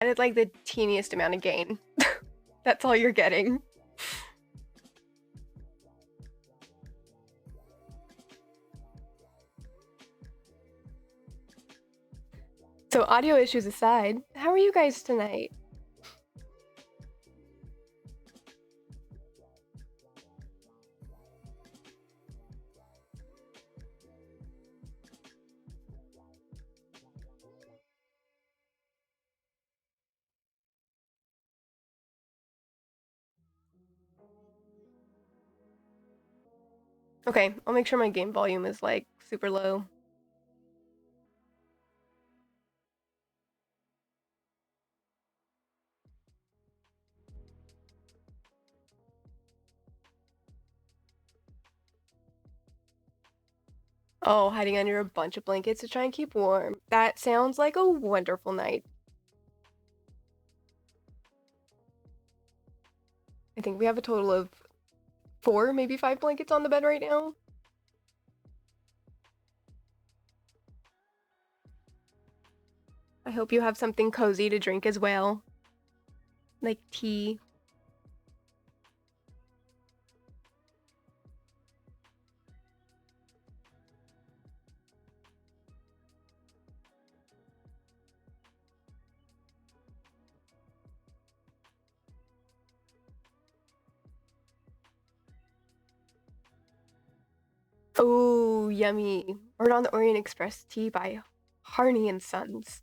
Added like the teeniest amount of gain. That's all you're getting. So audio issues aside, how are you guys tonight? Okay, I'll make sure my game volume is like super low. Oh, hiding under a bunch of blankets to try and keep warm. That sounds like a wonderful night. I think we have a total of 4, maybe 5 blankets on the bed right now. I hope you have something cozy to drink as well. Like tea. Oh, yummy. Ordered on the Orient Express tea by Harney and Sons.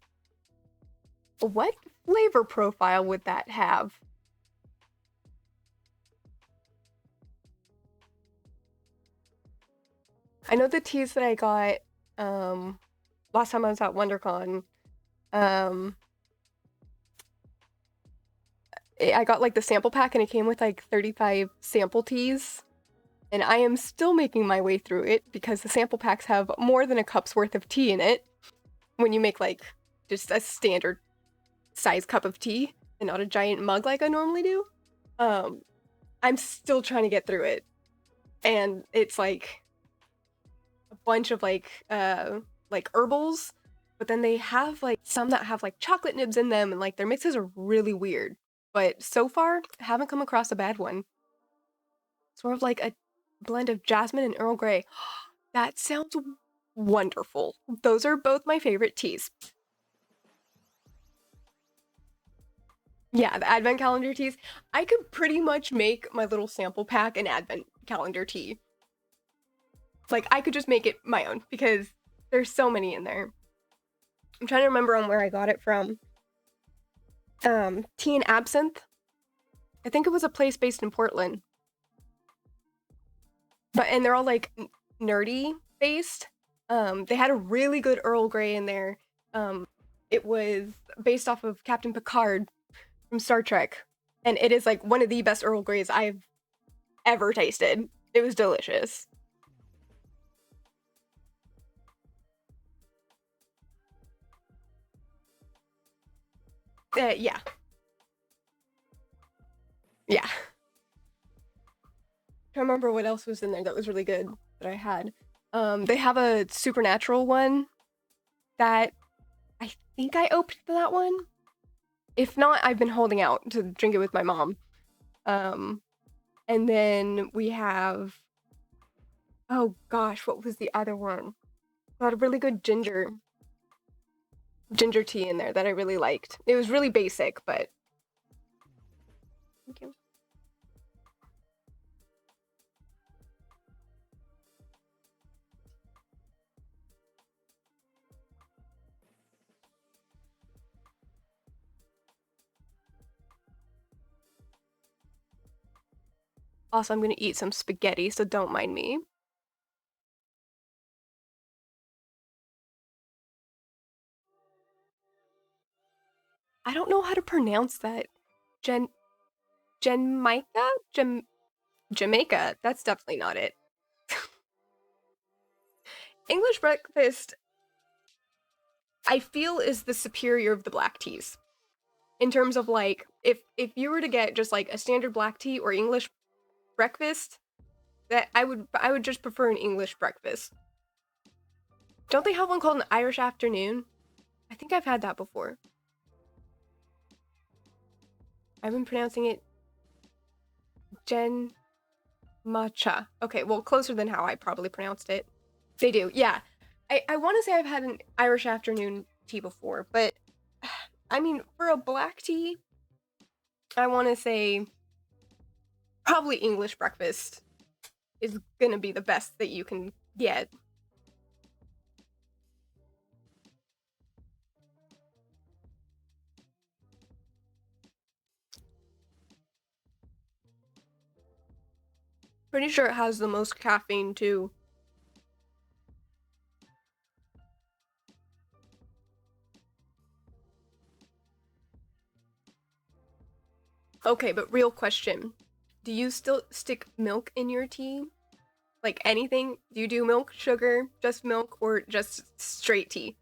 What flavor profile would that have? I know the teas that I got last time I was at WonderCon, I got like the sample pack and it came with like 35 sample teas. And I am still making my way through it because the sample packs have more than a cup's worth of tea in it when you make like just a standard size cup of tea and not a giant mug like I normally do. I'm still trying to get through it. And it's like a bunch of like herbals, but then they have like some that have like chocolate nibs in them and like their mixes are really weird. But so far, I haven't come across a bad one. Sort of like a blend of jasmine and Earl Grey. That sounds wonderful. Those are both my favorite teas. Yeah, the advent calendar teas. I could pretty much make my little sample pack an advent calendar tea. Like, I could just make it my own because there's so many in there. I'm trying to remember on where I got it from. Tea and absinthe. I think it was a place based in Portland. And they're all like nerdy based. They had a really good Earl Grey in there. It was based off of Captain Picard from Star Trek, and it is like one of the best Earl Greys I've ever tasted. It was delicious. Yeah. Yeah. I remember what else was in there that was really good that I had. They have a supernatural one that I think I opened that one. If not, I've been holding out to drink it with my mom. And then we have, oh gosh, what was the other one? Got a really good ginger tea in there that I really liked. It was really basic, but thank you. Also, I'm gonna eat some spaghetti, so don't mind me. I don't know how to pronounce that. Jamaica? Jamaica? That's definitely not it. English breakfast, I feel, is the superior of the black teas. In terms of like, if you were to get just like a standard black tea or English breakfast, that I would just prefer an English breakfast. Don't they have one called an Irish afternoon? I think I've had that before. I've been pronouncing it Gen Matcha. Okay, well, closer than how I probably pronounced it. They do, yeah. I want to say I've had an Irish afternoon tea before, but I mean, for a black tea, I want to say probably English breakfast is gonna be the best that you can get. Pretty sure it has the most caffeine too. Okay, but real question. Do you still stick milk in your tea? Like anything? Do you do milk, sugar, just milk, or just straight tea?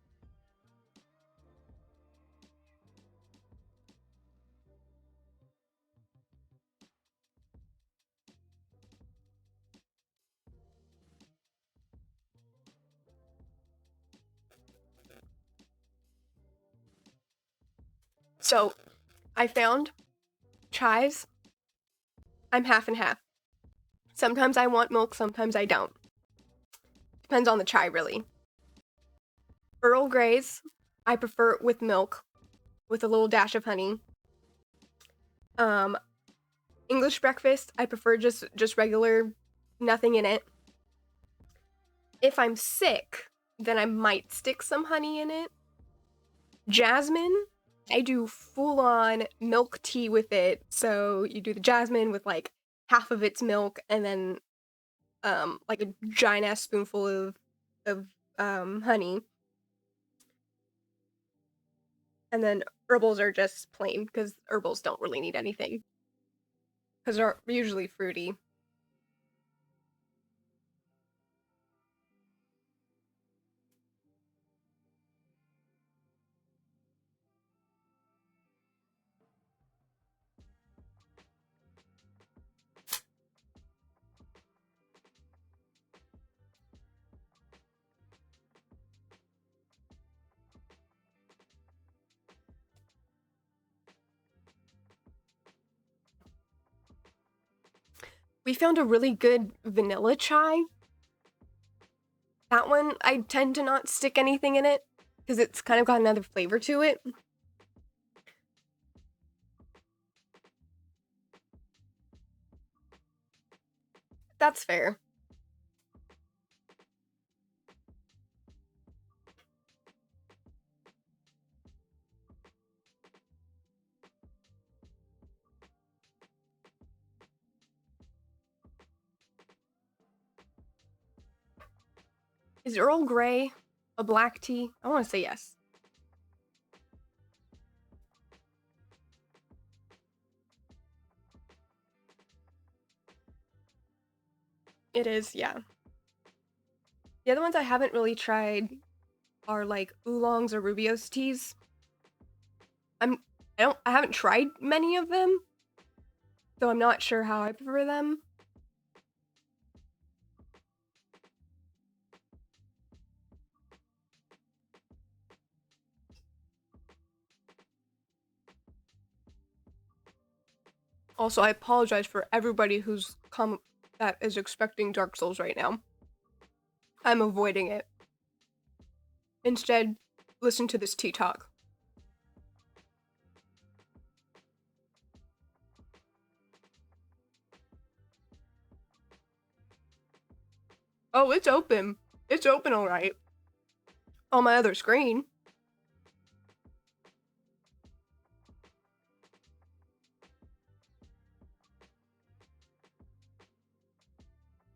So, I found chais, I'm half and half. Sometimes I want milk, sometimes I don't. Depends on the chai, really. Earl Greys, I prefer with milk, with a little dash of honey. Um, English breakfast, I prefer just regular, nothing in it. If I'm sick, then I might stick some honey in it. Jasmine, I do full-on milk tea with it. So you do the jasmine with like half of its milk and then like a giant ass spoonful of honey. And then herbals are just plain because herbals don't really need anything because they're usually fruity. We found a really good vanilla chai. That one, I tend to not stick anything in it because it's kind of got another flavor to it. That's fair. Is Earl Grey a black tea? I want to say yes. It is, yeah. The other ones I haven't really tried are like oolongs or Rubio's teas. I haven't tried many of them, so I'm not sure how I prefer them. Also, I apologize for everybody who's come that is expecting Dark Souls right now. I'm avoiding it. Instead, listen to this tea talk. Oh, it's open. It's open alright. On my other screen.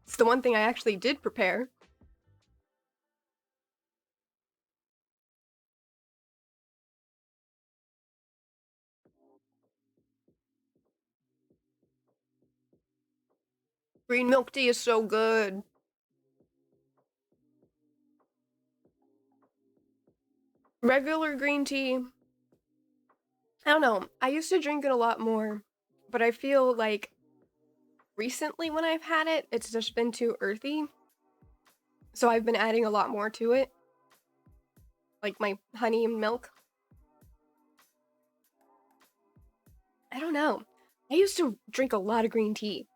It's the one thing I actually did prepare. Green milk tea is so good. Regular green tea, I don't know. I used to drink it a lot more, but I feel like recently when I've had it, it's just been too earthy. So I've been adding a lot more to it, like my honey and milk. I don't know. I used to drink a lot of green tea.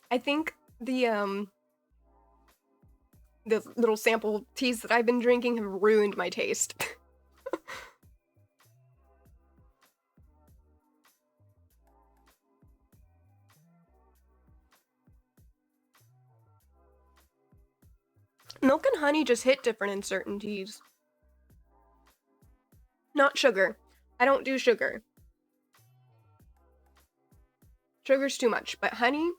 I think the little sample teas that I've been drinking have ruined my taste. Milk and honey just hit different in certain teas. Not sugar. I don't do sugar. Sugar's too much, but honey's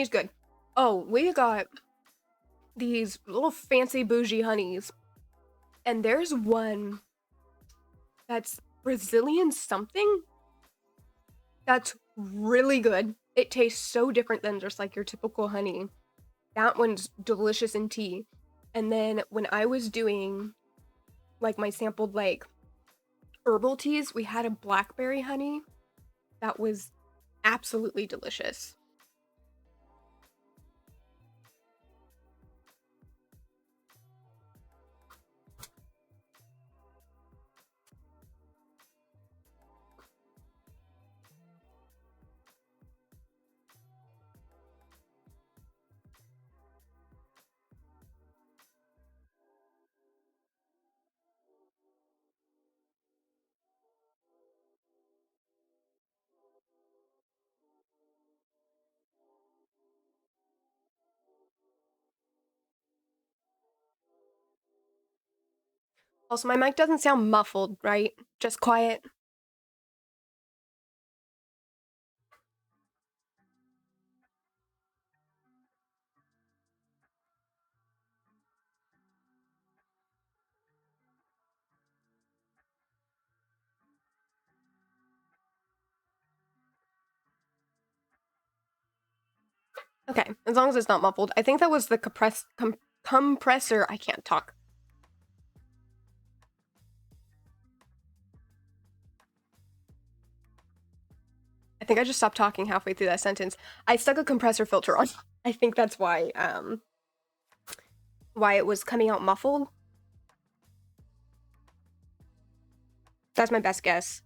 good. Oh, we got these little fancy bougie honeys. And there's one that's Brazilian something that's really good. It tastes so different than just like your typical honey. That one's delicious in tea. And then when I was doing like my sampled like herbal teas, we had a blackberry honey that was absolutely delicious. Also, my mic doesn't sound muffled, right? Just quiet. Okay, as long as it's not muffled. I think that was the compressor. I can't talk. I think I just stopped talking halfway through that sentence. I stuck a compressor filter on. I think that's why it was coming out muffled. That's my best guess.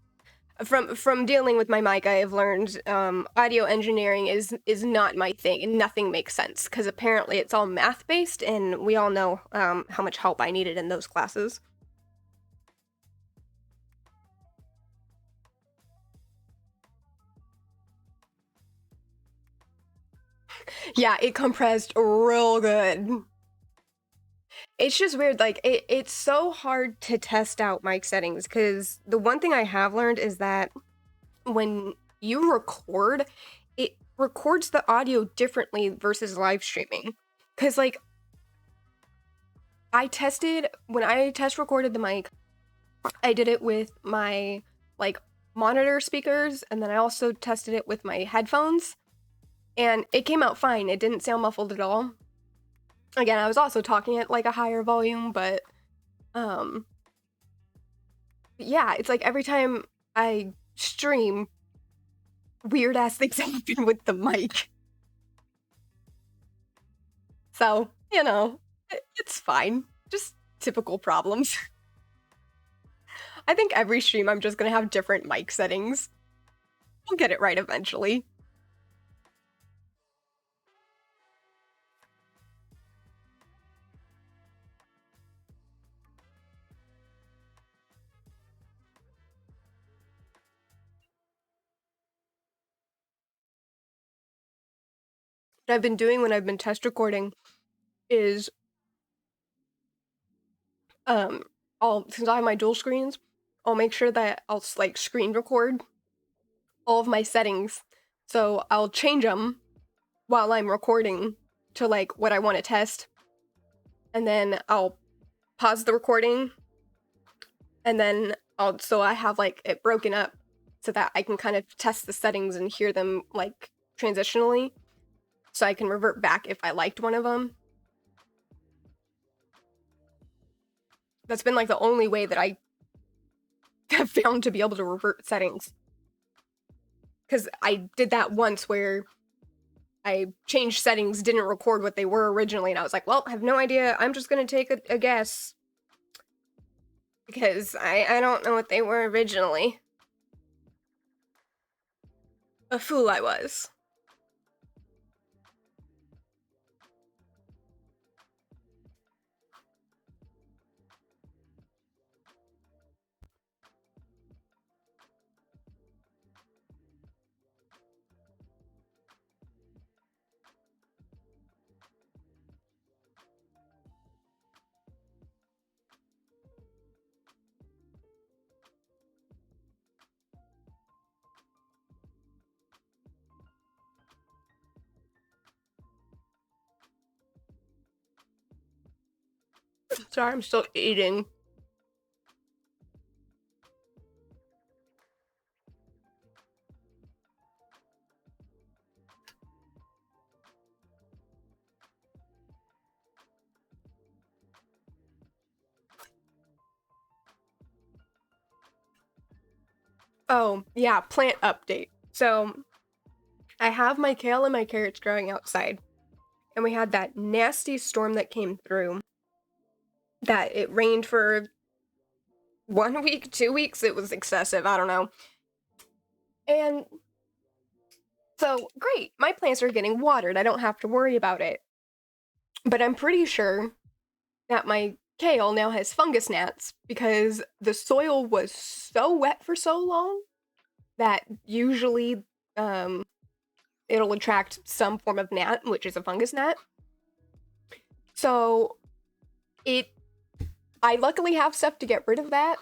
From dealing with my mic, I have learned audio engineering is not my thing, and nothing makes sense because apparently it's all math based, and we all know how much help I needed in those classes. Yeah, it compressed real good. It's just weird, like, it's so hard to test out mic settings, because the one thing I have learned is that when you record, it records the audio differently versus live streaming. Because, like, when I test recorded the mic, I did it with my, like, monitor speakers, and then I also tested it with my headphones, and it came out fine. It didn't sound muffled at all. Again, I was also talking at like a higher volume, but yeah, it's like every time I stream, weird ass things happen with the mic. So, it's fine. Just typical problems. I think every stream I'm just gonna have different mic settings. I'll get it right eventually. What I've been doing when I've been test recording is since I have my dual screens, I'll make sure that I'll like screen record all of my settings. So I'll change them while I'm recording to like what I want to test. And then I'll pause the recording, and then I have like it broken up so that I can kind of test the settings and hear them like transitionally, so I can revert back if I liked one of them. That's been like the only way that I have found to be able to revert settings. Because I did that once where I changed settings, didn't record what they were originally, and I was like, well, I have no idea. I'm just gonna take a guess. because I don't know what they were originally. A fool I was. Sorry, I'm still eating. Oh, yeah, plant update. So, I have my kale and my carrots growing outside. And we had that nasty storm that came through. That it rained for 1 week, 2 weeks. It was excessive. I don't know. And so, great. My plants are getting watered. I don't have to worry about it. But I'm pretty sure that my kale now has fungus gnats because the soil was so wet for so long that usually it'll attract some form of gnat, which is a fungus gnat. So I luckily have stuff to get rid of that.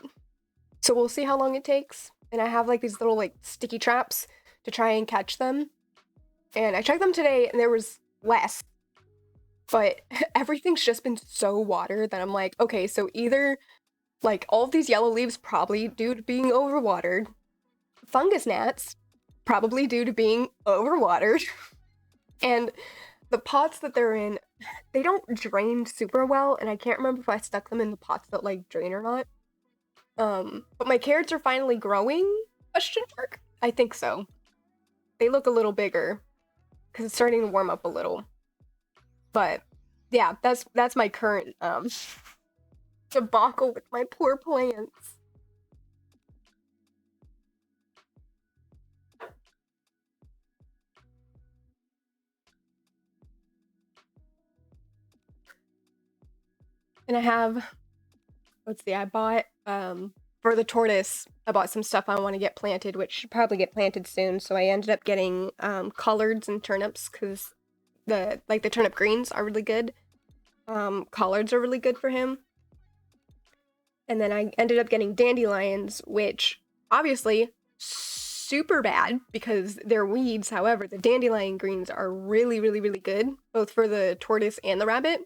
So we'll see how long it takes. And I have like these little like sticky traps to try and catch them. And I checked them today and there was less. But everything's just been so watered that I'm like, okay, so either like all of these yellow leaves probably due to being overwatered, fungus gnats probably due to being overwatered, and the pots that they're in, they don't drain super well, and I can't remember if I stuck them in the pots that like drain or not. But my carrots are finally growing? Question mark? I think so. They look a little bigger because it's starting to warm up a little. But yeah, that's my current debacle with my poor plants. And I have, let's see, I bought for the tortoise, I bought some stuff I want to get planted, which should probably get planted soon. So I ended up getting collards and turnips because the turnip greens are really good. Collards are really good for him. And then I ended up getting dandelions, which obviously super bad because they're weeds. However, the dandelion greens are really, really, really good, both for the tortoise and the rabbit.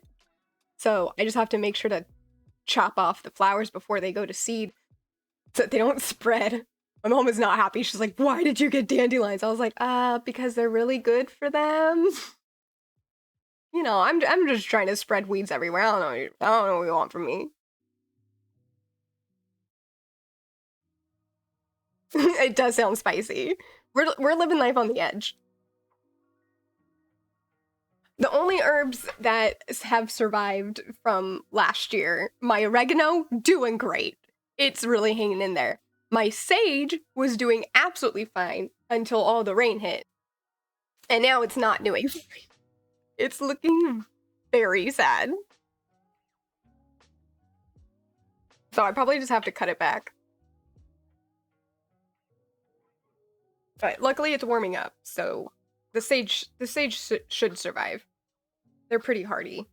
So I just have to make sure to chop off the flowers before they go to seed so that they don't spread. My mom was not happy. She's like, why did you get dandelions? I was like, because they're really good for them. You know, I'm just trying to spread weeds everywhere. I don't know what you want from me. It does sound spicy. We're living life on the edge. The only herbs that have survived from last year, my oregano, doing great. It's really hanging in there. My sage was doing absolutely fine until all the rain hit. And now it's not doing fine. It's looking very sad. So I probably just have to cut it back. But luckily it's warming up, so the sage should survive. They're pretty hardy.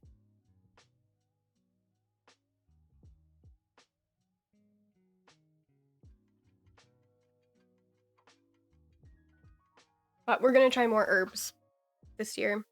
But we're gonna try more herbs this year.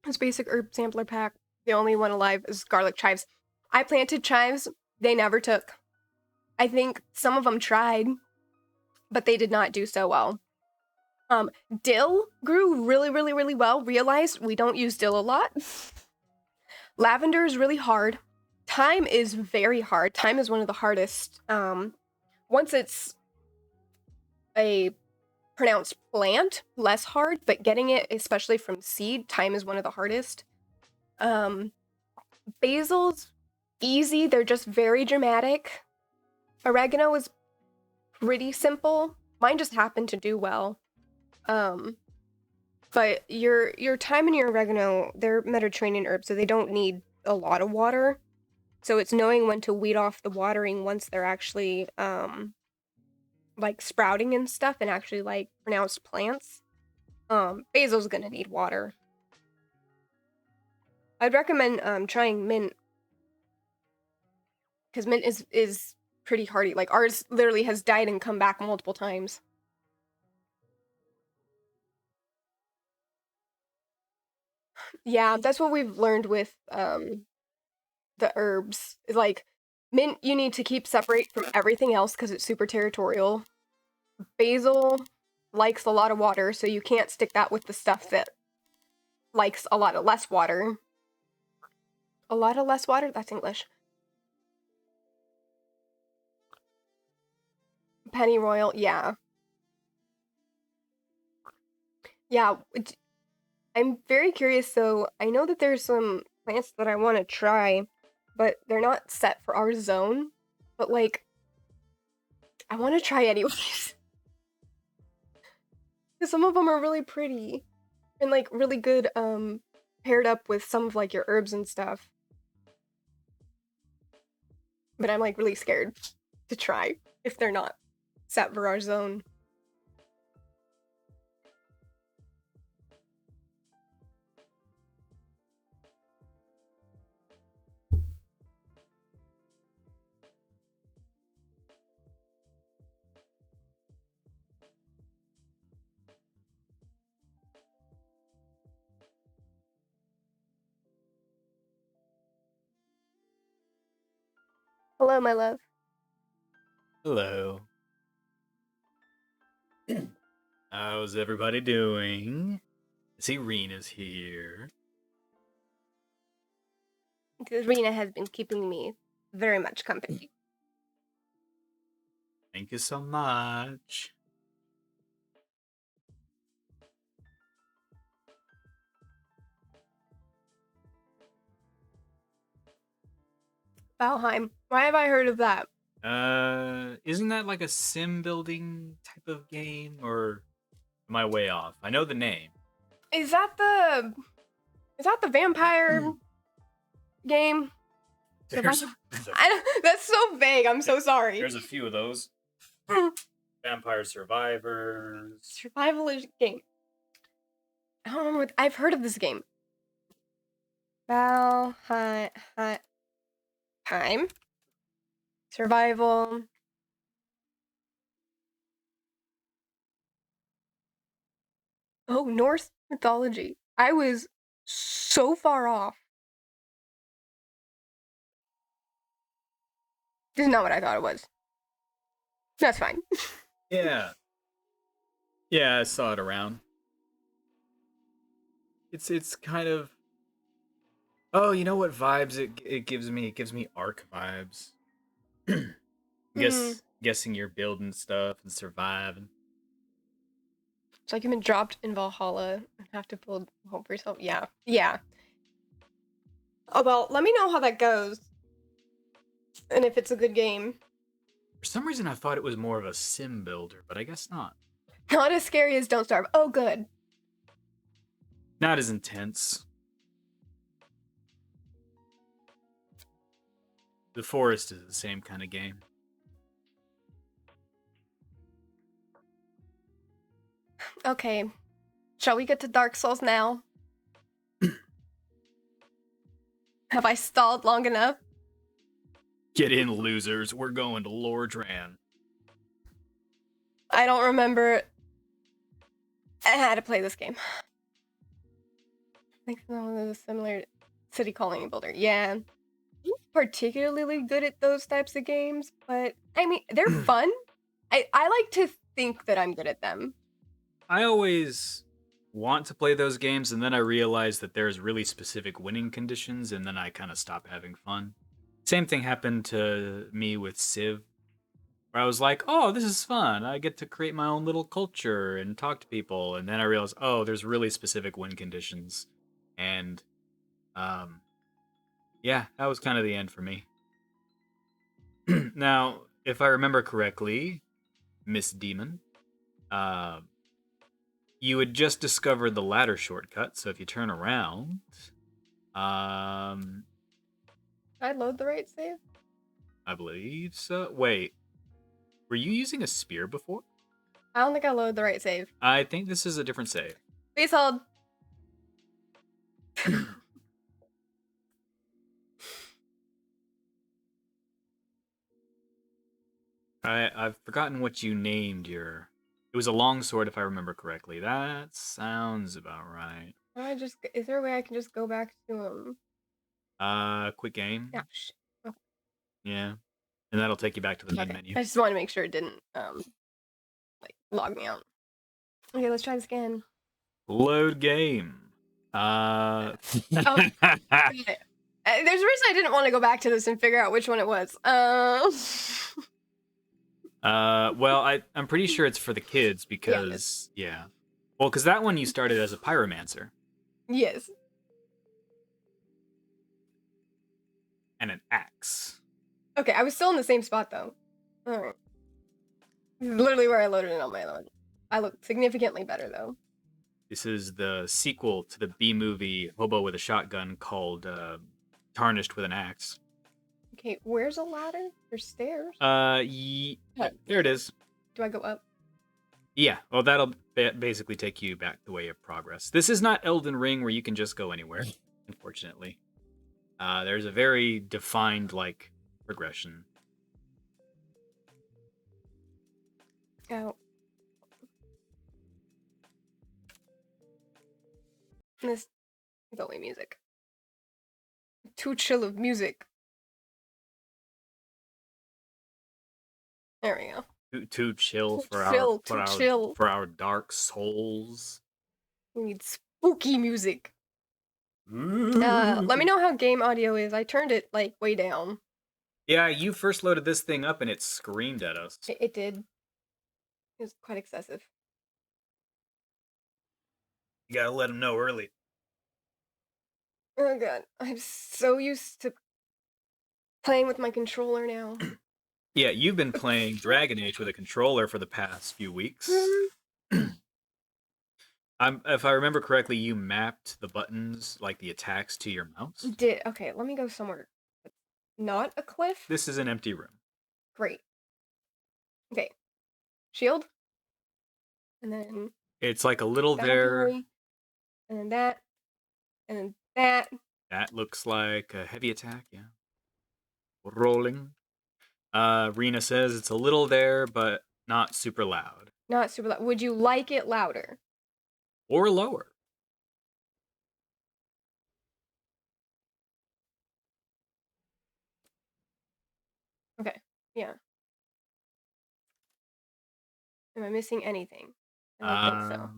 This basic herb sampler pack. The only one alive is garlic chives. I planted chives. They never took. I think some of them tried, but they did not do so well. Dill grew really, really, really well. Realized we don't use dill a lot. Lavender is really hard. Thyme is very hard. Thyme is one of the hardest. Once it's a pronounced plant, less hard, but getting it, especially from seed, thyme is one of the hardest. Basil's easy. They're just very dramatic. Oregano is pretty simple. Mine just happened to do well. But your thyme and your oregano, they're Mediterranean herbs, so they don't need a lot of water. So it's knowing when to weed off the watering once they're actually like sprouting and stuff and actually like pronounced plants. Basil's gonna need water. I'd recommend trying mint, because mint is pretty hardy. Like ours literally has died and come back multiple times. Yeah, that's what we've learned with the herbs. Is like mint you need to keep separate from everything else because it's super territorial. Basil likes a lot of water, so you can't stick that with the stuff that likes a lot of less water. A lot of less water? That's English. Pennyroyal, yeah. Yeah, I'm very curious, so I know that there's some plants that I want to try, but they're not set for our zone. But, like, I want to try anyways. Because some of them are really pretty. And, like, really good, paired up with some of, like, your herbs and stuff. But I'm, like, really scared to try if they're not set for our zone. Hello, my love. Hello. How's everybody doing? I see Rena's here. Rena has been keeping me very much company. Thank you so much. Valheim. Why have I heard of that? Isn't that like a sim building type of game, or am I way off? I know the name. Is that the vampire game? There's That's so vague. I'm so sorry. a few of those. Vampire Survivors. Survivalist game. I don't remember. I've heard of this game. Valheim. Survival. Oh, Norse mythology. I was so far off. This is not what I thought it was. That's fine. Yeah. Yeah, I saw it around. It's kind of. Oh, you know what vibes it gives me? It gives me Ark vibes. Guessing you're building stuff and surviving. It's like you've been dropped in Valhalla and have to build a home for yourself. Yeah. Yeah. Oh, well, let me know how that goes. And if it's a good game. For some reason, I thought it was more of a sim builder, but I guess not. Not as scary as Don't Starve. Oh, good. Not as intense. The Forest is the same kind of game. Okay. Shall we get to Dark Souls now? Have I stalled long enough? Get in, losers. We're going to Lordran. I don't remember how to play this game. I think it's a similar city colony builder. Yeah. particularly good at those types of games, but I mean, they're fun. I like to think that I'm good at them. I always want to play those games, and then I realize that there's really specific winning conditions, and then I kind of stop having fun. Same thing happened to me with Civ, where I was like, "Oh, this is fun! I get to create my own little culture and talk to people." And then I realized, oh, there's really specific win conditions, and um, yeah, that was kind of the end for me. Now, if I remember correctly, Miss Demon, uh, you had just discovered the ladder shortcut. So if you turn around, Did I load the right save? I believe so. Wait, were you using a spear before? I don't think I loaded the right save. I think this is a different save. Please hold. I've forgotten what you named your. It was a longsword, if I remember correctly. That sounds about right. Is there a way I can just go back to Quick game. Yeah. Oh. Yeah, and that'll take you back to the main menu. I just want to make sure it didn't like log me out. Okay, let's try this again. Load game. There's a reason I didn't want to go back to this and figure out which one it was. Well, I'm pretty sure it's for the kids because yeah. Well, because that one you started as a pyromancer. Yes. And an axe. Okay, I was still in the same spot though. All right. Literally where I loaded it on my own. I look significantly better though. This is the sequel to the B movie Hobo with a Shotgun called Tarnished with an Axe. Okay, where's a ladder? There's stairs. There it is. Do I go up? Yeah, well, that'll basically take you back the way of progress. This is not Elden Ring where you can just go anywhere, unfortunately. There's a very defined, like, progression. Oh. This is only music. Too chill of music. There we go. Too chill for our dark souls. We need spooky music. Let me know how game audio is. I turned it like way down. Yeah, you first loaded this thing up and it screamed at us. It did. It was quite excessive. You gotta let them know early. Oh god, I'm so used to playing with my controller now. Yeah, you've been playing Dragon Age with a controller for the past few weeks. If I remember correctly, you mapped the buttons, like the attacks, to your mouse. Did okay? Let me go somewhere. Not a cliff. This is an empty room. Great. Okay. Shield. And then it's like a little there. And then that. And then that. That looks like a heavy attack, yeah. Rolling. Rena says it's a little there, but not super loud. Not super loud. Would you like it louder? Or lower? Okay, yeah. Am I missing anything? I don't think so.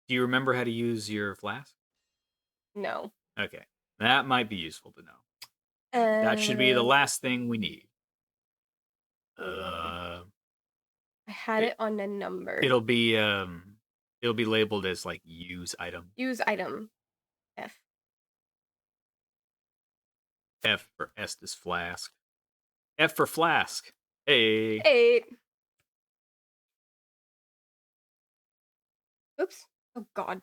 Do you remember how to use your flask? No. Okay, that might be useful to know. That should be the last thing we need. I had it on a number. It'll be labeled as like use item. Use item. F. F for Estes flask. F for flask. Hey. 8. Oops. Oh god.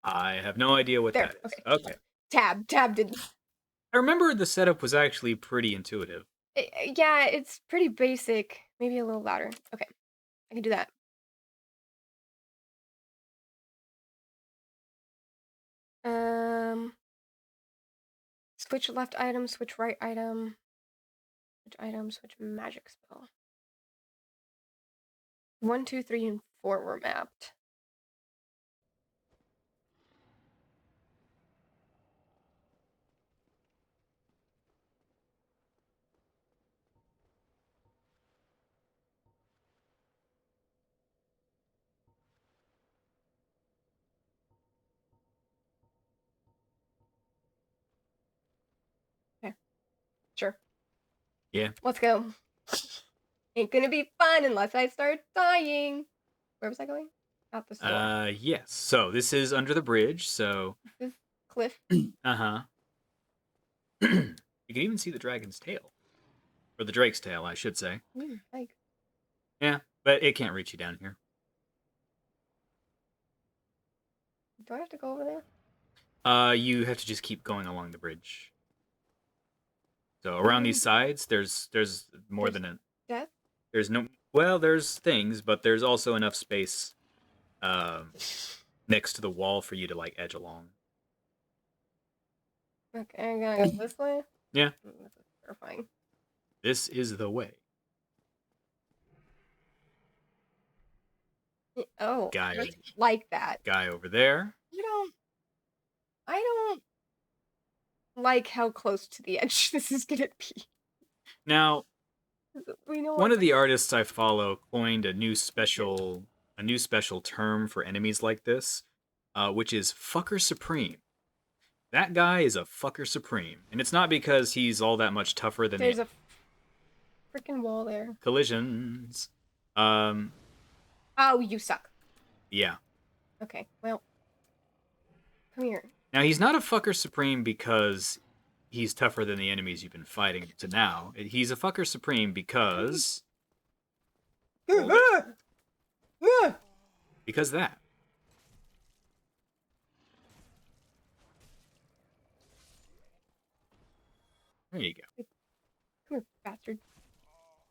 I have no idea what that is. Okay. Tab did. I remember the setup was actually pretty intuitive. Yeah, it's pretty basic. Maybe a little louder. Okay. I can do that. Switch left item, switch right item. Switch item, switch magic spell. 1, 2, 3, and 4 were mapped. Sure. Yeah. Let's go. Ain't gonna be fun unless I start dying. Where was I going? Out the store. Yes. So this is under the bridge. So. This is Cliff. Uh-huh. You can even see the dragon's tail. Or the drake's tail, I should say. Like. Yeah, but it can't reach you down here. Do I have to go over there? You have to just keep going along the bridge. So around these sides, there's more than a death. There's no there's things, but there's also enough space next to the wall for you to like edge along. Okay, I'm gonna go this way. Yeah. This is terrifying. This is the way. Oh, Guy I like that. Guy over there. I don't like how close to the edge this is gonna be. Now, we know one of the artists I follow coined a new special term for enemies like this, which is fucker supreme. That guy is a fucker supreme, and it's not because he's all that much tougher than there's a freaking wall there. Collisions. Oh, you suck. Yeah. Okay, well, come here. Now he's not a fucker supreme because he's tougher than the enemies you've been fighting to now. He's a fucker supreme because because that. There you go. Come here, bastard.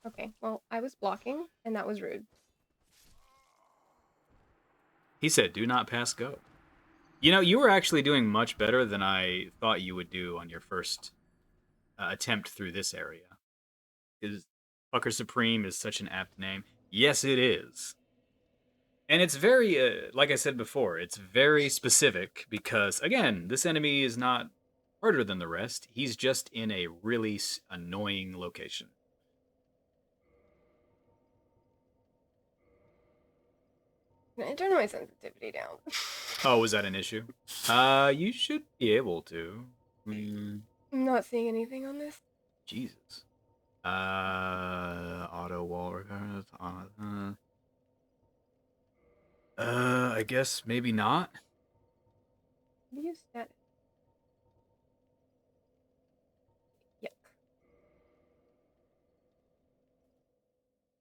Okay, well, I was blocking, and that was rude. He said, do not pass go. You know, you were actually doing much better than I thought you would do on your first attempt through this area. Because Fucker Supreme is such an apt name. Yes, it is. And it's very, like I said before, it's very specific because, again, this enemy is not harder than the rest. He's just in a really annoying location. Can I turn my sensitivity down? Oh, was that an issue? You should be able to. I'm not seeing anything on this. Jesus. Auto wall requirements. I guess maybe not. Use that. Yuck.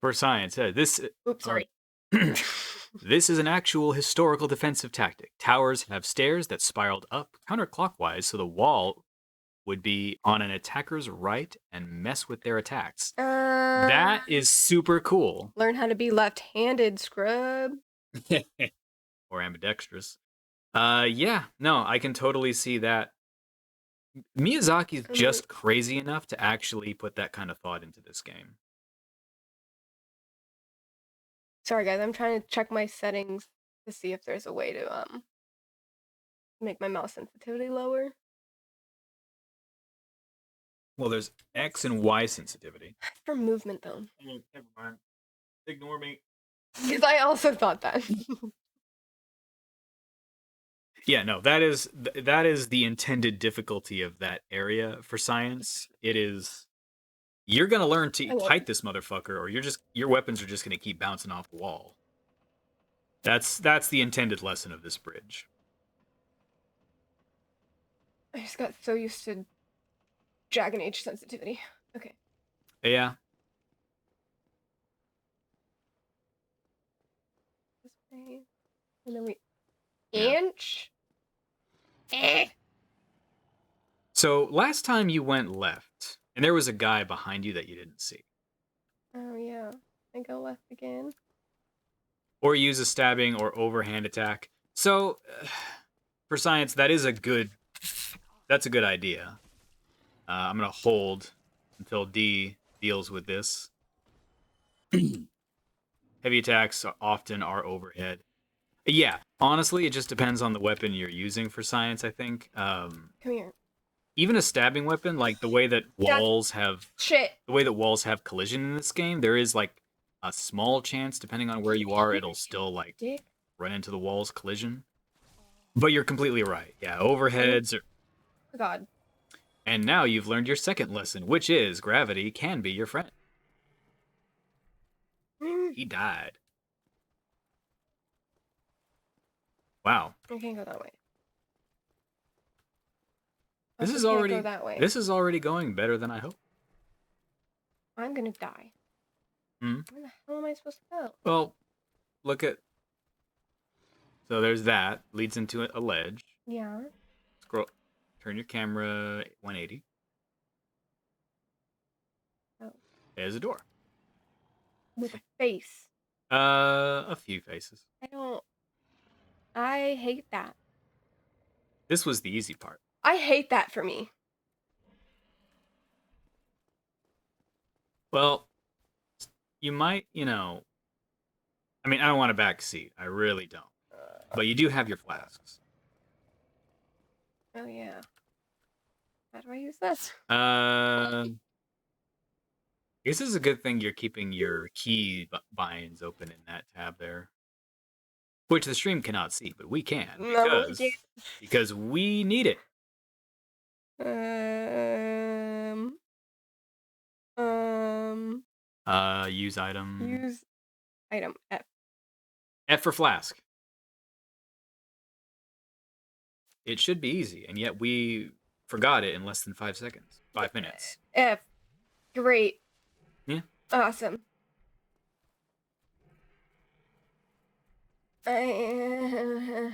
For science, this. Oops, sorry. This is an actual historical defensive tactic. Towers have stairs that spiraled up counterclockwise, so the wall would be on an attacker's right and mess with their attacks. That is super cool. Learn how to be left-handed, scrub. Or ambidextrous. Yeah, no, I can totally see that. Miyazaki's just crazy enough to actually put that kind of thought into this game. Sorry, guys, I'm trying to check my settings to see if there's a way to make my mouse sensitivity lower. Well, there's X and Y sensitivity. For movement, though. Never mind. Ignore me. Because I also thought that. Yeah, no, that is the intended difficulty of that area for science. It is, you're gonna learn to fight this motherfucker, or your weapons are just gonna keep bouncing off the wall. That's the intended lesson of this bridge. I just got so used to Dragon Age sensitivity. Okay. Yeah. This way. And then we inch. So last time you went left, and there was a guy behind you that you didn't see. Oh yeah, I go left again. Or use a stabbing or overhand attack. So, for science, that's a good idea. I'm gonna hold until D deals with this. Heavy attacks often are overhead. Yeah, honestly, it just depends on the weapon you're using for science, I think. Come here. Even a stabbing weapon, like the way that walls have collision in this game, there is like a small chance, depending on where you are, it'll still like run into the wall's collision. But you're completely right. Yeah, overheads are. Oh God. And now you've learned your second lesson, which is gravity can be your friend. He died. Wow. I can't go that way. This Also is can't already go that way. this is already going better than I hoped. I'm gonna die. Hmm. Where the hell am I supposed to go? Well, look at. So there's that leads into a ledge. Yeah. Scroll. Turn your camera 180. Oh. There's a door. With a face. A few faces. I hate that. This was the easy part. I hate that for me. Well, you might, I mean, I don't want a back seat. I really don't. But you do have your flasks. Oh yeah. How do I use this? This is a good thing you're keeping your key binds open in that tab there. Which the stream cannot see, but we can. No, we can't. Because we need it. Use item. Use item F. F for flask. It should be easy, and yet we forgot it in less than 5 seconds. 5 minutes. F. Great. Yeah. Awesome. Mm-hmm.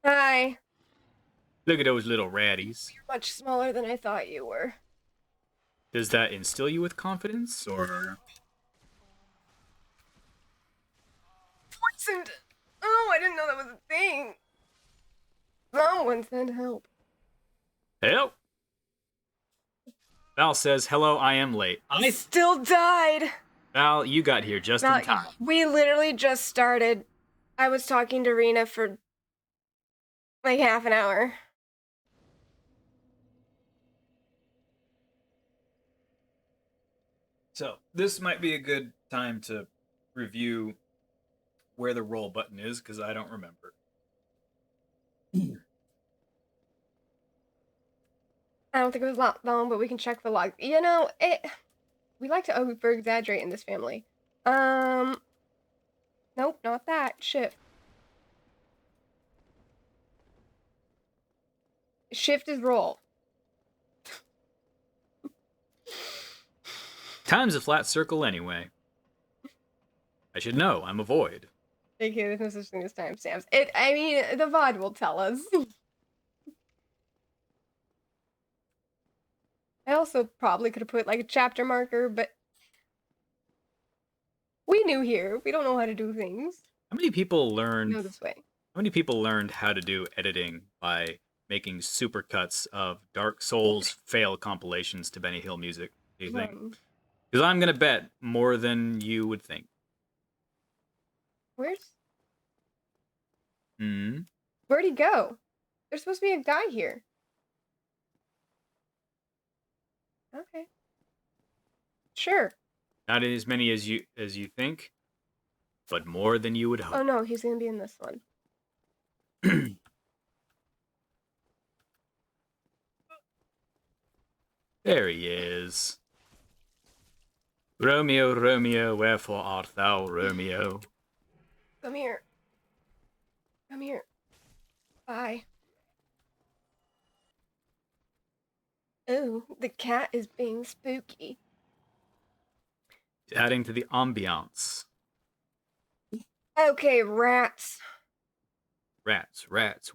Hi. Look at those little ratties. You're much smaller than I thought you were. Does that instill you with confidence, or? Poisoned. Oh, I didn't know that was a thing. Someone send help. Help! Val says, hello, I am late. I still died. Val, you got here just in time. We literally just started. I was talking to Rena for like half an hour. So, this might be a good time to review where the roll button is, because I don't remember. I don't think it was long, but we can check the log. We like to over-exaggerate in this family. Nope, not that. Shift. Shift is roll. Time's a flat circle anyway. I should know, I'm a void. Okay, there's no such thing as timestamps. The VOD will tell us. I also probably could have put like a chapter marker, but we new here. We don't know how to do things. How many people learned this way? How many people learned how to do editing by making supercuts of Dark Souls fail compilations to Benny Hill music? Do you think? Because I'm gonna bet more than you would think. Where'd he go? There's supposed to be a guy here. Okay. Sure. Not as many as you think, but more than you would hope. Oh no, he's gonna be in this one. There he is. Romeo, Romeo, wherefore art thou, Romeo? Come here. Come here. Bye. Oh, the cat is being spooky. Adding to the ambiance. Okay, rats. Rats,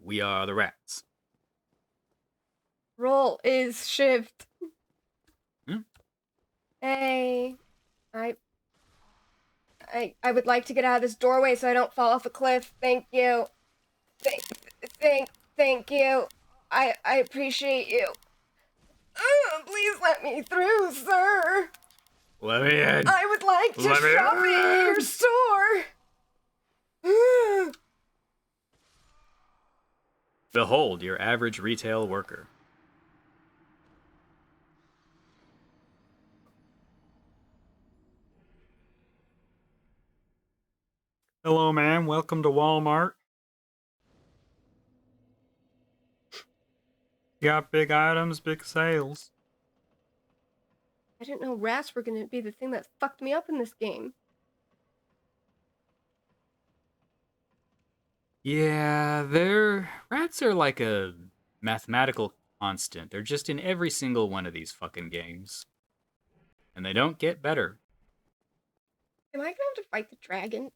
we are the rats. Roll is shift. Hmm? Hey. I would like to get out of this doorway so I don't fall off a cliff. Thank you. Thank you. I appreciate you. Please let me through, sir. Let me in. I would like to shop in your store. Behold your average retail worker. Hello, ma'am. Welcome to Walmart. Got big items, big sales. I didn't know rats were gonna be the thing that fucked me up in this game. Yeah, rats are like a mathematical constant. They're just in every single one of these fucking games. And they don't get better. Am I gonna have to fight the dragon?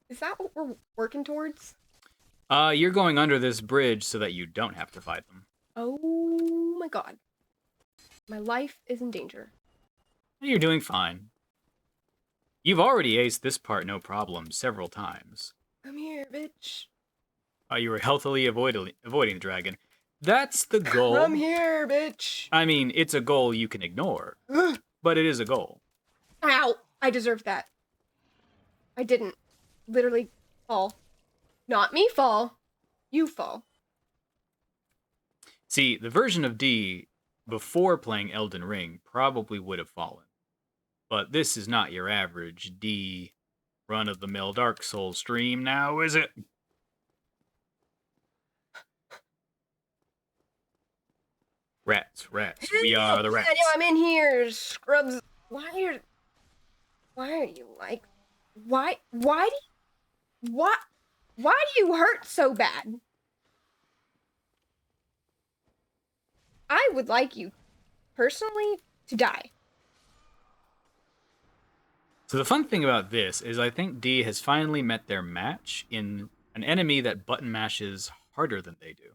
Is that what we're working towards? You're going under this bridge so that you don't have to fight them. Oh my god. My life is in danger. You're doing fine. You've already aced this part no problem several times. Come here, bitch. You were healthily avoiding the dragon. That's the goal. Come here, bitch. I mean, it's a goal you can ignore, but it is a goal. Ow! I deserved that. I didn't. Literally fall. Not me fall. You fall. See, the version of D before playing Elden Ring probably would have fallen. But this is not your average D run-of-the-mill Dark Souls stream now, is it? Rats. We are the rats. I know I'm in here, scrubs. Why are you like? Why do you hurt so bad? I would like you, personally, to die. So the fun thing about this is I think D has finally met their match in an enemy that button mashes harder than they do.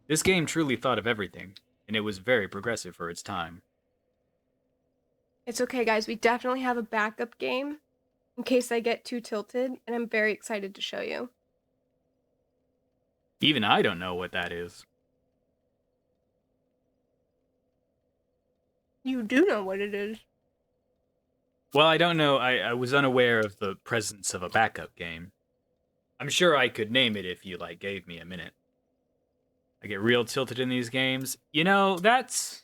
This game truly thought of everything, and it was very progressive for its time. It's okay, guys. We definitely have a backup game in case I get too tilted, and I'm very excited to show you. Even I don't know what that is. You do know what it is. Well, I don't know. I was unaware of the presence of a backup game. I'm sure I could name it if you, gave me a minute. I get real tilted in these games. You know, that's...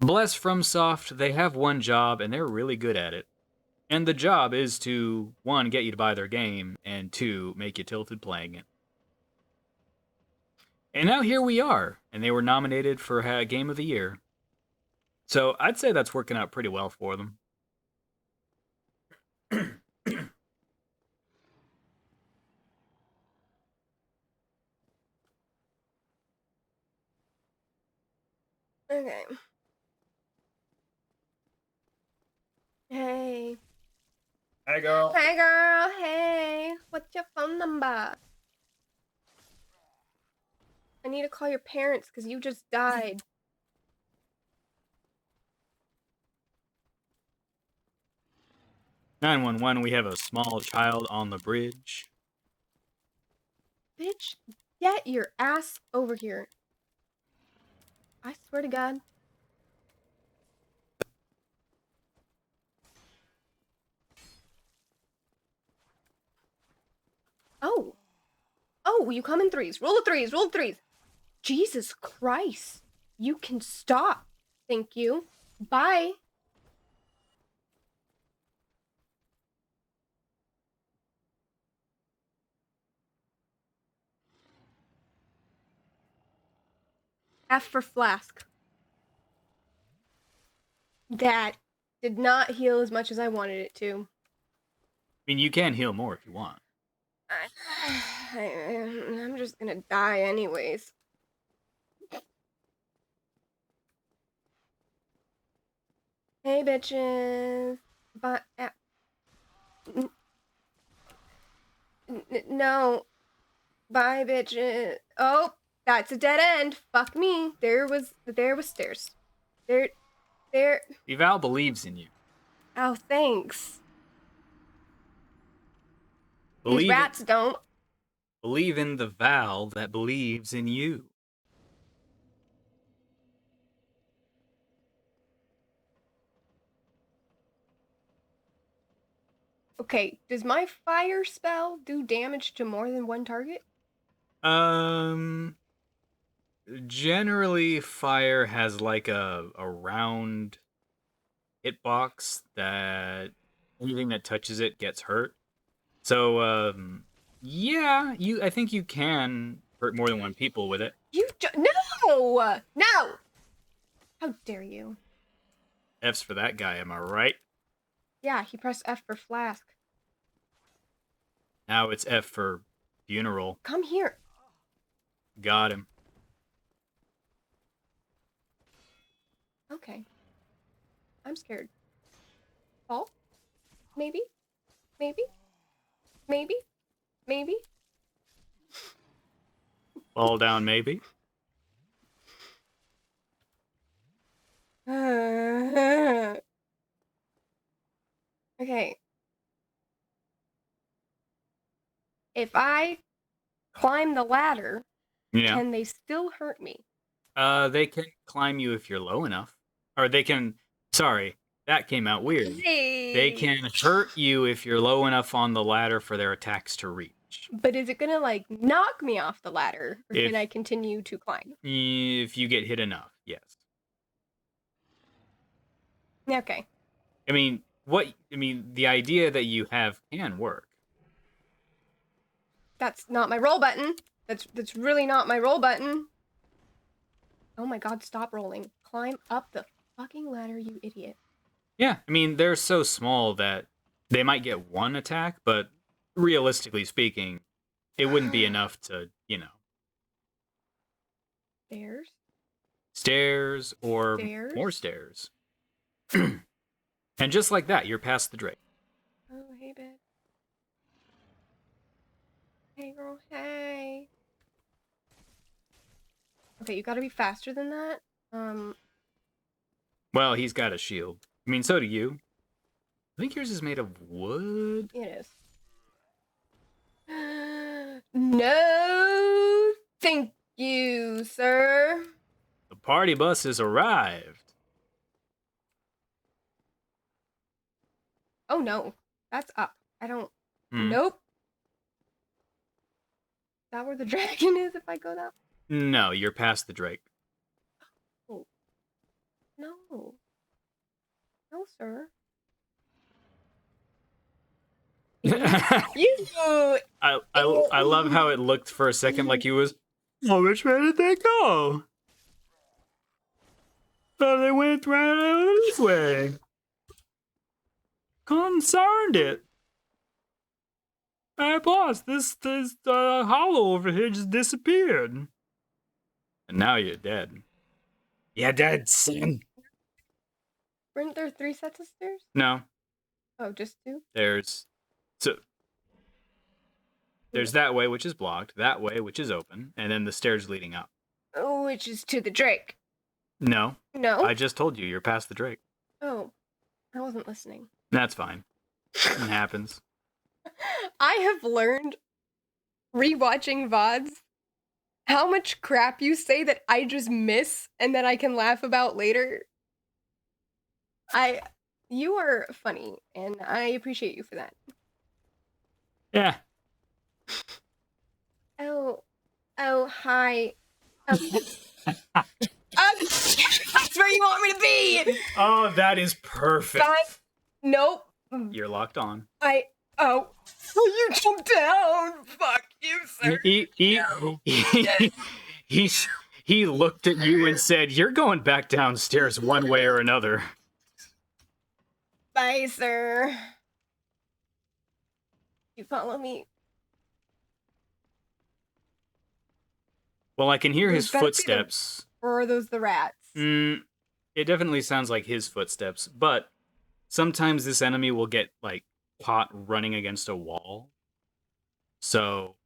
Bless FromSoft, they have one job, and they're really good at it. And the job is to, 1, get you to buy their game, and 2, make you tilted playing it. And now here we are, and they were nominated for Game of the Year. So I'd say that's working out pretty well for them. Okay. Hey. Hey, girl. Hey, girl. Hey. What's your phone number? I need to call your parents because you just died. (911), we have a small child on the bridge. Bitch, get your ass over here. I swear to God. Oh. Oh, you come in threes. Roll of threes. Roll of threes. Jesus Christ. You can stop. Thank you. Bye. F for flask. That did not heal as much as I wanted it to. I mean, you can heal more if you want. I'm just gonna die anyways. Hey, bitches. But no. Bye, bitches. Oh, that's a dead end. Fuck me. There was stairs. There. The Val believes in you. Oh, thanks. These Believe rats don't. Believe in the Val that believes in you. Okay, does my fire spell do damage to more than one target? Generally, fire has like a round hitbox that anything that touches it gets hurt. So, yeah, I think you can hurt more than one people with it. No! No! How dare you? F's for that guy, am I right? Yeah, he pressed F for flask. Now it's F for funeral. Come here. Got him. Okay. I'm scared. Fall? Maybe? Maybe? Maybe? Maybe? Fall down, maybe. Okay. If I climb the ladder, Yeah. can they still hurt me? They can climb you if you're low enough. Or they can... Sorry, that came out weird. Hey. They can hurt you if you're low enough on the ladder for their attacks to reach. But is it gonna, like, knock me off the ladder? Or If- can I continue to climb? If you get hit enough, yes. Okay. I mean, the idea that you have can work. That's not my roll button. That's really not my roll button. Oh my god, stop rolling. Climb up the fucking ladder, you idiot. Yeah, I mean, they're so small that they might get one attack, but realistically speaking, it wouldn't be enough to, Stairs? stairs or Stairs? more stairs. And just like that, you're past the Drake. Oh, hey, babe. Hey, girl, hey. Okay, you gotta be faster than that. Well, he's got a shield. I mean, so do you. I think yours is made of wood. It is. No, thank you, sir. The party bus has arrived. Oh no, that's up. I don't. Hmm. Nope. Is that where the dragon is? If I go that. No, you're past the Drake. Oh. No. No, sir. You. I love how it looked for a second like he was. Oh, which way did they go? Oh, they went right this way. Concerned it. Hey, boss, this hollow over here just disappeared. And now you're dead. You're dead, son. Weren't there 3 sets of stairs? No, Oh, just 2? there's that way, which is blocked, that way, which is open, and then the stairs leading up. Oh, which is to the Drake. No, No? I just told you, you're past the Drake. Oh, I wasn't listening. That's fine. It happens. I have learned, rewatching VODs, how much crap you say that I just miss and that I can laugh about later. You are funny, and I appreciate you for that. Yeah. Oh, hi. That's where you want me to be! Oh, that is perfect. Nope. You're locked on. Oh, you jumped down! Fuck you, sir. He looked at you and said, "You're going back downstairs one way or another." Bye, sir. You follow me. Well, I can hear his Better be the- footsteps. Or are those the rats? It definitely sounds like his footsteps, but sometimes this enemy will get, like, caught running against a wall. So,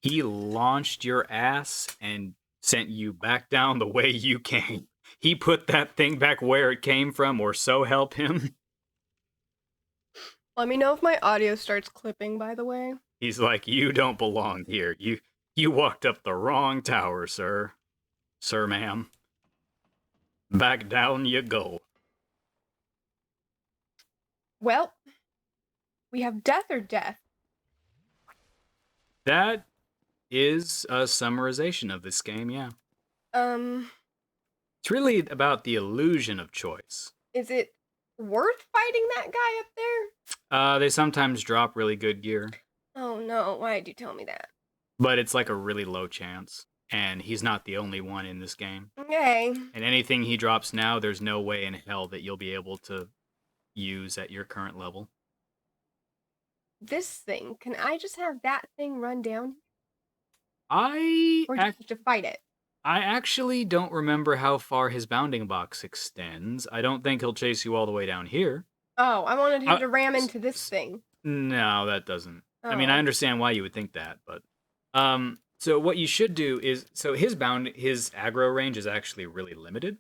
he launched your ass and sent you back down the way you came. He put that thing back where it came from, or so help him. Let me know if my audio starts clipping, by the way. He's like, "You don't belong here. You walked up the wrong tower, sir. Sir, ma'am. Back down you go." Well, we have death or death. That is a summarization of this game, yeah. Um, It's really about the illusion of choice. is it worth fighting that guy up there? They sometimes drop really good gear, Oh no, why did you tell me that? but it's like a really low chance. And he's not the only one in this game. Okay. And anything he drops now, there's no way in hell that you'll be able to use at your current level. This thing, can I just have that thing run down? I Or do you have to fight it? actually don't remember how far his bounding box extends. I don't think he'll chase you all the way down here. Oh, I wanted him to ram into this thing. No, that doesn't. I mean, Oh. I understand why you would think that, but so what you should do is, so his aggro range is actually really limited.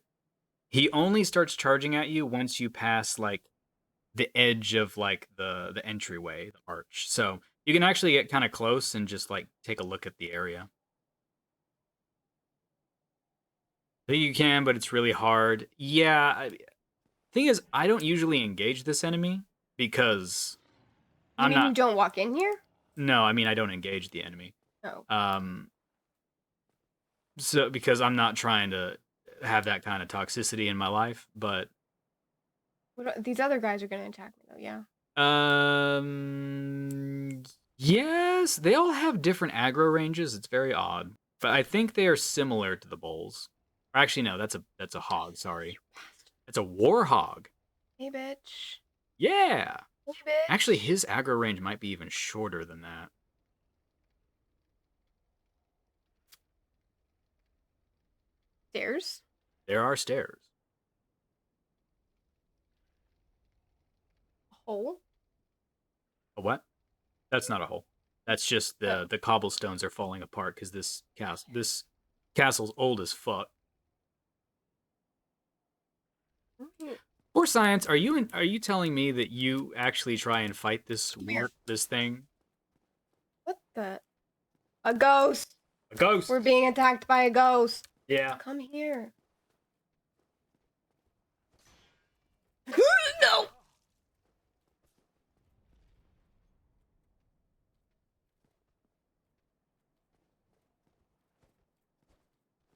He only starts charging at you once you pass like the edge of like the entryway, the arch. So you can actually get kind of close and just like take a look at the area. I think you can, but it's really hard. Yeah, thing is, I don't usually engage this enemy because You mean you don't walk in here? No, I mean I don't engage the enemy. Oh. So because I'm not trying to have that kind of toxicity in my life, but These other guys are gonna attack me though, yeah. Yes, they all have different aggro ranges. It's very odd, but I think they are similar to the bulls. Or actually, no, that's a hog. Sorry, it's a warhog. Hey, bitch. Yeah. Hey, bitch. Actually, his aggro range might be even shorter than that. Stairs? There are stairs. A hole? A what? That's not a hole. That's just the cobblestones are falling apart because this castle's old as fuck. Mm-hmm. For science, are you telling me that you actually try and fight this thing? What the? A ghost! A ghost! We're being attacked by a ghost! Yeah. Come here. No!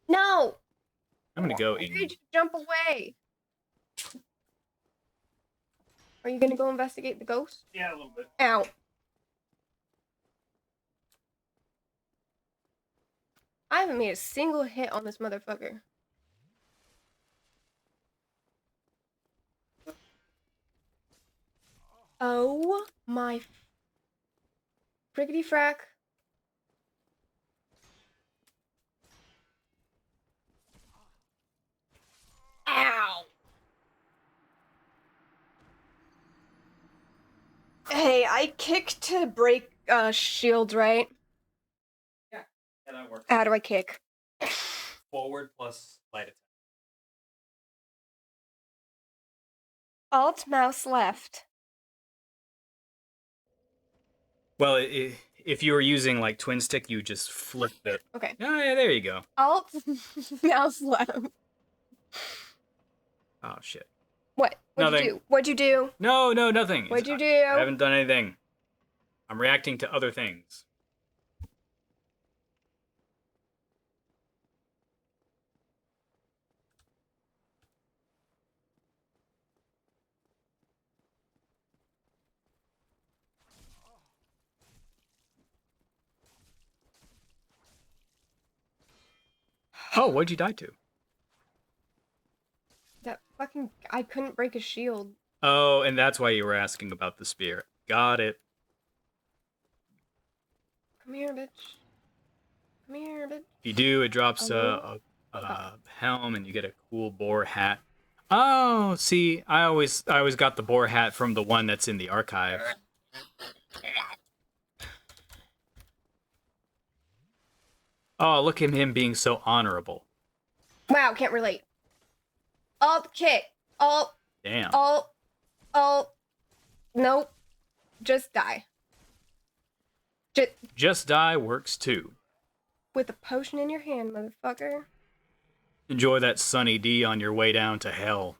No! I'm gonna go I in. need you to jump away. Are you gonna go investigate the ghost? Yeah, a little bit. Ow. I haven't made a single hit on this motherfucker. Oh my friggity frack. Ow. Hey, I kick to break shields, right? Yeah, that works. How do I kick? Forward plus light attack. Alt mouse left. Well, if you were using like twin stick, you just flip it. Okay. Oh yeah, there you go. Alt mouse left. Oh shit. What? What'd you do? What'd you do? No, nothing. What'd you do? I haven't done anything. I'm reacting to other things. Oh, what'd you die to? That fucking... I couldn't break a shield. Oh, and that's why you were asking about the spear. Got it. Come here, bitch. Come here, bitch. If you do, it drops a helm and you get a cool boar hat. Oh, see, I always got the boar hat from the one that's in the archive. Oh, look at him being so honorable. Wow, can't relate. Alt kick. Alt. Damn. Alt. Nope. Just die. Just die works too. With a potion in your hand, motherfucker. Enjoy that Sunny D on your way down to hell.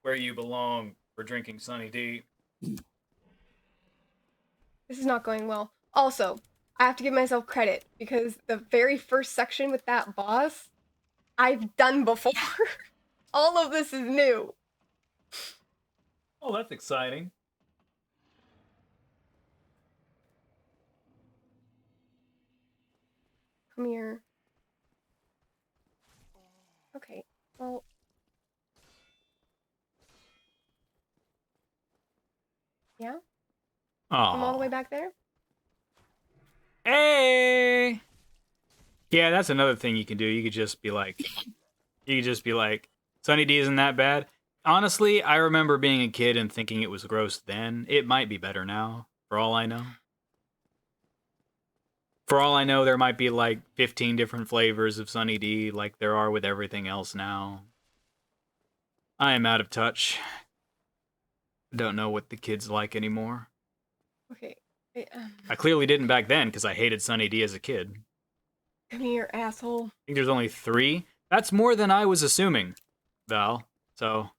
Where you belong for drinking Sunny D. This is not going well. Also, I have to give myself credit because the very first section with that boss, I've done before. All of this is new. Oh, that's exciting. Come here. Okay, well. Yeah? I'm all the way Oh. back there? Hey! Yeah, that's another thing you can do. You could just be like, Sunny D isn't that bad. Honestly, I remember being a kid and thinking it was gross then. It might be better now, for all I know. For all I know, there might be like 15 different flavors of Sunny D, like there are with everything else now. I am out of touch. Don't know what the kids like anymore. Okay. I clearly didn't back then because I hated Sunny D as a kid. Come here, asshole. I think there's only 3. That's more than I was assuming, Val. So,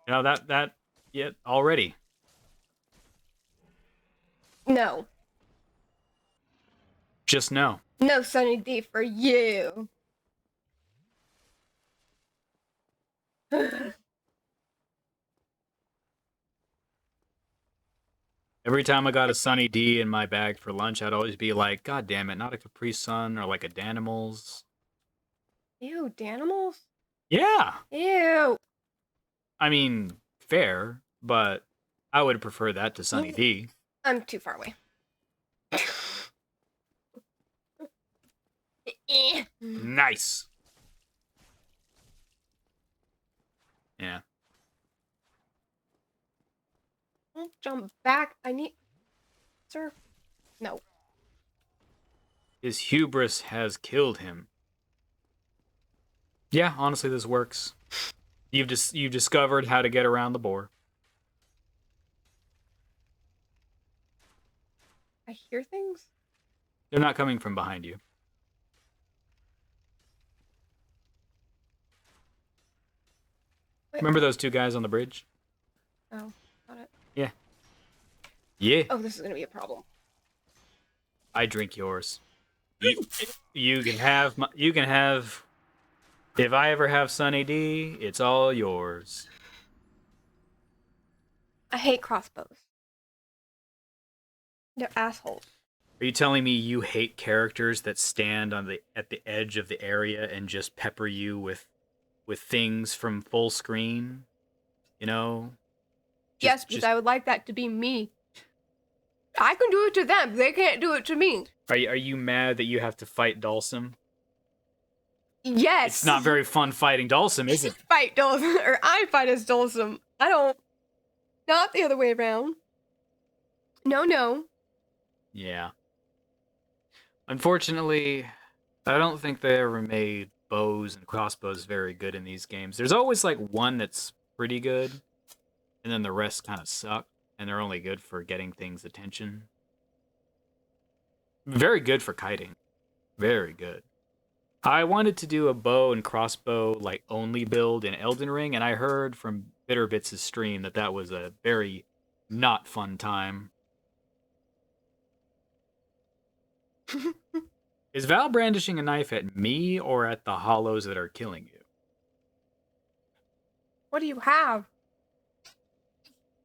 yeah, already. No. Just no. No Sunny D for you. Every time I got a Sunny D in my bag for lunch, I'd always be like, God damn it, not a Capri Sun or like a Danimals. Ew, Danimals? Yeah. Ew. I mean, fair, but I would prefer that to Sunny D. I'm too far away. Nice. Yeah. Don't jump back. I need... Sir? No. His hubris has killed him. Yeah, honestly, this works. You've discovered how to get around the boar. I hear things? They're not coming from behind you. Wait. Remember those 2 guys on the bridge? Oh, got it. Yeah. Yeah. Oh, this is gonna be a problem. I drink yours. You can have if I ever have Sunny D, it's all yours. I hate crossbows. They're assholes. Are you telling me you hate characters that stand at the edge of the area and just pepper you with things from full screen? You know? Yes, because I would like that to be me. I can do it to them. They can't do it to me. Are you mad that you have to fight Dalsum? Yes. It's not very fun fighting Dalsum, is it? Fight Dalsum, or I fight as Dalsum. I don't. Not the other way around. No. Yeah. Unfortunately, I don't think they ever made bows and crossbows very good in these games. There's always like one that's pretty good, and then the rest kind of suck, and they're only good for getting things' attention. Very good for kiting. Very good. I wanted to do a bow and crossbow like only build in Elden Ring, and I heard from Bitterbits' stream that was a very not fun time. Is Val brandishing a knife at me or at the hollows that are killing you? What do you have?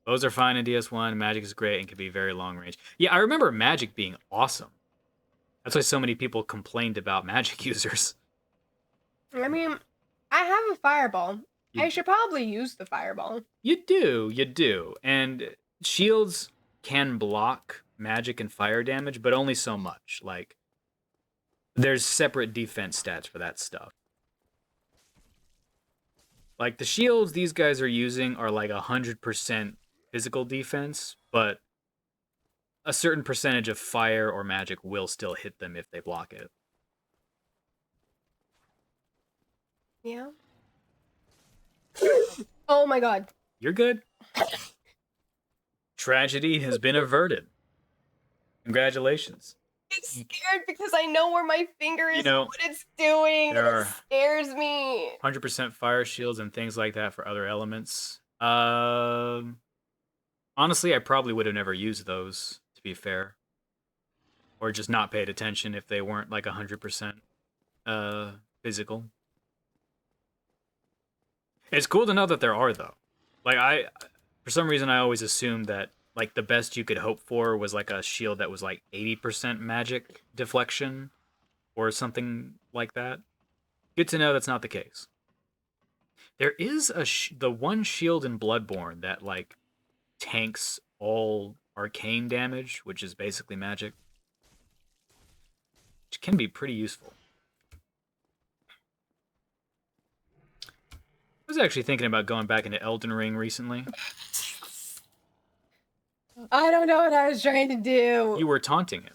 Bows are fine in DS1. Magic is great and can be very long range. Yeah, I remember Magic being awesome. That's why so many people complained about Magic users. I mean, I have a fireball. I should probably use the fireball. You do. And shields can block magic and fire damage, but only so much. Like, there's separate defense stats for that stuff. Like, the shields these guys are using are like 100% physical defense, but a certain percentage of fire or magic will still hit them if they block it. Yeah. Oh my god. You're good. Tragedy has been averted. Congratulations. I'm scared because I know where my finger is and what it's doing. There and it scares me. 100% fire shields and things like that for other elements. Honestly, I probably would have never used those, to be fair. or just not paid attention if they weren't like 100% physical. It's cool to know that there are though. Like for some reason, I always assumed that like the best you could hope for was like a shield that was like 80% magic deflection or something like that. Good to know that's not the case. There is the one shield in Bloodborne that like tanks all arcane damage, which is basically magic, which can be pretty useful. I was actually thinking about going back into Elden Ring recently. I don't know what I was trying to do. You were taunting it.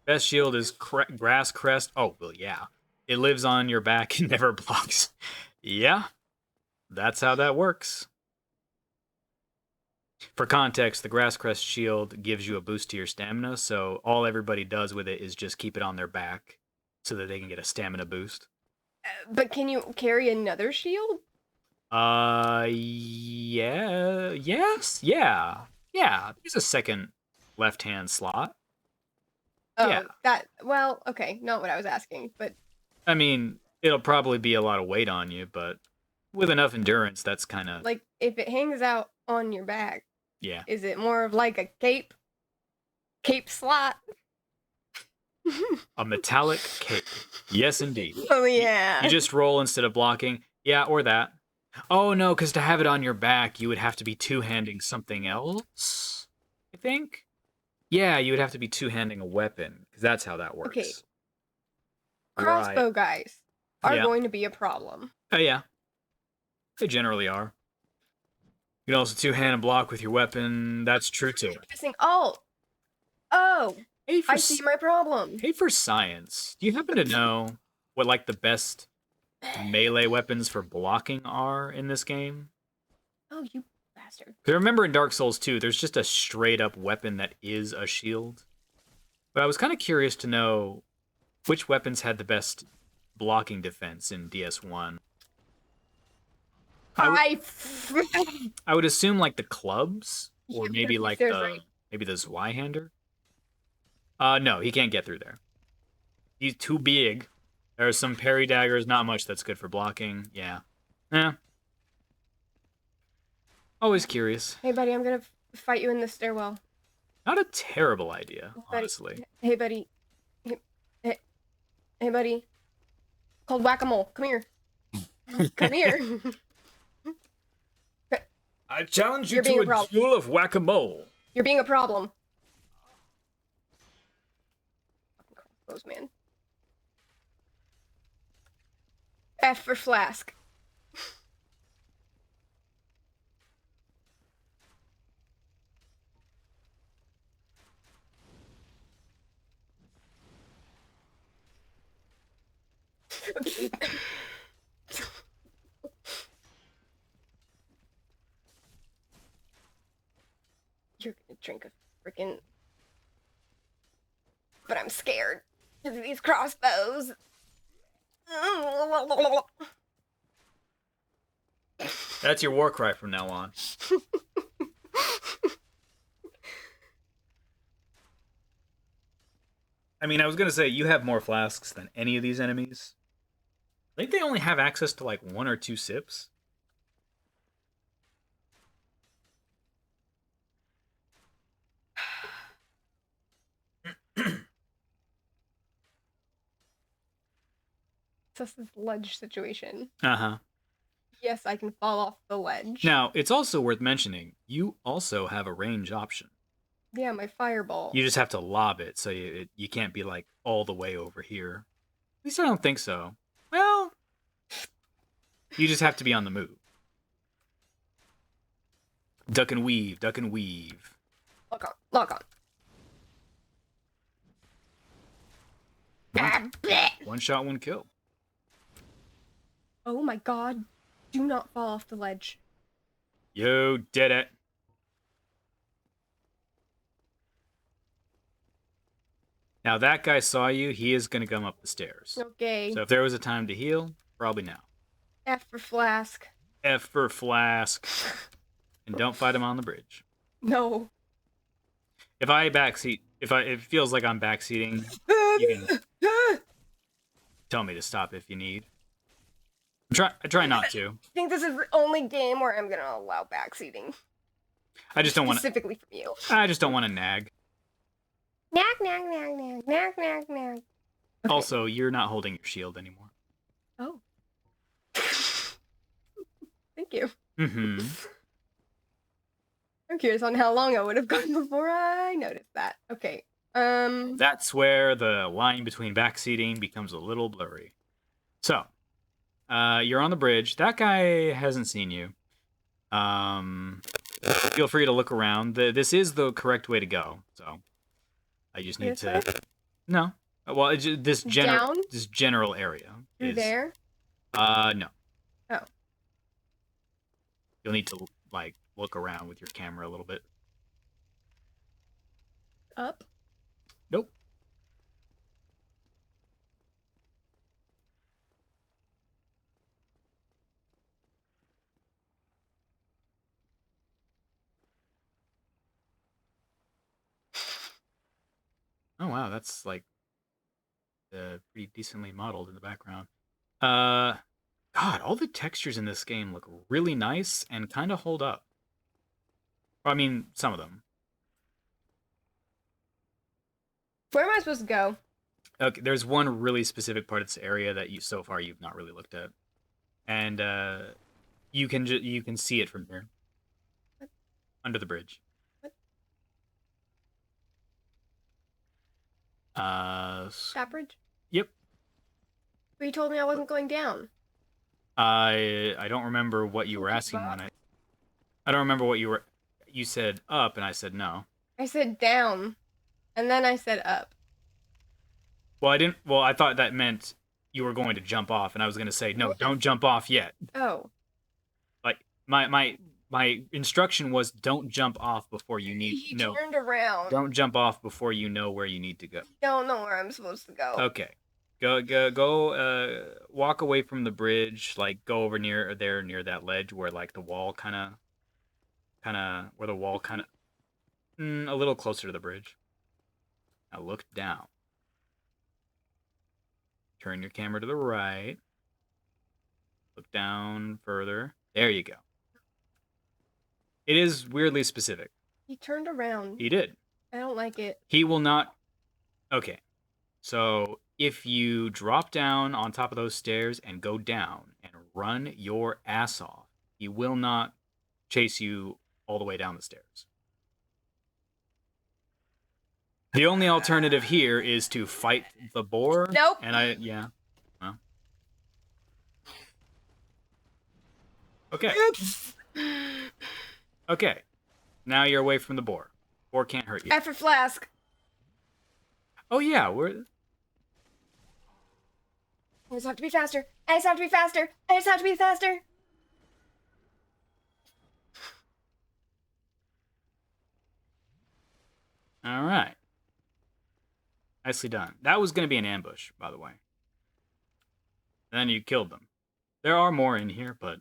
Best shield is Grass Crest. Oh, well, yeah. It lives on your back and never blocks. Yeah, that's how that works. For context, the Grass Crest shield gives you a boost to your stamina, so all everybody does with it is just keep it on their back so that they can get a stamina boost. But can you carry another shield? Yeah, yes, yeah. There's a second left-hand slot. Oh, yeah. Well, okay, not what I was asking, but... I mean, it'll probably be a lot of weight on you, but with enough endurance, that's kind of... Like, if it hangs out on your back, yeah. Is it more of like a cape? Cape slot? A metallic cape. Yes, indeed. Oh, yeah. You just roll instead of blocking. Yeah, or that. Oh, no, because to have it on your back, you would have to be two-handing something else, I think? Yeah, you would have to be two-handing a weapon, because that's how that works. Okay. Crossbow guys are going to be a problem. Oh, yeah. They generally are. You can also two-hand and block with your weapon. That's true, too. Oh! Hey, I see my problem. Hey, for science, do you happen to know what, like, the best melee weapons for blocking are in this game? Oh, you bastard. Because remember in Dark Souls 2, there's just a straight-up weapon that is a shield. But I was kind of curious to know which weapons had the best blocking defense in DS1. I would assume, like, the clubs, or maybe, like, the Zweihander. No, he can't get through there. He's too big. There are some parry daggers, not much that's good for blocking. Yeah. Always curious. Hey, buddy, I'm gonna fight you in the stairwell. Not a terrible idea, honestly. Hey, buddy. Hey, buddy. Called whack-a-mole. Come here. Come here. I challenge you to a duel of whack-a-mole. You're being a problem. Crossbows, man. F for flask. You're gonna drink a freaking... But I'm scared because of these crossbows. That's your war cry from now on. I mean, I was gonna say, you have more flasks than any of these enemies. I think they only have access to like 1 or 2 sips. This is ledge situation. Uh-huh. Yes, I can fall off the ledge. Now, it's also worth mentioning, you also have a range option. Yeah, my fireball. You just have to lob it, so you can't be like all the way over here. At least I don't think so. Well, you just have to be on the move. Duck and weave, duck and weave. Lock on, lock on. One shot, one kill. Oh my god. Do not fall off the ledge. You did it. Now that guy saw you, he is going to come up the stairs. Okay. So if there was a time to heal, probably now. F for flask. F for flask. And don't fight him on the bridge. No. If I backseat, if it feels like I'm backseating, you can tell me to stop if you need. I try not to. I think this is the only game where I'm gonna allow backseating. I just don't want to. Specifically from you. I just don't want to nag. Nag, nag, nag, nag, nag, nag, nag. Okay. Also, you're not holding your shield anymore. Oh. Thank you. Mm-hmm. I'm curious on how long I would have gone before I noticed that. Okay. That's where the line between backseating becomes a little blurry. So, you're on the bridge. That guy hasn't seen you. Feel free to look around. This is the correct way to go. So, I just need to. No. Well, this general area. Through there? No. Oh. You'll need to like look around with your camera a little bit. Up? Nope. Oh wow, that's like pretty decently modeled in the background. God, all the textures in this game look really nice and kind of hold up. I mean, some of them. Where am I supposed to go? Okay, there's one really specific part of this area that so far you've not really looked at, and you can see it from here. What? Under the bridge. What? That bridge? Yep. But you told me I wasn't going down. I don't remember what you were asking when I don't remember what you said up and I said no. I said down, and then I said up. Well, I didn't. Well, I thought that meant you were going to jump off, and I was going to say no, don't jump off yet. Oh. Like my instruction was don't jump off before you need. He turned around. Don't jump off before you know where you need to go. Don't know where I'm supposed to go. Okay. Go. Walk away from the bridge. Like go over near that ledge where like the wall kind of where the wall kind of a little closer to the bridge. Now look down. Turn your camera to the right. Look down further. There you go. It is weirdly specific. He turned around. He did. I don't like it. He will not. Okay. So if you drop down on top of those stairs and go down and run your ass off, he will not chase you all the way down the stairs. The only alternative here is to fight the boar. Nope. And yeah. Well. Okay. Oops. Okay. Now you're away from the boar. Boar can't hurt you. F for flask. Oh yeah, I just have to be faster. I just have to be faster. I just have to be faster. All right. Nicely done. That was going to be an ambush, by the way. Then you killed them. There are more in here, but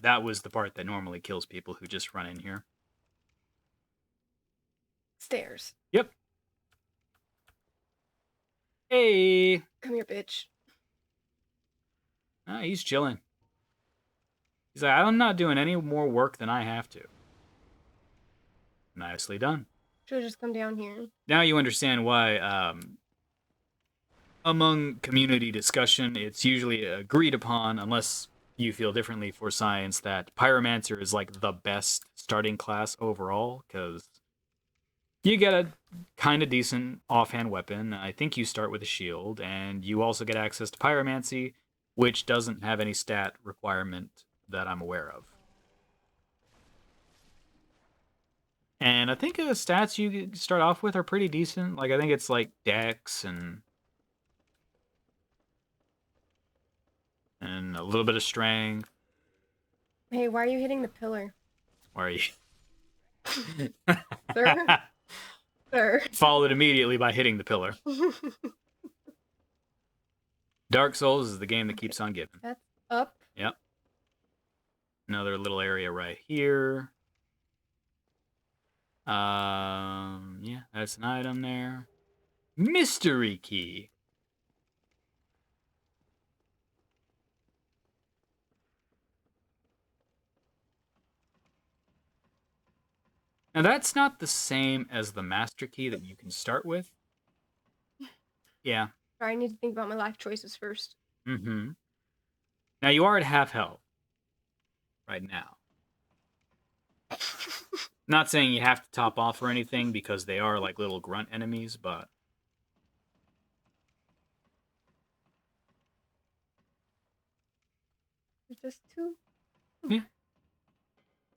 that was the part that normally kills people who just run in here. Stairs. Yep. Hey. Come here, bitch. He's chilling. He's like, I'm not doing any more work than I have to. Nicely done. Should have just come down here. Now you understand why, among community discussion, it's usually agreed upon, unless you feel differently for science, that Pyromancer is like the best starting class overall, because you get a kind of decent offhand weapon. I think you start with a shield, and you also get access to Pyromancy, which doesn't have any stat requirement that I'm aware of. And I think the stats you start off with are pretty decent. Like, I think it's like Dex and a little bit of strength. Hey, why are you hitting the pillar? Why are you? Sir? Sir. Followed immediately by hitting the pillar. Dark Souls is the game that keeps on giving. That's up. Yep. Another little area right here. Yeah, That's an item there. Mystery key. Now that's not the same as the master key that you can start with. Yeah. Sorry, I need to think about my life choices first. Mm-hmm. Now you are at half health right now. Not saying you have to top off or anything because they are like little grunt enemies, but There's just two. yeah,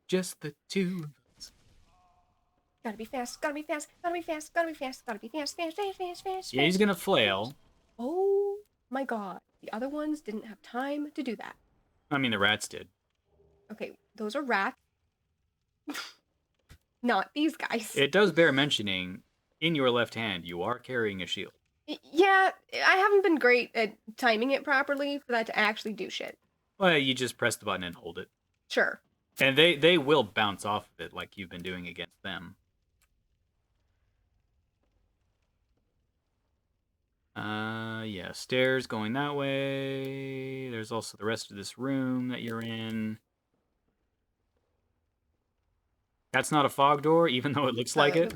just the two. Gotta be fast, gotta be fast, gotta be fast, gotta be fast, gotta be fast, fast, fast, fast, fast. Yeah, he's gonna flail. Oh my god. The other ones didn't have time to do that. I mean, the rats did. Okay, those are rats. Not these guys. It does bear mentioning, in your left hand, you are carrying a shield. Yeah, I haven't been great at timing it properly for that to actually do shit. Well, you just press the button and hold it. Sure. And they will bounce off of it like you've been doing against them. Yeah, stairs going that way. There's also the rest of this room that you're in. That's not a fog door, even though it looks like it.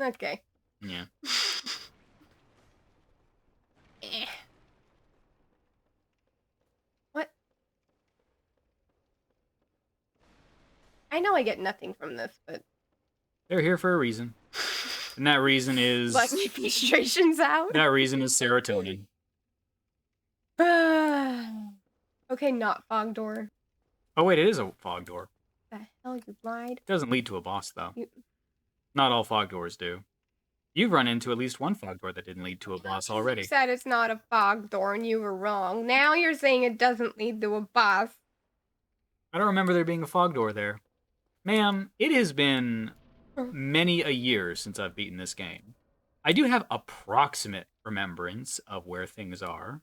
Okay. Yeah. What? I know I get nothing from this, but... They're here for a reason. And that reason is... Let my frustrations out? That reason is serotonin. Okay, not fog door. Oh, wait, it is a fog door. The hell, you lied? It doesn't lead to a boss, though. Not all fog doors do. You've run into at least one fog door that didn't lead to a boss already. You said it's not a fog door and you were wrong. Now you're saying it doesn't lead to a boss. I don't remember there being a fog door there. Ma'am, it has been many a year since I've beaten this game. I do have approximate remembrance of where things are.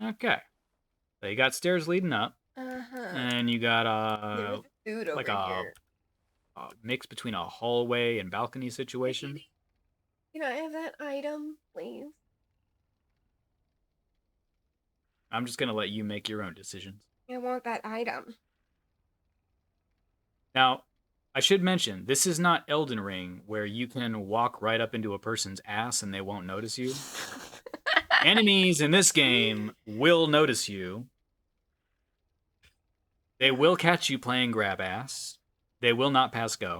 Okay. So you got stairs leading up. And you got like a mix between a hallway and balcony situation. Can I have that item, please? I'm just gonna let you make your own decisions. I want that item. Now, I should mention, this is not Elden Ring, where you can walk right up into a person's ass and they won't notice you. Enemies in this game will notice you. They will catch you playing grab ass. They will not pass go.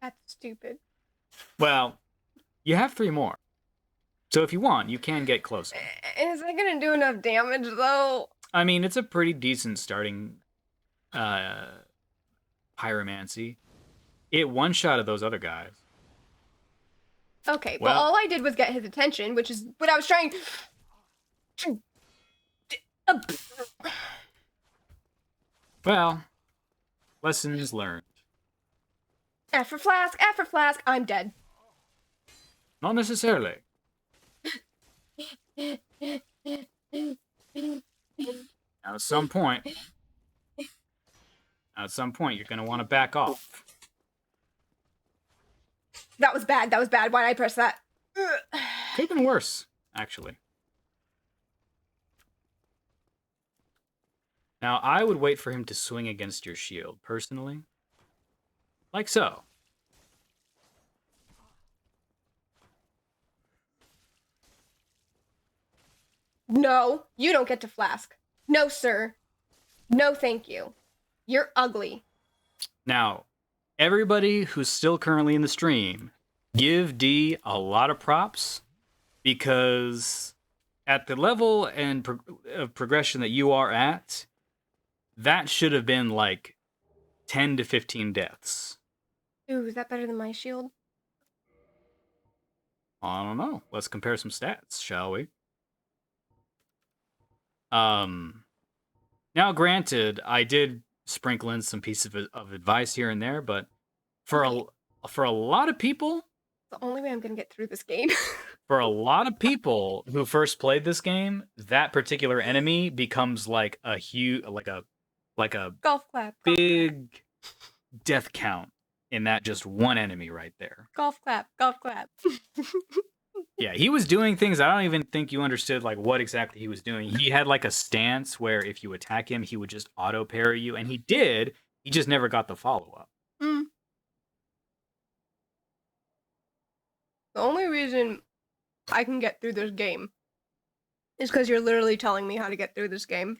That's stupid. Well, you have 3 more. So if you want, you can get closer. Is that gonna do enough damage, though? I mean, it's a pretty decent starting pyromancy. It one-shotted those other guys. Okay, well, all I did was get his attention, which is what I was trying to... Well, lessons learned. After flask, I'm dead. Not necessarily. Now, at some point, you're going to want to back off. That was bad. That was bad. Why did I press that? Could have been worse, actually. Now, I would wait for him to swing against your shield, personally. Like so. No, you don't get to flask. No, sir. No, thank you. You're ugly. Now, everybody who's still currently in the stream, give D a lot of props, because at the level and of progression that you are at, that should have been like 10 to 15 deaths. Ooh, is that better than my shield? I don't know. Let's compare some stats, shall we? Now, granted, I did sprinkle in some pieces of advice here and there, but for a lot of people, the only way I'm gonna get through this game. For a lot of people who first played this game, that particular enemy becomes like a huge, like a Golf clap. Golf clap. big death count in that just one enemy right there. Golf clap. Golf clap. Yeah, he was doing things I don't even think you understood like what exactly he was doing. He had like a stance where if you attack him, he would just auto parry you, and he did. He just never got the follow up. Mm. The only reason I can get through this game is because you're literally telling me how to get through this game.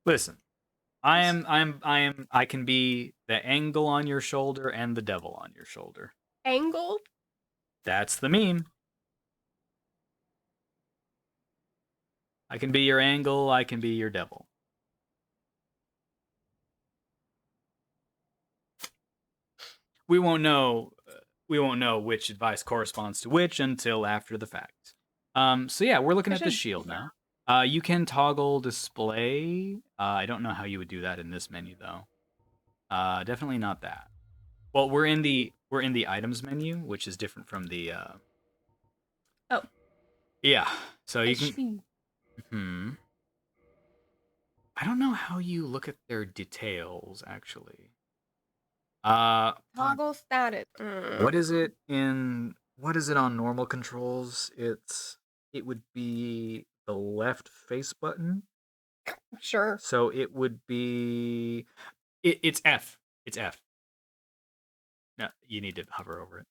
Listen. I can be the angle on your shoulder and the devil on your shoulder. Angle? That's the meme. I can be your angle, I can be your devil. We won't know which advice corresponds to which until after the fact. So yeah, we're looking at the shield now. You can toggle display. I don't know how you would do that in this menu though. Definitely not that. Well, we're in the items menu, which is different from the Oh. Yeah. So you can I don't know how you look at their details actually. Toggle status. What is it on normal controls? It would be the left face button. Sure. So it would be it's F. It's F. No, you need to hover over it.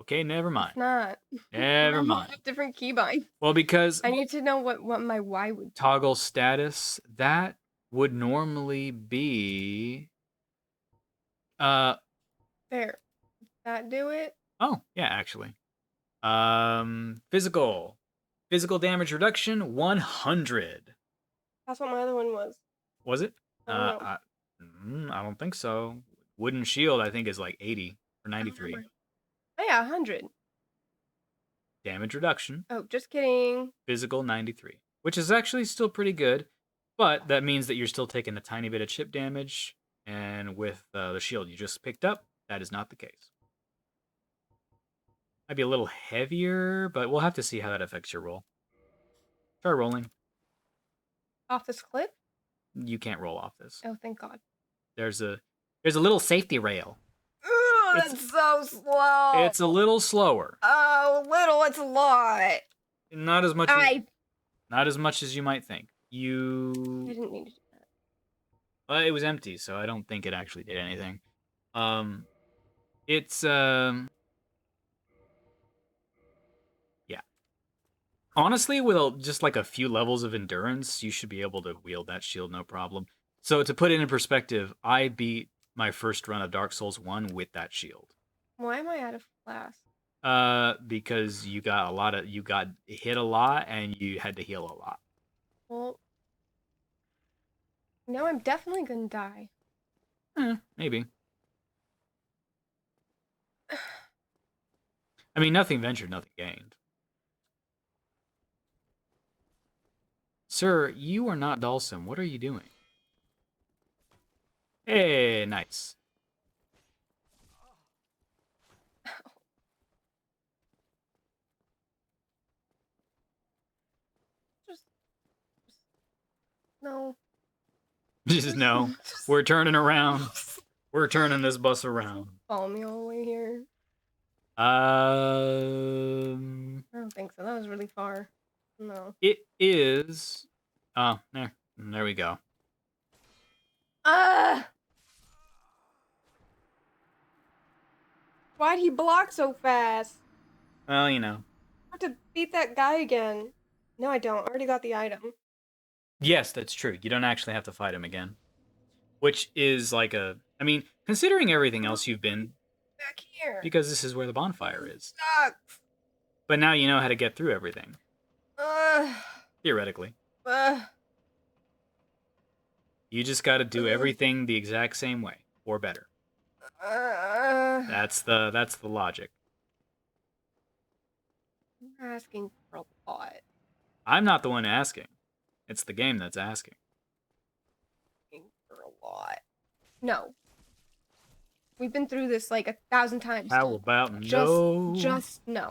Okay, never mind. It's not. Never mind. Different keybind. Well, because I need to know what my Y would be. Toggle status, that would normally be there. Does that do it? Oh, yeah, actually. Physical damage reduction 100. That's what my other one was. Was it? I don't think so. Wooden shield, I think, is like 80 or 93. Oh yeah, 100. Damage reduction. Oh, just kidding. Physical 93, which is actually still pretty good, but that means that you're still taking a tiny bit of chip damage, and with the shield you just picked up, that is not the case. Might be a little heavier, but we'll have to see how that affects your roll. Try rolling. Off this cliff? You can't roll off this. Oh, thank God. There's a little safety rail. Ooh, that's so slow. It's a little slower. Oh, little, it's a lot. Not as much as you might think. I didn't need to do that. It was empty, so I don't think it actually did anything. It's yeah. Honestly, with just like a few levels of endurance, you should be able to wield that shield no problem. So to put it in perspective, I beat my first run of Dark Souls 1 with that shield. Why am I out of class? Because you got hit a lot and you had to heal a lot. Well, now I'm definitely gonna die. Maybe. I mean, nothing ventured, nothing gained. Sir, you are not Dhalsim. What are you doing? Hey, nice. No. Just no. We're turning around. We're turning this bus around. Follow me all the way here. I don't think so. That was really far. No. It is. Oh, there we go. Why'd he block so fast? Well, you know. I have to beat that guy again. No, I don't. I already got the item. Yes, that's true. You don't actually have to fight him again. Which is like I mean, considering everything else you've been... Back here. Because this is where the bonfire is. Sucks. But now you know how to get through everything. Theoretically. You just gotta do everything the exact same way. Or better. That's the logic. I'm asking for a lot. I'm not the one asking. It's the game that's asking. Asking for a lot. No. We've been through this like 1,000 times. How about no? Just no.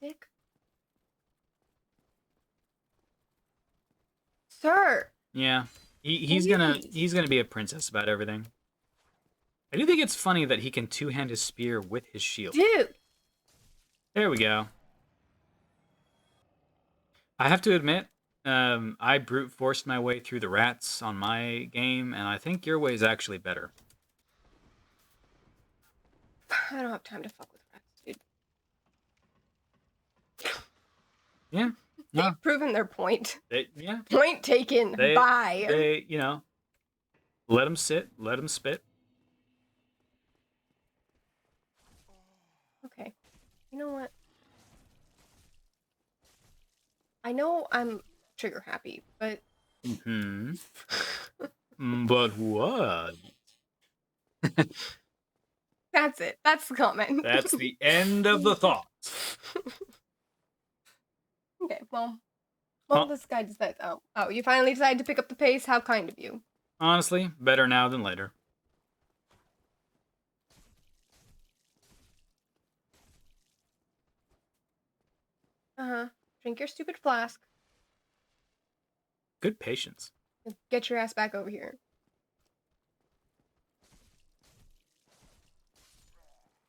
Dick. Sir. Yeah, he's gonna be a princess about everything. I do think it's funny that he can two-hand his spear with his shield. Dude. There we go. I have to admit, I brute forced my way through the rats on my game, and I think your way is actually better. I don't have time to fuck with rats, dude. Yeah. They've No. proven their point. Yeah. Point taken. Bye. They, let them sit, let them spit. Okay. You know what? I know I'm trigger happy, but... Mm-hmm. But what? That's it. That's the comment. That's the end of the thought. Okay, well, this guy decides. Oh, you finally decided to pick up the pace. How kind of you. Honestly, better now than later. Drink your stupid flask. Good patience. Get your ass back over here.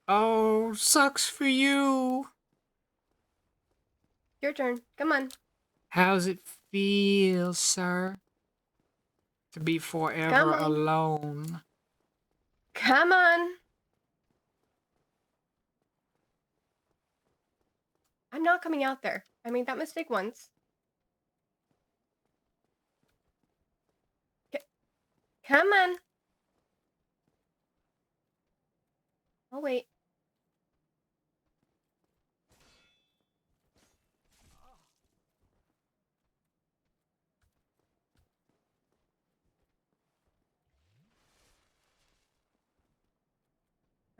Oh, sucks for you. Your turn. Come on. How's it feel, sir? To be forever alone. Come on. I'm not coming out there. I made that mistake once. Come on. I'll wait.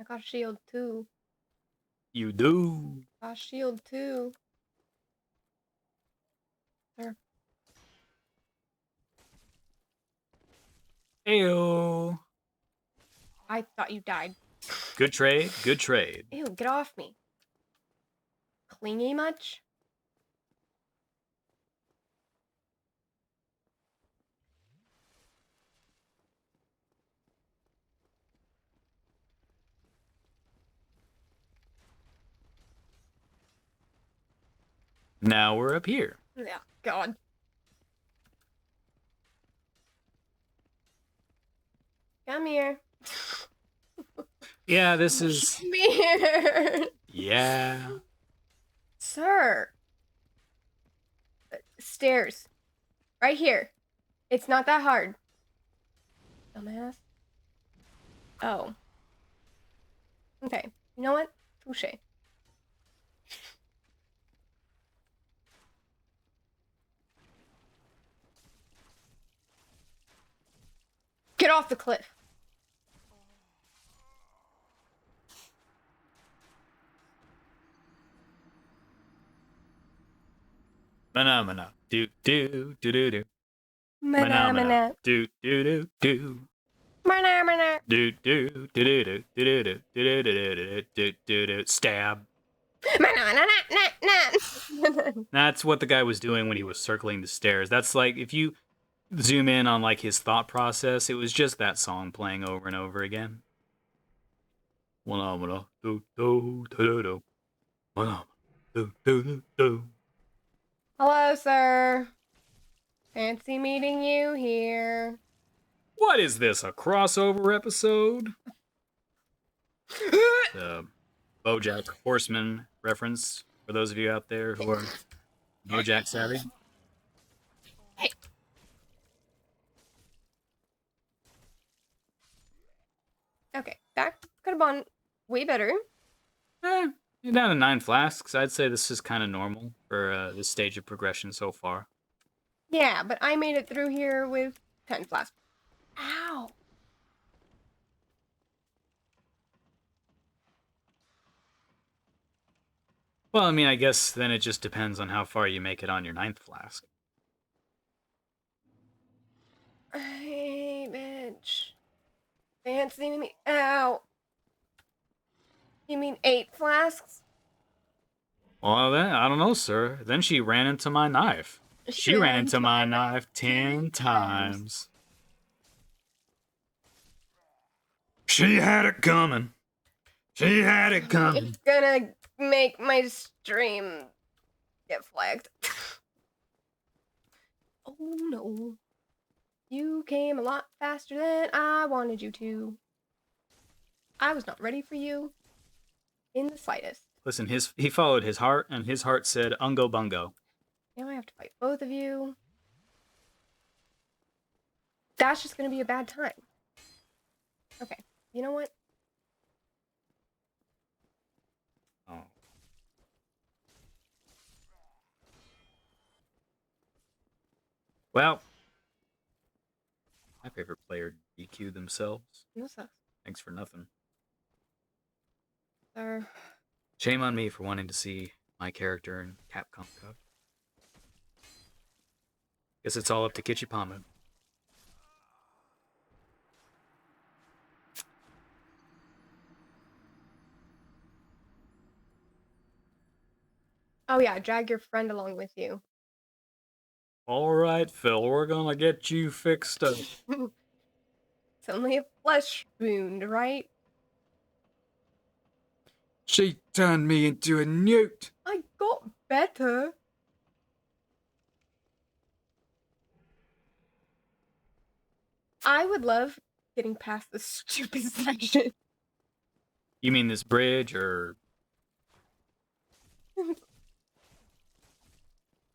I got a shield too. You do. Got a shield too. There. Ayo. I thought you died. Good trade. Good trade. Ew, get off me. Clingy much? Now we're up here. Yeah, God. Come here. Yeah, this is... Come here. Yeah. Sir. Stairs. Right here. It's not that hard. Dumbass. Oh. Okay. You know what? Touche. Get off the cliff. Phenomena. Do do do do do. Mana. Do do do do. Mana. Do do do do do do do do do do do do. Stab. That's what the guy was doing when he was circling the stairs. That's like if you zoom in on like his thought process, it was just that song playing over and over again. Phenomena. Do do do do. Phenomena. Do do do. Hello, sir. Fancy meeting you here. What is this, a crossover episode? The BoJack Horseman reference for those of you out there who are BoJack savvy. Hey. Okay, that could have gone way better. You're down to 9 flasks. I'd say this is kind of normal for this stage of progression so far. Yeah, but I made it through here with 10 flasks. Ow! Well, I mean, I guess then it just depends on how far you make it on your 9th flask. Hey, bitch. Fancy me out. You mean 8 flasks? Well, then, I don't know, sir. Then she ran into my knife. She ran into my knife 10 times. She had it coming. She had it coming. It's gonna make my stream get flagged. Oh no. You came a lot faster than I wanted you to. I was not ready for you in the slightest. Listen, he followed his heart, and his heart said, "Ungo bungo." Now I have to fight both of you. That's just gonna be a bad time. Okay, you know what? Oh. Well, my favorite player DQ themselves. No sucks. Thanks for nothing. Sir. Shame on me for wanting to see my character in Capcom Cup. Guess it's all up to Kichipama. Oh yeah, drag your friend along with you. All right, Phil, we're gonna get you fixed up. It's only a flesh wound, right? She turned me into a newt. I got better. I would love getting past this stupid section. You mean this bridge, or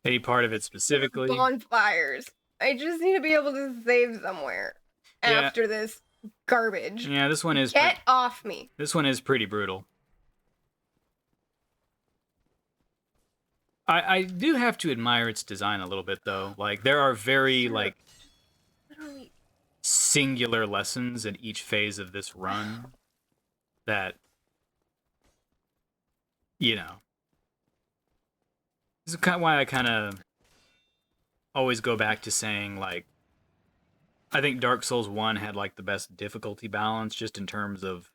any part of it specifically? Bonfires. I just need to be able to save somewhere after this garbage. Yeah, this one is. Get off me. This one is pretty brutal. I do have to admire its design a little bit, though. Like, there are very, like, Literally. singular lessons in each phase of this run that, you know. This is kind of why I kind of always go back to saying, like, I think Dark Souls 1 had, like, the best difficulty balance just in terms of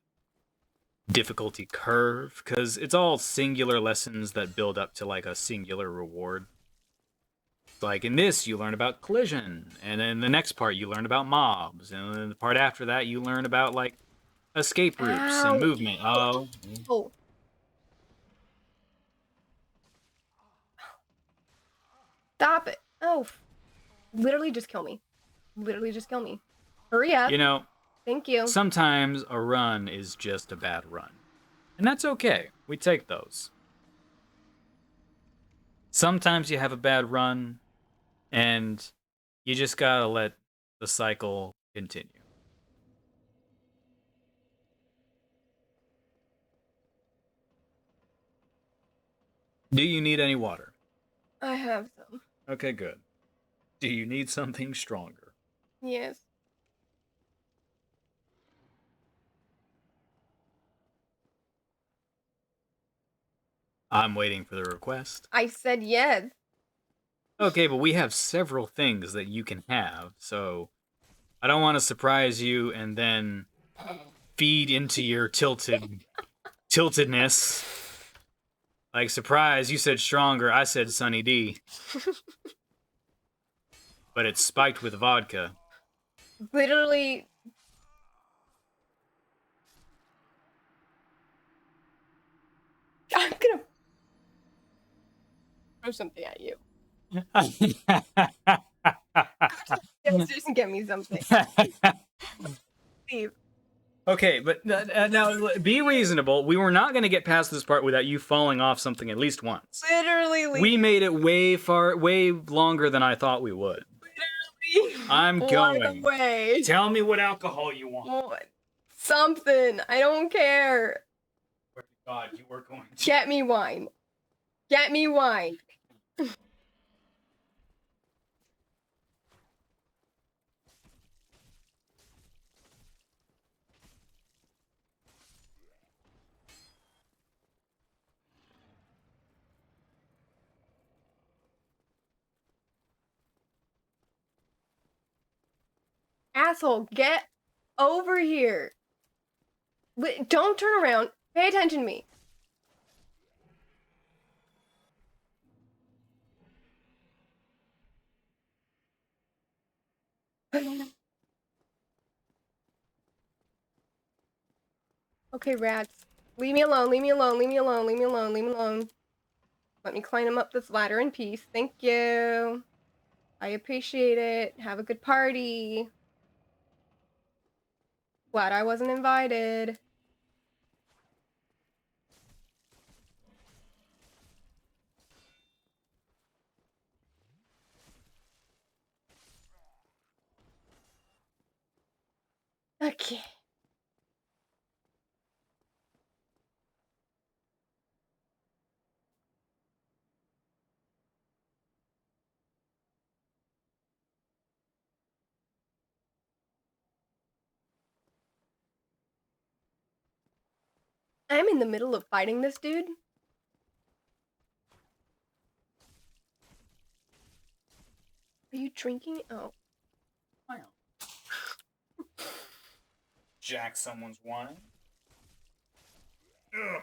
difficulty curve, because it's all singular lessons that build up to, like, a singular reward. Like, in this, you learn about collision, and then the next part, you learn about mobs, and then the part after that, you learn about, like, escape routes and movement. Oh. Stop it. Oh. Literally just kill me. Literally just kill me. Hurry up. You know, thank you. Sometimes a run is just a bad run. And that's okay. We take those. Sometimes you have a bad run, and you just gotta let the cycle continue. Do you need any water? I have some. Okay, good. Do you need something stronger? Yes. I'm waiting for the request. I said yes. Okay, but we have several things that you can have, so I don't want to surprise you and then feed into your tiltedness. Like, surprise, you said stronger, I said Sunny D. But it's spiked with vodka. Literally. I'm gonna throw something at you. Downstairs and get me something. Leave. Okay, but now be reasonable. We were not going to get past this part without you falling off something at least once. Literally leave. We made it way longer than I thought we would. Literally. I'm going. Away. Tell me what alcohol you want. Something. I don't care. God, you were going to. Get me wine. Get me wine. Asshole, get over here. Don't turn around. Pay attention to me. Okay, rats. Leave me alone, leave me alone, leave me alone, leave me alone, leave me alone. Let me climb up this ladder in peace. Thank you. I appreciate it. Have a good party. Glad I wasn't invited. Okay. I'm in the middle of fighting this dude. Are you drinking? Oh. Jack someone's wine. Ugh.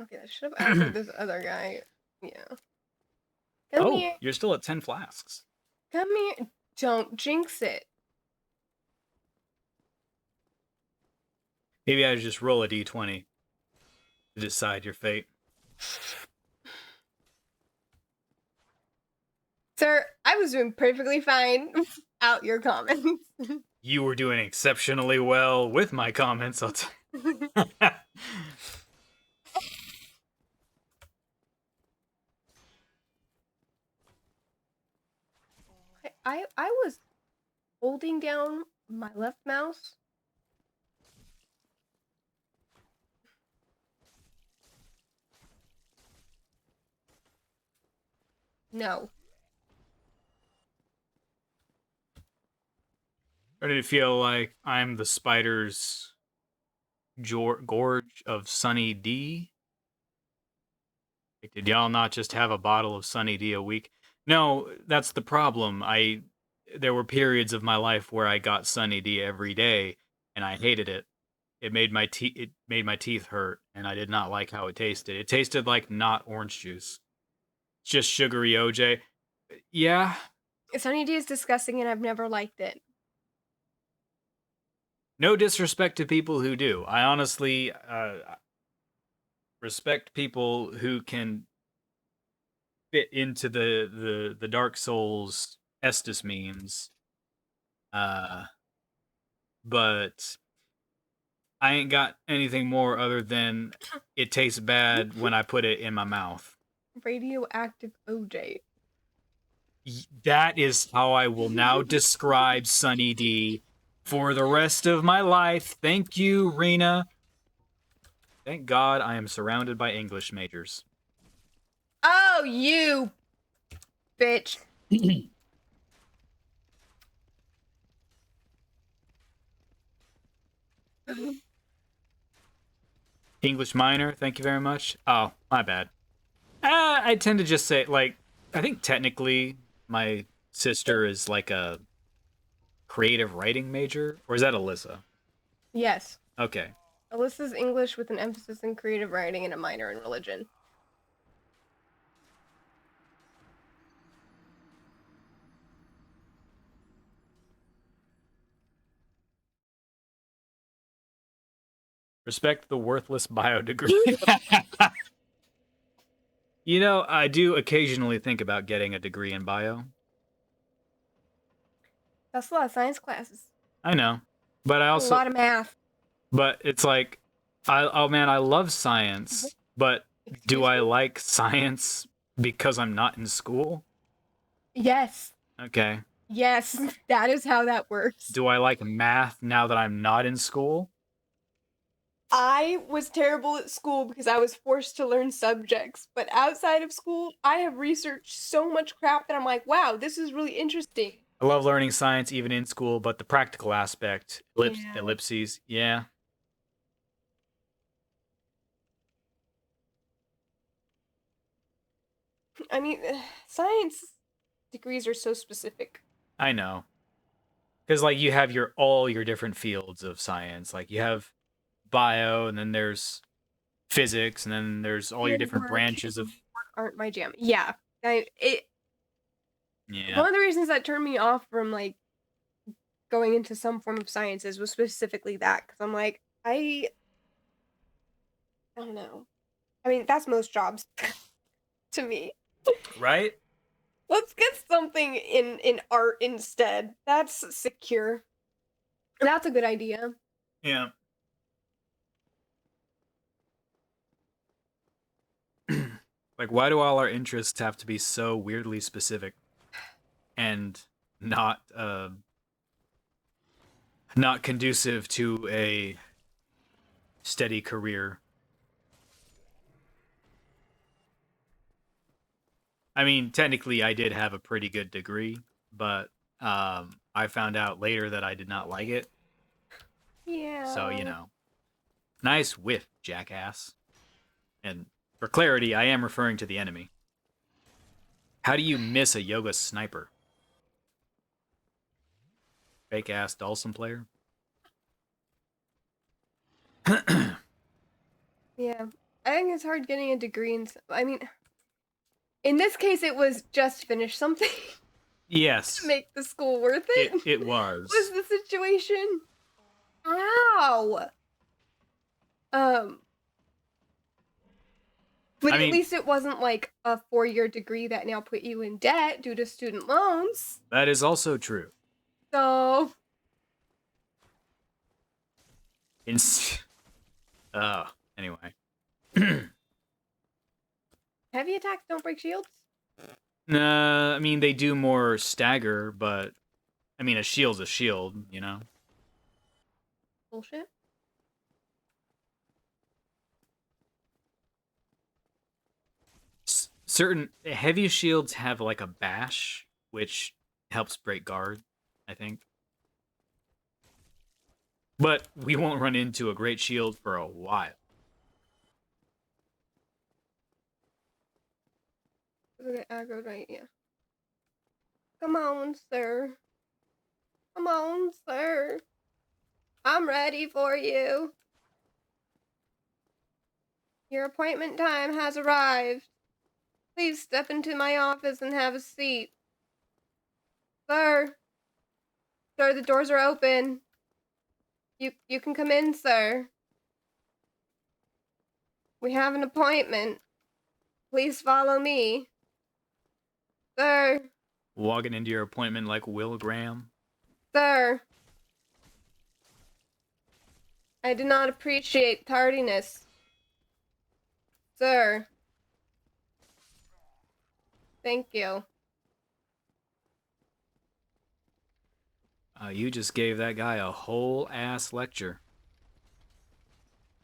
Okay, I should have asked this other guy. Yeah. Come here. You're still at 10 flasks. Come here. Don't jinx it. Maybe I should just roll a d20 to decide your fate. Sir, I was doing perfectly fine without your comments. You were doing exceptionally well with my comments. I was holding down my left mouse. No. Or did it feel like I'm the spider's gorge of Sunny D? Like, did y'all not just have a bottle of Sunny D a week? No, that's the problem. There were periods of my life where I got Sunny D every day, and I hated it. It made my teeth hurt, and I did not like how it tasted. It tasted like not orange juice, just sugary OJ. Yeah. Sunny D is disgusting and I've never liked it. No disrespect to people who do. I honestly respect people who can fit into the Dark Souls Estus memes. But I ain't got anything more other than it tastes bad when I put it in my mouth. Radioactive OJ. That is how I will now describe Sunny D for the rest of my life. Thank you, Rena. Thank God I am surrounded by English majors. Oh, you bitch. English minor, thank you very much. Oh, my bad. I tend to just say, like, I think technically my sister is like a creative writing major. Or is that Alyssa? Yes. Okay. Alyssa's English with an emphasis in creative writing and a minor in religion. Respect the worthless bio degree. You know, I do occasionally think about getting a degree in bio. That's a lot of science classes. I know. But I also a lot of math. But it's like I love science, but do I like science because I'm not in school? Yes. Okay. Yes, that is how that works. Do I like math now that I'm not in school? I was terrible at school because I was forced to learn subjects, but outside of school, I have researched so much crap that I'm like, wow, this is really interesting. I love learning science even in school, but the practical aspect, ellipses, yeah. I mean, science degrees are so specific. I know. Because like you have all your different fields of science. Like you have bio, and then there's physics, and then there's all your different branches of. Aren't my jam. Yeah, one Yeah. of the reasons that turned me off from like going into some form of sciences was specifically that, because I'm like, I don't know. I mean, that's most jobs to me. Right. Let's get something in art instead. That's secure. That's a good idea. Yeah. Like, why do all our interests have to be so weirdly specific and not conducive to a steady career? I mean, technically, I did have a pretty good degree, but I found out later that I did not like it. Yeah. So, nice whiff, jackass. And for clarity, I am referring to the enemy. How do you miss a yoga sniper? Fake ass Dawson player? Yeah. I think it's hard getting a degree in. I mean, in this case, it was just finish something. Yes. To make the school worth it. It was. Was the situation. Ow. But at least it wasn't like a 4-year degree that now put you in debt due to student loans. That is also true. So. Anyway. Heavy attacks don't break shields? Nah, I mean, they do more stagger, but I mean, a shield's a shield, Bullshit. Certain heavy shields have like a bash, which helps break guard, I think. But we won't run into a great shield for a while. Okay, aggro right, yeah. Come on, sir. Come on, sir. I'm ready for you. Your appointment time has arrived. Please step into my office and have a seat. Sir. Sir, the doors are open. You can come in, sir. We have an appointment. Please follow me. Sir. Walking into your appointment like Will Graham. Sir. I do not appreciate tardiness. Sir. Thank you. You just gave that guy a whole ass lecture.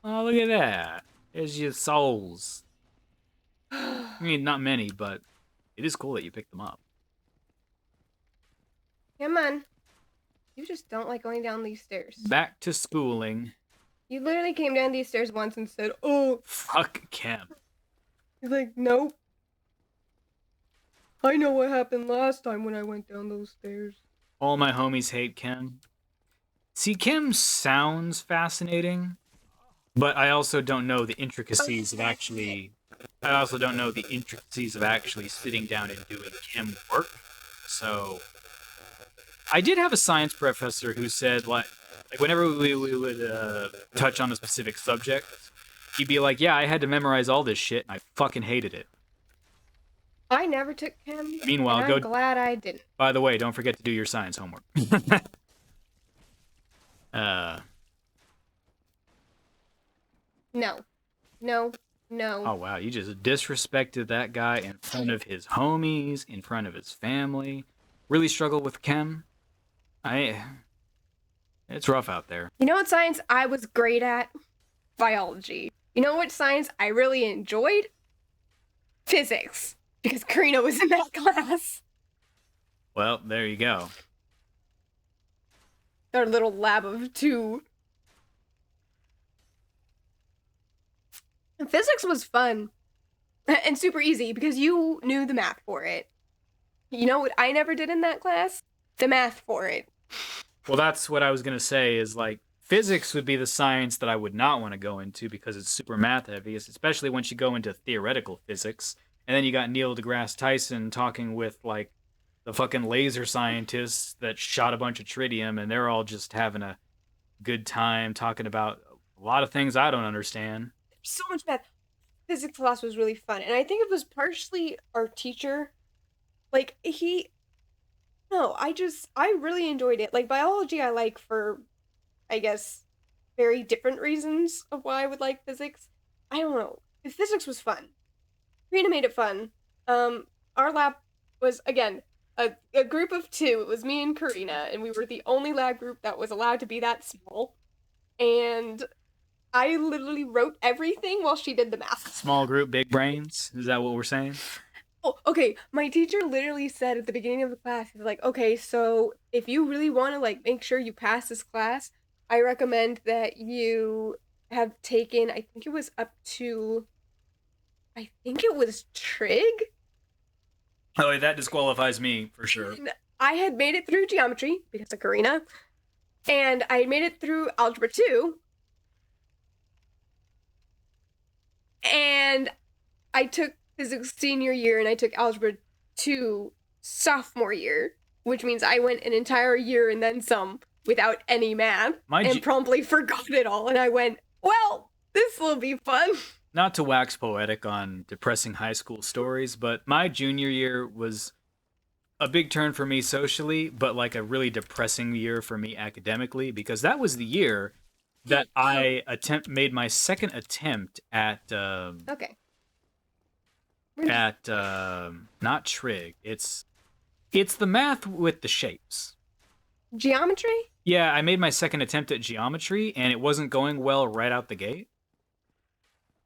Oh, look at that. There's your souls. I mean, not many, but it is cool that you picked them up. Come on. You just don't like going down these stairs. Back to schooling. You literally came down these stairs once and said, "Oh, fuck Kim." He's like, "Nope. I know what happened last time when I went down those stairs." All my homies hate Kim. See, Kim sounds fascinating, but I also don't know the intricacies of actually. I also don't know the intricacies of actually sitting down and doing Kim work. So, I did have a science professor who said, like whenever we would touch on a specific subject, he'd be like, "Yeah, I had to memorize all this shit, and I fucking hated it." I never took Chem. Meanwhile, and I'm glad I didn't. By the way, don't forget to do your science homework. No. No. No. Oh, wow. You just disrespected that guy in front of his homies, in front of his family. Really struggle with chem. It's rough out there. You know what science I was great at? Biology. You know what science I really enjoyed? Physics. Because Karina was in that class. Well, there you go. Our little lab of two. And physics was fun. And super easy because you knew the math for it. You know what I never did in that class? the math for it. Well, that's what I was gonna say. Is like physics would be the science that I would not want to go into because it's super math heavy, especially once you go into theoretical physics. And then you got Neil deGrasse Tyson talking with like the fucking laser scientists that shot a bunch of tritium, and they're all just having a good time talking about a lot of things I don't understand. So much math. Physics class was really fun, and I think it was partially our teacher. Like he, no, I really enjoyed it. Like biology, I like for, I guess, very different reasons of why I would like physics. I don't know. Physics was fun. Karina made it fun. Our lab was again a group of two. It was me and Karina, and we were the only lab group that was allowed to be that small. And I literally wrote everything while she did the math. Small group, big brains. Is that what we're saying? Oh, okay. My teacher literally said at the beginning of the class, he's like, okay, so if you really want to like make sure you pass this class, I recommend that you have taken, I think it was up to, I think it was trig. Oh, that disqualifies me for sure. And I had made it through geometry because of Karina, and I had made it through algebra 2, and I took physics senior year and I took algebra 2 sophomore year, which means I went an entire year and then some without any math and promptly forgot it all. And I went, well, this will be fun. Not to wax poetic on depressing high school stories, but my junior year was a big turn for me socially, but like a really depressing year for me academically, because that was the year that I made my second attempt at okay. At not trig. It's the math with the shapes. Geometry? Yeah, I made my second attempt at geometry and it wasn't going well right out the gate.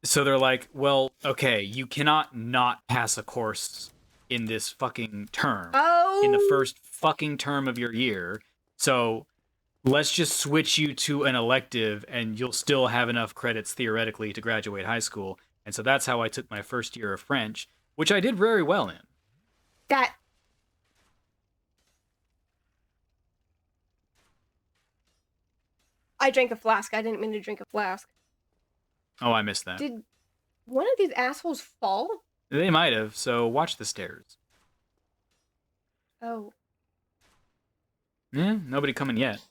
So they're like, well, okay, you cannot not pass a course in this fucking term. Oh. In the first fucking term of your year. So let's just switch you to an elective and you'll still have enough credits theoretically to graduate high school. And so that's how I took my first year of French, which I did very well in. That. I drank a flask. I didn't mean to drink a flask. Oh, I missed that. Did one of these assholes fall? They might have, so watch the stairs. Oh. Yeah, nobody coming yet.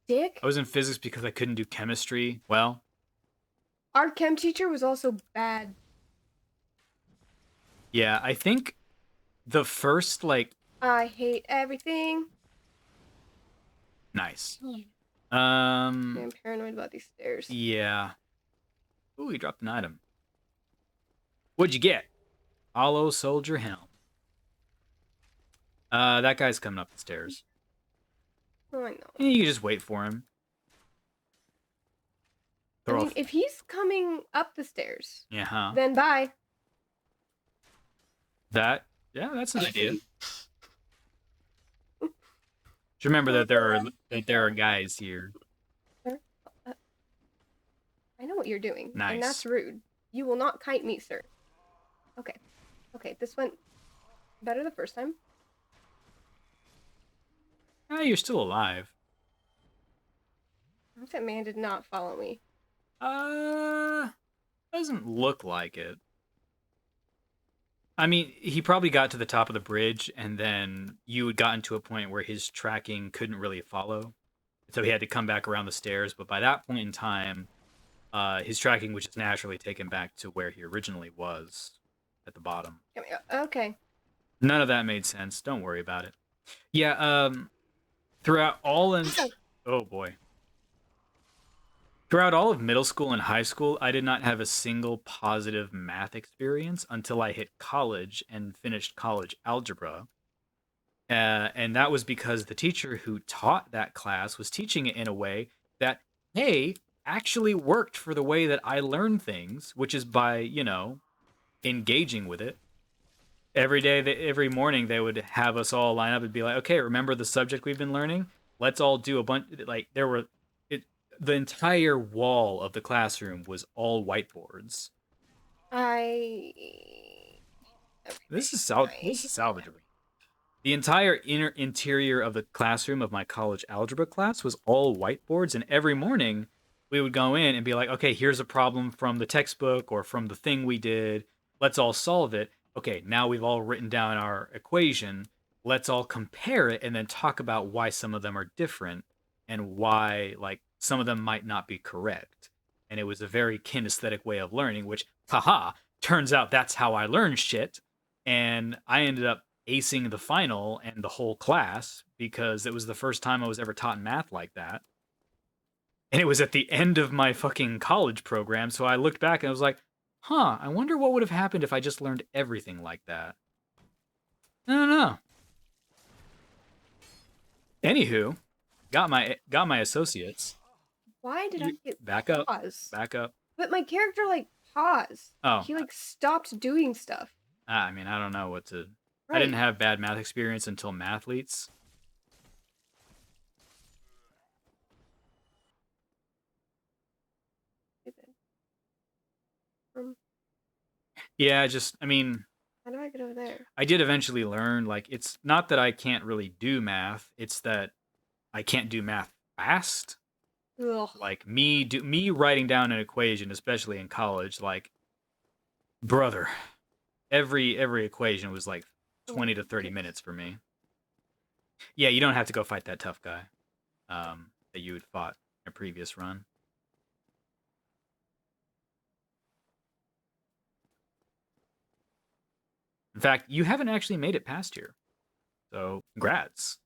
Dick? I was in physics because I couldn't do chemistry. Well, our chem teacher was also bad. Yeah, I think the first, like... I hate everything. Nice. I'm paranoid about these stairs. Yeah. Ooh, he dropped an item. What'd you get? Hollow Soldier Helm. That guy's coming up the stairs. Oh, I know. You just wait for him. I mean, if he's coming up the stairs, yeah, then bye. Yeah, that's an idea. Just remember that there are guys here. I know what you're doing. Nice. And that's rude. You will not kite me, sir. Okay. Okay, this went better the first time. You're still alive. That man did not follow me. Doesn't look like it. I mean, he probably got to the top of the bridge, and then you had gotten to a point where his tracking couldn't really follow. So he had to come back around the stairs, but by that point in time, his tracking was just naturally taken back to where he originally was, at the bottom. Okay. None of that made sense. Don't worry about it. Yeah, throughout all oh boy. Throughout all of middle school and high school, I did not have a single positive math experience until I hit college and finished college algebra. And that was because the teacher who taught that class was teaching it in a way that, hey, actually worked for the way that I learn things, which is by, engaging with it. Every morning, they would have us all line up and be like, okay, remember the subject we've been learning? Let's all do a bunch, the entire wall of the classroom was all whiteboards. This is salvageable. The entire interior of the classroom of my college algebra class was all whiteboards, and every morning we would go in and be like, okay, here's a problem from the textbook or from the thing we did. Let's all solve it. Okay, now we've all written down our equation. Let's all compare it and then talk about why some of them are different and why, like, some of them might not be correct. And it was a very kinesthetic way of learning, which, haha, turns out that's how I learn shit. And I ended up acing the final and the whole class because it was the first time I was ever taught math like that. And it was at the end of my fucking college program. So I looked back and I was like, huh, I wonder what would have happened if I just learned everything like that. I don't know. Anywho, got my associates. Why did I get Back up. pause? Back up. But my character like paused. Oh. He like stopped doing stuff. I mean, I don't know what to. Right. I didn't have bad math experience until mathletes. Yeah, I mean, how do I get over there? I did eventually learn, like, it's not that I can't really do math, it's that I can't do math fast. Ugh. Like me writing down an equation, especially in college, like, brother, every equation was like 20 to 30 minutes for me. Yeah, you don't have to go fight that tough guy that you had fought in a previous run. In fact, you haven't actually made it past here. So, congrats.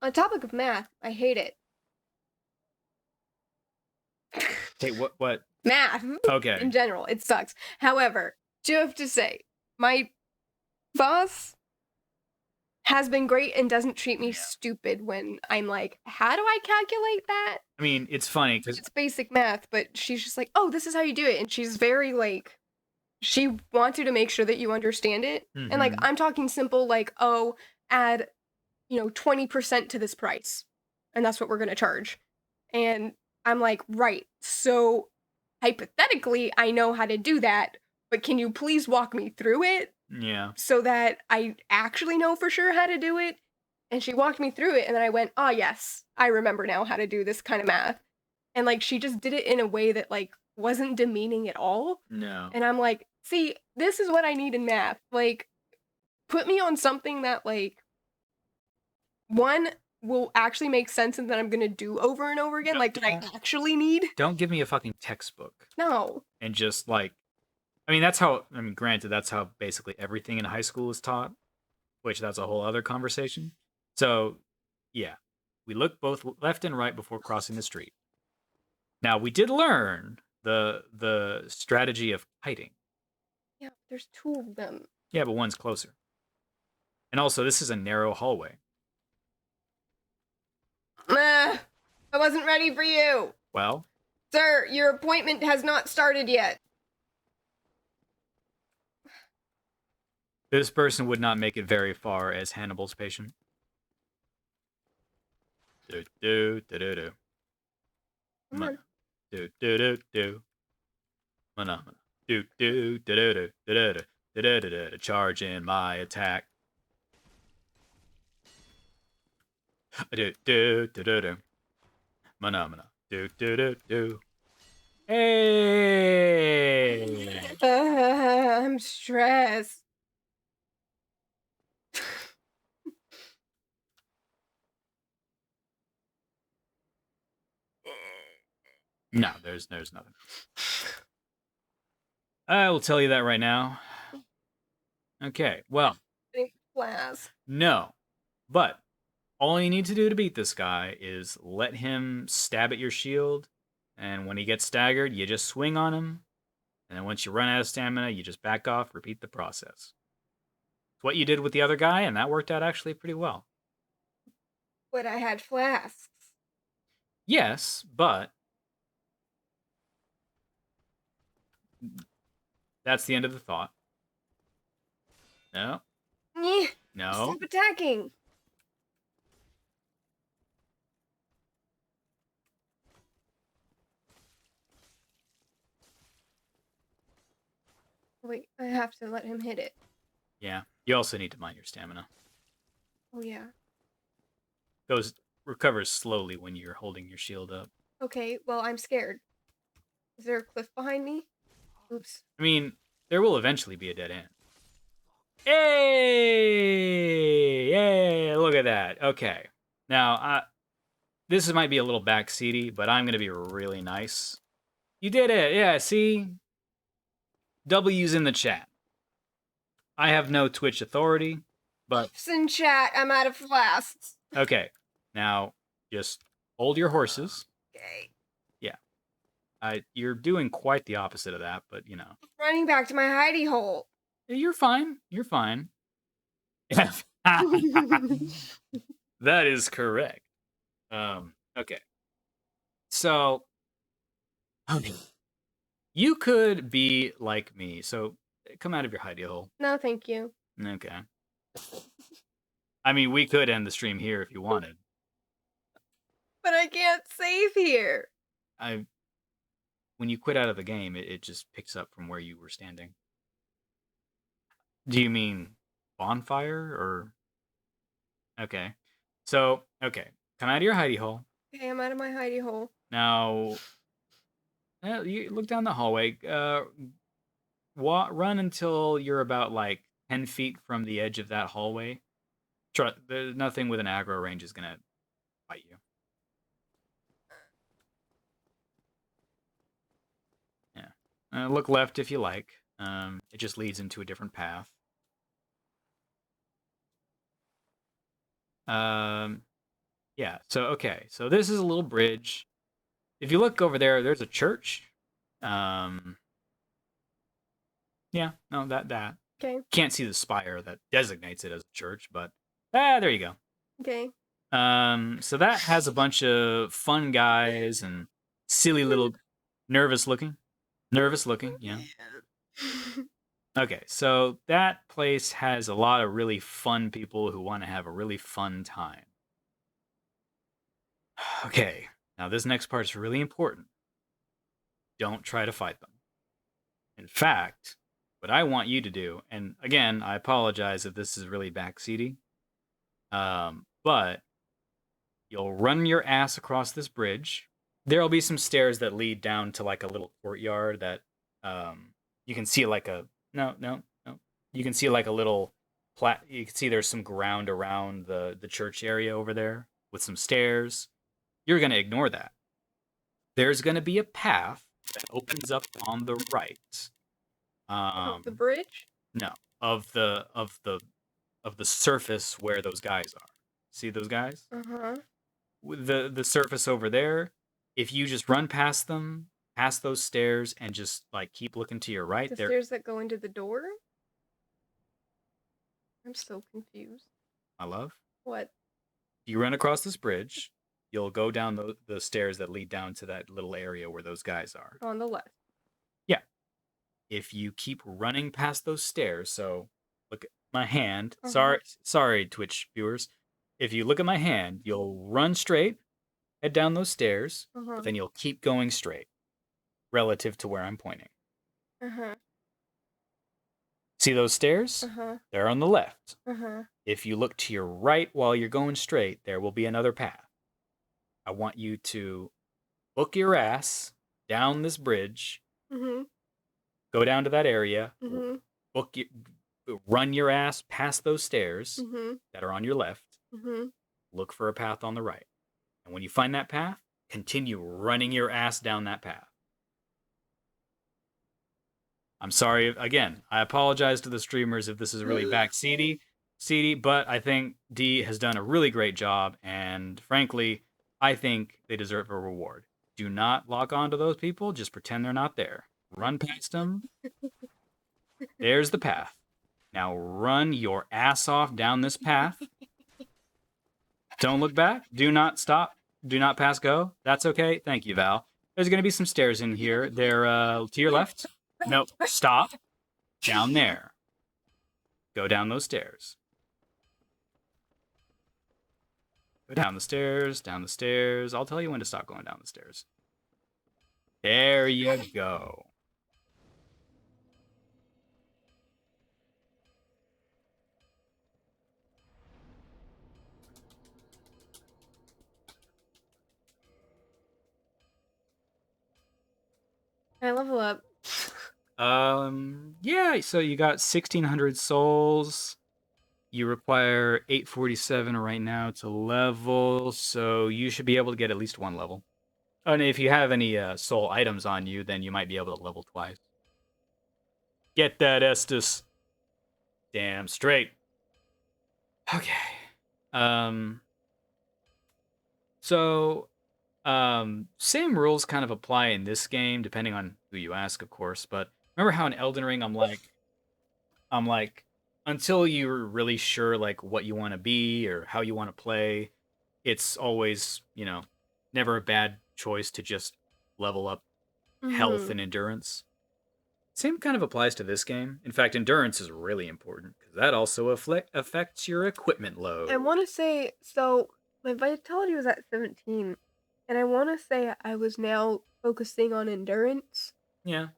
On topic of math, I hate it. Hey, what? Math. Okay. In general, it sucks. However, do have to say, my boss has been great and doesn't treat me stupid when I'm like, how do I calculate that? I mean, it's funny because it's basic math, but she's just like, oh, this is how you do it. And she's very like, she wants you to make sure that you understand it. Mm-hmm. And like, I'm talking simple, like, oh, add, 20% to this price. And that's what we're going to charge. And I'm like, right. So hypothetically, I know how to do that, but can you please walk me through it? Yeah. So that I actually know for sure how to do it. And she walked me through it, and then I went, oh, yes, I remember now how to do this kind of math. And, like, she just did it in a way that, like, wasn't demeaning at all. No. And I'm like, see, this is what I need in math. Like, put me on something that, like, one, will actually make sense and that I'm gonna do over and over again. Like, did I actually need? Don't give me a fucking textbook. No. And just, like, granted, that's how basically everything in high school is taught, which that's a whole other conversation. So, yeah, we looked both left and right before crossing the street. Now, we did learn the strategy of kiting. Yeah, there's two of them. Yeah, but one's closer. And also, this is a narrow hallway. I wasn't ready for you. Well? Sir, your appointment has not started yet. This person would not make it very far as Hannibal's patient. Do do do do do. Come on. Do do do do. Do do do do do do do do do. Charge in my attack. Do do do do do. Mana. Do do do do. Hey! I'm stressed. No, there's nothing. I will tell you that right now. Okay, well. Class. No, but all you need to do to beat this guy is let him stab at your shield, and when he gets staggered, you just swing on him, and then once you run out of stamina, you just back off, repeat the process. It's what you did with the other guy, and that worked out actually pretty well. But I had flasks. Yes, but that's the end of the thought. No. No. Stop attacking. Wait, I have to let him hit it. Yeah. You also need to mind your stamina. Oh, yeah. Recovers slowly when you're holding your shield up. Okay, well, I'm scared. Is there a cliff behind me? Oops. I mean, there will eventually be a dead end. Hey! Yay! Look at that. Okay. Now, this might be a little backseaty, but I'm going to be really nice. You did it! Yeah, see? W's in the chat. I have no Twitch authority, but... F's in chat, I'm out of flasks. Okay. Now, just hold your horses. Okay. Yeah. You're doing quite the opposite of that, but, you know. Running back to my hidey hole. You're fine. You're fine. that is correct. Okay. So, you could be like me. So, come out of your hidey hole. No, thank you. Okay. I mean, we could end the stream here if you wanted. But I can't save here. When you quit out of the game, it just picks up from where you were standing. Do you mean bonfire or? Okay. So, okay. Come out of your hidey hole. Okay, I'm out of my hidey hole. Now, you look down the hallway. Run until you're about like 10 feet from the edge of that hallway. There's nothing with an aggro range is gonna fight you. Yeah. Look left if you like. It just leads into a different path. Yeah. So okay. So this is a little bridge. If you look over there, there's a church. Yeah. No, that. Okay. Can't see the spire that designates it as a church, but there you go. Okay. So that has a bunch of fun guys and silly little nervous looking, yeah. Okay, so that place has a lot of really fun people who want to have a really fun time. Okay, now this next part is really important. Don't try to fight them. In fact, what I want you to do, and again, I apologize if this is really backseaty, but you'll run your ass across this bridge. There'll be some stairs that lead down to like a little courtyard that you can see like a no. You can see like a little you can see there's some ground around the church area over there with some stairs. You're gonna ignore that. There's gonna be a path that opens up on the right. Of the bridge? No, of the surface where those guys are. See those guys? Uh-huh. The surface over there, if you just run past them, past those stairs, and just like keep looking to your right, The stairs that go into the door? I'm so confused. My love? What? You run across this bridge, you'll go down the stairs that lead down to that little area where those guys are. On the left. Yeah. If you keep running past those stairs, so look at my hand. Sorry, Twitch viewers. If you look at my hand, you'll run straight, head down those stairs, but then you'll keep going straight relative to where I'm pointing. See those stairs? They're on the left. If you look to your right while you're going straight, there will be another path. I want you to book your ass down this bridge, go down to that area, run your ass past those stairs that are on your left, look for a path on the right. And when you find that path, continue running your ass down that path. I'm sorry, again, I apologize to the streamers if this is really backseaty, but I think D has done a really great job, and frankly, I think they deserve a reward. Do not lock on to those people, just pretend they're not there. Run past them. There's the path. Now run your ass off down this path. Don't look back. Do not stop. Do not pass go. That's okay. Thank you, Val. There's going to be some stairs in here. They're to your left. Nope. Stop. Down there. Go down those stairs. Go down the stairs, down the stairs. I'll tell you when to stop going down the stairs. There you go. Can I level up? Yeah, so you got 1600 souls. You require 847 right now to level, so you should be able to get at least one level. And if you have any soul items on you, then you might be able to level twice. Get that, Estus. Damn straight. Okay. Um. So, same rules kind of apply in this game, depending on who you ask, of course. But remember how in Elden Ring, I'm like, until you're really sure like what you want to be or how you want to play, it's always, never a bad choice to just level up health and endurance. Same kind of applies to this game. In fact, endurance is really important because that also affects your equipment load. I want to say, so my vitality was at 17, and I want to say I was now focusing on endurance. Yeah.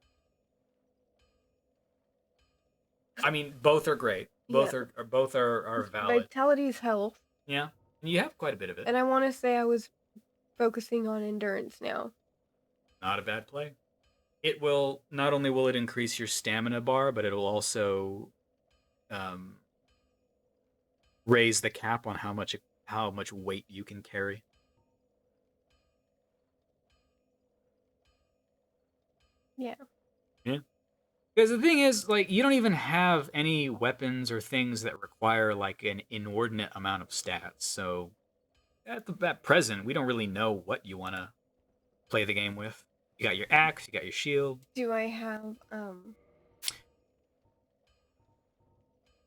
I mean, both are great. Yeah. Both are valid. Vitality is health. Yeah, and you have quite a bit of it. And I want to say I was focusing on endurance now. Not a bad play. It will not only will it increase your stamina bar, but it'll also raise the cap on how much weight you can carry. Yeah. Yeah. Because the thing is, like, you don't even have any weapons or things that require like an inordinate amount of stats. So at present, we don't really know what you want to play the game with. You got your axe, you got your shield. Do I have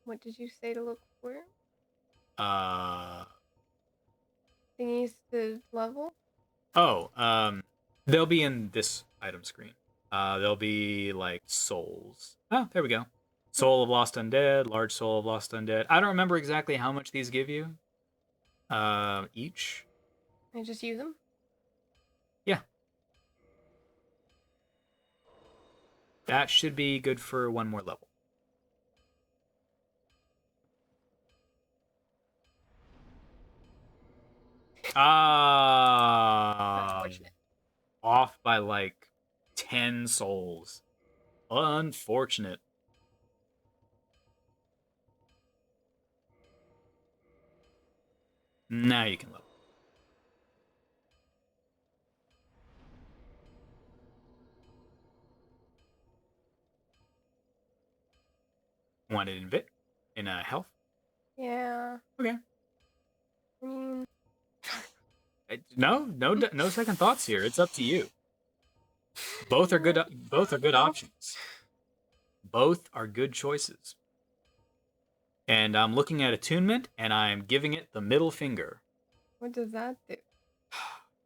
what did you say to look for? Thingies to level? They'll be in this item screen. They'll be like souls. Oh, there we go. Soul of Lost Undead, large soul of Lost Undead. I don't remember exactly how much these give you. Each. I just use them? Yeah. That should be good for one more level. Unfortunate. Off by like 10 souls. Unfortunate. Now you can level. Want it in Vit? In health? Yeah. Okay. I mean... No second thoughts here. It's up to you. Both are good options. Both are good choices. And I'm looking at attunement, and I'm giving it the middle finger. What does that do?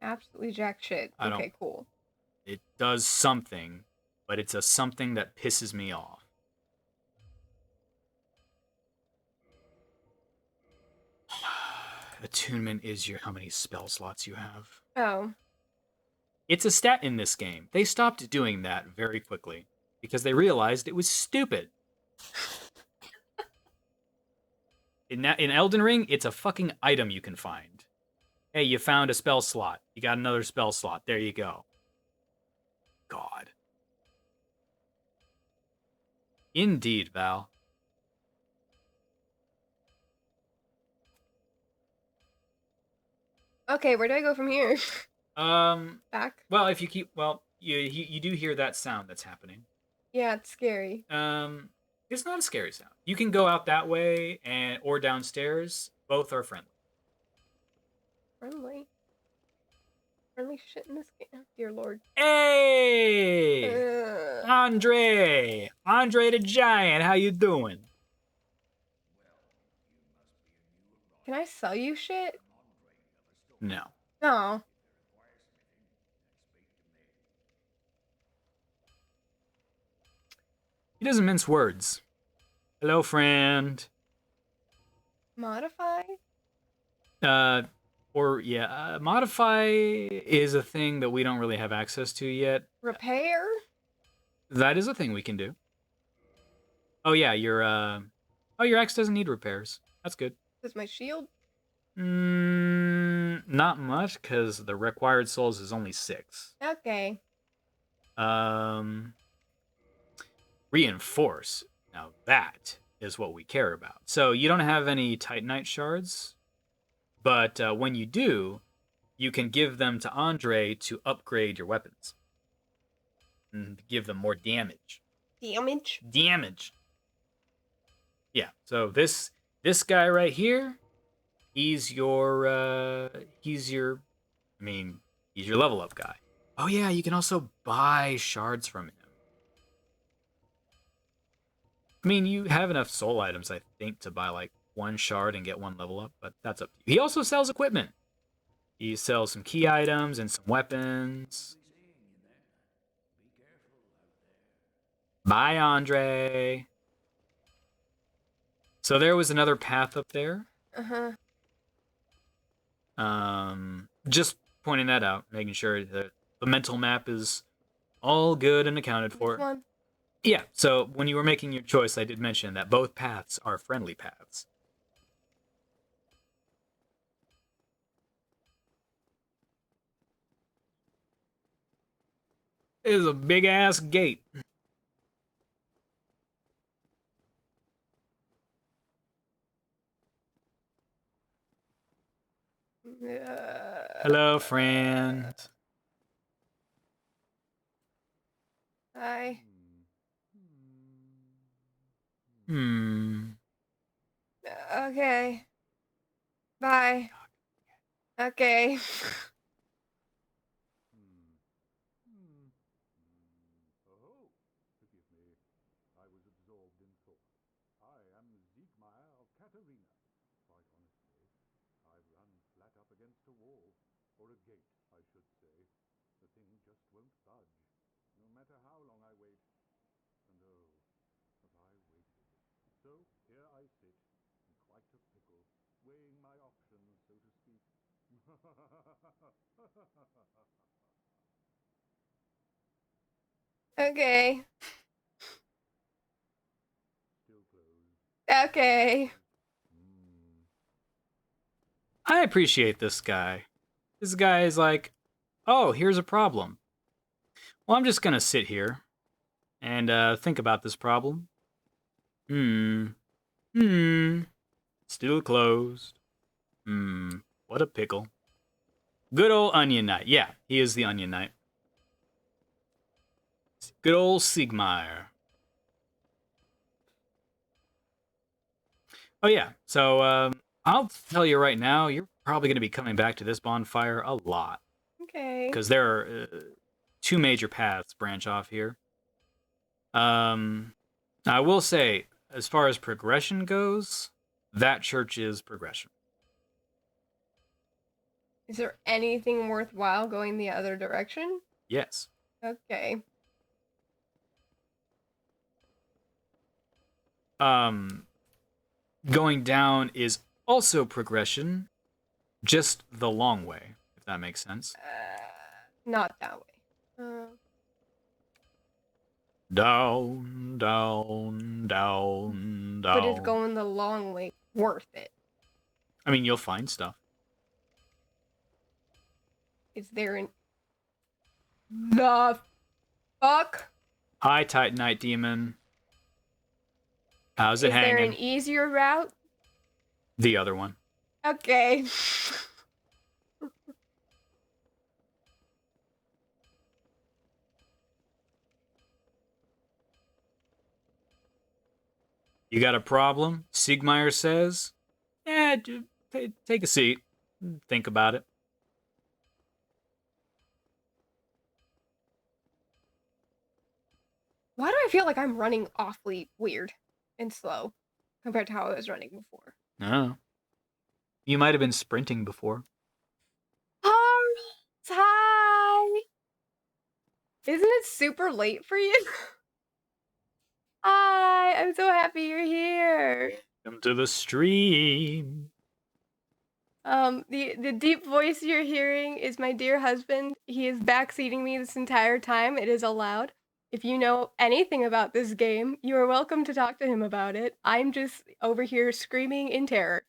Absolutely jack shit. Okay, cool. It does something, but it's a something that pisses me off. Attunement is how many spell slots you have. Oh. It's a stat in this game. They stopped doing that very quickly because they realized it was stupid. In Elden Ring, it's a fucking item you can find. Hey, you found a spell slot. You got another spell slot. There you go. God. Indeed, Val. Okay, where do I go from here? Back? Well, if you keep... Well, you do hear that sound that's happening. Yeah, it's scary. It's not a scary sound. You can go out that way or downstairs. Both are friendly. Friendly? Friendly shit in this game. Dear Lord. Hey! Andre the Giant, how you doing? Can I sell you shit? No. No. He doesn't mince words. Hello, friend. Modify? Modify is a thing that we don't really have access to yet. Repair? That is a thing we can do. Oh yeah, your axe doesn't need repairs. That's good. Does my shield? Not much, because the required souls is only 6. Okay. Reinforce. Now that is what we care about. So you don't have any Titanite shards, but when you do, you can give them to Andre to upgrade your weapons and give them more damage. Damage. Yeah. So this guy right here, he's your level up guy. Oh yeah, you can also buy shards from him. I mean, you have enough soul items, I think, to buy like one shard and get one level up, but that's up to you. He also sells equipment. He sells some key items and some weapons. Bye, Andre. So there was another path up there. Just pointing that out, making sure that the mental map is all good and accounted for. Which one? Yeah, so when you were making your choice, I did mention that both paths are friendly paths. It is a big-ass gate. Hello, friend. Hi. Okay. Bye. Okay. Oh, forgive me. I was absorbed in thought. I am Siegmeyer of Katerina. Quite honestly, I've run flat up against a wall. Or a gate, I should say. The thing just won't budge. No matter how long I wait. And oh, have I waited. So here I sit, in quite a pickle, weighing my options, so to speak. Okay. Still closed. Okay. I appreciate this guy. This guy is like, oh, here's a problem. Well, I'm just gonna sit here and think about this problem. Still closed. What a pickle. Good old Onion Knight. Yeah, he is the Onion Knight. Good old Siegmeyer. Oh yeah, so I'll tell you right now, you're probably going to be coming back to this bonfire a lot. Okay. Because there are two major paths branch off here. I will say, as far as progression goes, that church is progression. Is there anything worthwhile going the other direction? Yes. Okay. Going down is also progression, just the long way, if that makes sense. Not that way. Down, down, down, down. But is going the long way worth it? I mean, you'll find stuff. Is there an... The fuck? Hi, Titanite Demon. How's it hanging? Is there an easier route? The other one. Okay. You got a problem? Siegmeyer says. Yeah, take a seat. Think about it. Why do I feel like I'm running awfully weird and slow compared to how I was running before? Oh. You might have been sprinting before. Hi! Isn't it super late for you? Hi! I'm so happy you're here! Come to the stream. The deep voice you're hearing is my dear husband. He is backseating me this entire time. It is allowed. If you know anything about this game, you are welcome to talk to him about it. I'm just over here screaming in terror.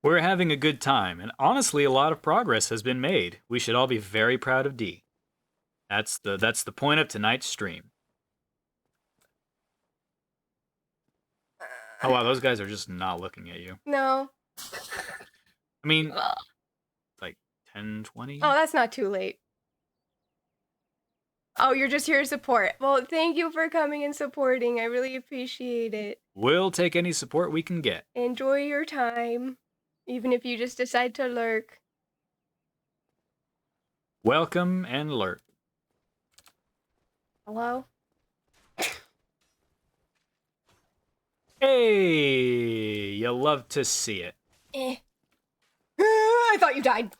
We're having a good time, and honestly, a lot of progress has been made. We should all be very proud of D. That's the point of tonight's stream. Oh wow, those guys are just not looking at you. No. I mean, like 10, 20? Oh, that's not too late. Oh, you're just here to support. Well, thank you for coming and supporting. I really appreciate it. We'll take any support we can get. Enjoy your time, even if you just decide to lurk. Welcome and lurk. Hello? Hey, you love to see it. Eh. I thought you died.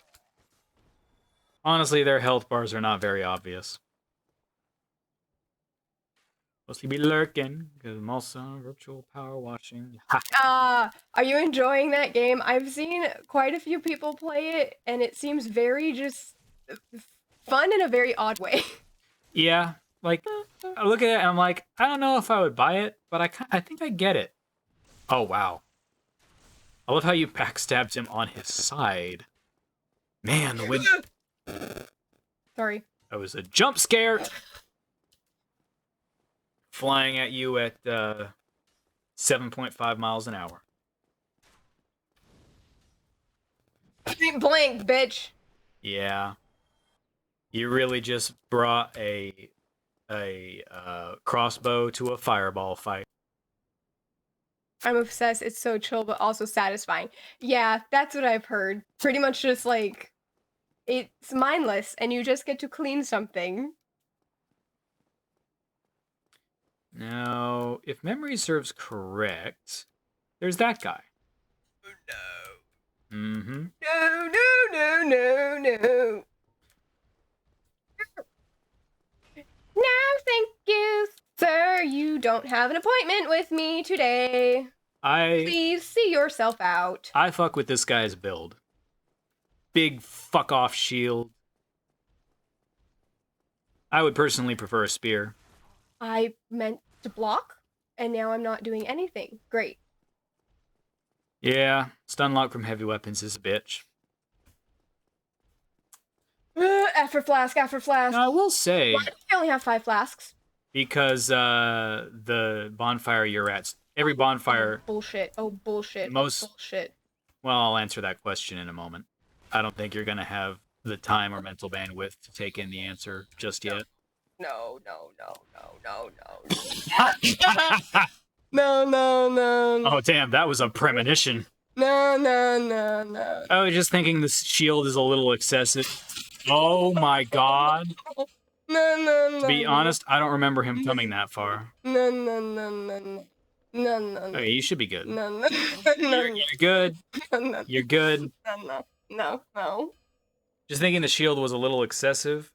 Honestly, their health bars are not very obvious. Mostly be lurking, because I'm also virtual power washing. Are you enjoying that game? I've seen quite a few people play it, and it seems very just fun in a very odd way. Yeah, like, I look at it and I'm like, I don't know if I would buy it, but I think I get it. Oh, wow. I love how you backstabbed him on his side. Man, the wind... Sorry. That was a jump scare! Flying at you at 7.5 miles an hour. Blank, bitch. Yeah. You really just brought a crossbow to a fireball fight. I'm obsessed. It's so chill, but also satisfying. Yeah, that's what I've heard. Pretty much just like, it's mindless, and you just get to clean something. Now, if memory serves correct, there's that guy. Oh, no. Mm-hmm. No. No, thank you, sir. You don't have an appointment with me today. Please see yourself out. I fuck with this guy's build. Big fuck off shield. I would personally prefer a spear. I meant to block, and now I'm not doing anything. Great. Yeah, stun lock from heavy weapons is a bitch. After flask. Now, I will say... Why do I only have 5 flasks? Because the bonfire you're at... Every bonfire... Bullshit. Oh, bullshit. Bullshit. Well, I'll answer that question in a moment. I don't think you're going to have the time or mental bandwidth to take in the answer just yet. No. No. Oh, damn, that was a premonition. No. I was just thinking this shield is a little excessive. Oh my god. No. To be honest, I don't remember him coming that far. No. Okay, you should be good. No. You're good. You're good. No. Just thinking the shield was a little excessive.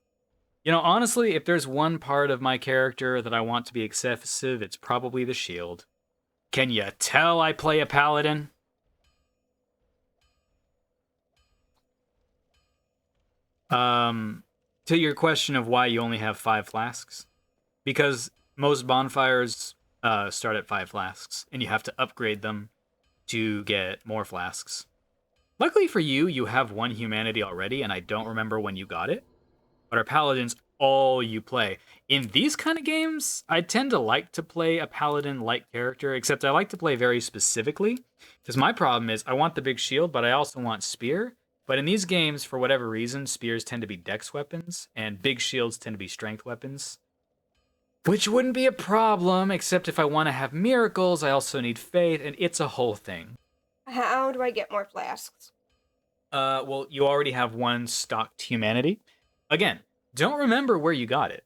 You know, honestly, if there's one part of my character that I want to be excessive, it's probably the shield. Can you tell I play a paladin? To your question of why you only have 5 flasks. Because most bonfires start at 5 flasks, and you have to upgrade them to get more flasks. Luckily for you, you have 1 humanity already, and I don't remember when you got it. But our paladin's all you play. In these kind of games, I tend to like to play a paladin-like character, except I like to play very specifically. Because my problem is, I want the big shield, but I also want spear. But in these games, for whatever reason, spears tend to be dex weapons, and big shields tend to be strength weapons. Which wouldn't be a problem, except if I want to have miracles, I also need faith, and it's a whole thing. How do I get more flasks? Well, you already have 1 stocked humanity. Again, don't remember where you got it,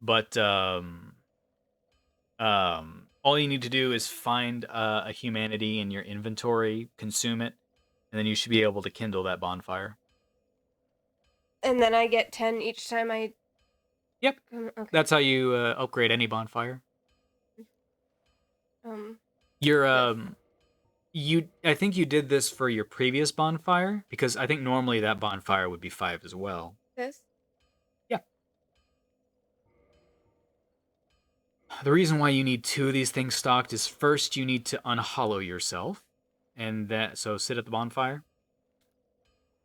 but all you need to do is find a humanity in your inventory, consume it, and then you should be able to kindle that bonfire. And then I get 10 each time I... Yep. Okay. That's how you upgrade any bonfire. You're, I think you did this for your previous bonfire, because I think normally that bonfire would be 5 as well. This? Yeah. The reason why you need 2 of these things stocked is first you need to unhollow yourself, and so sit at the bonfire.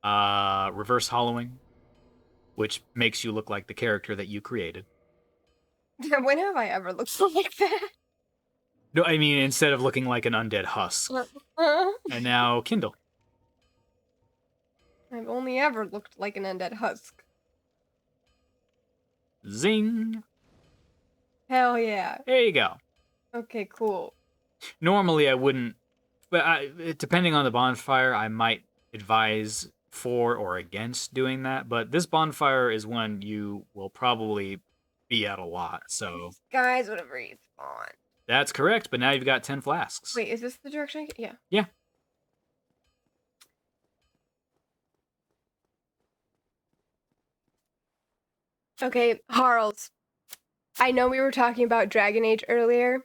Reverse hollowing, which makes you look like the character that you created. When have I ever looked like that? No, I mean, instead of looking like an undead husk. And now Kindle. I've only ever looked like an undead husk. Zing! Hell yeah. There you go. Okay, cool. Normally I wouldn't, but depending on the bonfire, I might advise for or against doing that. But this bonfire is one you will probably be at a lot, so Guys would have respawned. that's correct. But now you've got 10 flasks. Wait, is this the direction? Yeah. Yeah. Okay, Harls. I know we were talking about Dragon Age earlier.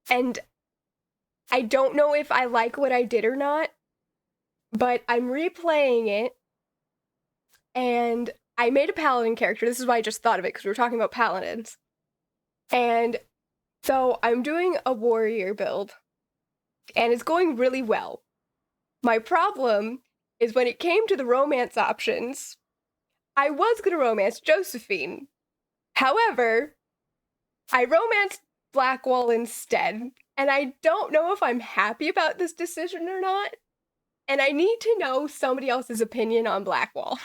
And I don't know if I like what I did or not, but I'm replaying it. And I made a paladin character. This is why I just thought of it, because we were talking about paladins. And so I'm doing a warrior build. And it's going really well. My problem is when it came to the romance options, I was going to romance Josephine. However, I romanced Blackwall instead, and I don't know if I'm happy about this decision or not. And I need to know somebody else's opinion on Blackwall.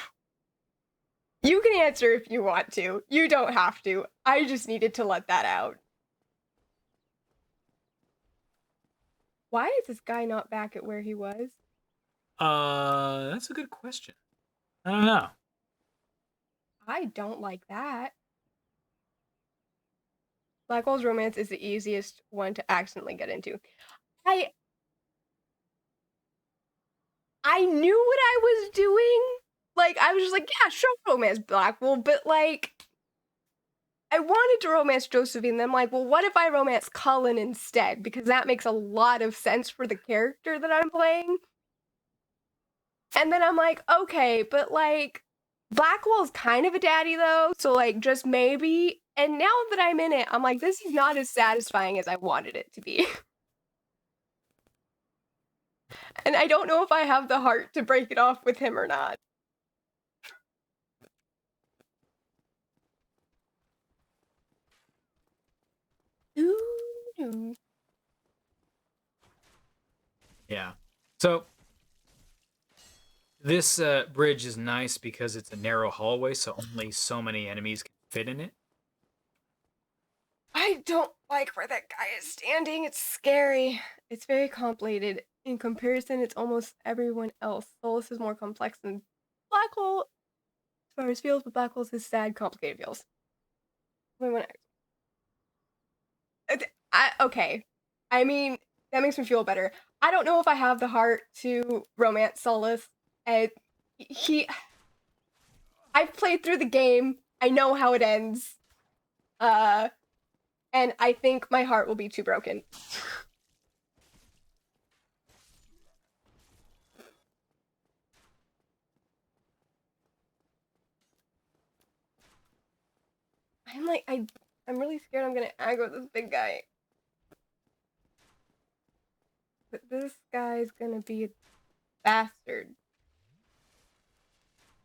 You can answer if you want to. You don't have to. I just needed to let that out. Why is this guy not back at where he was? That's a good question. I don't know. I don't like that. Blackwall's romance is the easiest one to accidentally get into. I knew what I was doing. Like, I was just like, yeah, sure, romance Blackwall, but like, I wanted to romance Josephine. Then I'm like, well, what if I romance Cullen instead? Because that makes a lot of sense for the character that I'm playing. And then I'm like, okay, but like, Blackwall's kind of a daddy though, so like, just maybe. And now that I'm in it, I'm like, this is not as satisfying as I wanted it to be. And I don't know if I have the heart to break it off with him or not. Ooh. Yeah. So this bridge is nice because it's a narrow hallway, so only so many enemies can fit in it. I don't like where that guy is standing. It's scary. It's very complicated. In comparison, it's almost everyone else. Solus is more complex than Blackwall as far as feels, but Blackwall's is sad, complicated feels. Okay. I mean, that makes me feel better. I don't know if I have the heart to romance Solus. I've played through the game. I know how it ends. And I think my heart will be too broken. I'm really scared I'm gonna aggro this big guy. But this guy's gonna be a bastard.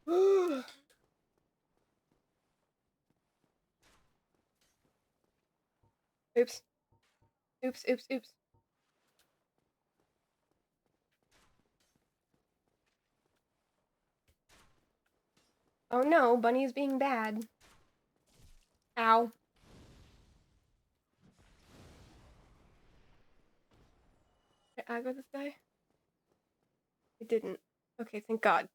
Oops. Oops, oops, oops. Oh no, Bunny's being bad. Ow. Did I aggro this guy? It didn't. Okay, thank God.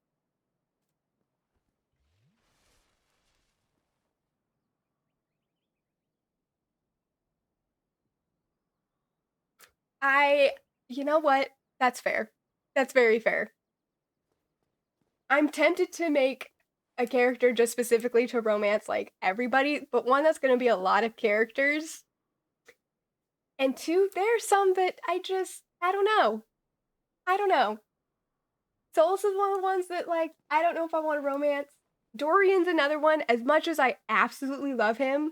You know what? That's fair. That's very fair. I'm tempted to make a character just specifically to romance like everybody, but one that's gonna be a lot of characters. And two, there's some that I don't know. I don't know. Solus is one of the ones that like, I don't know if I want to romance. Dorian's another one. As much as I absolutely love him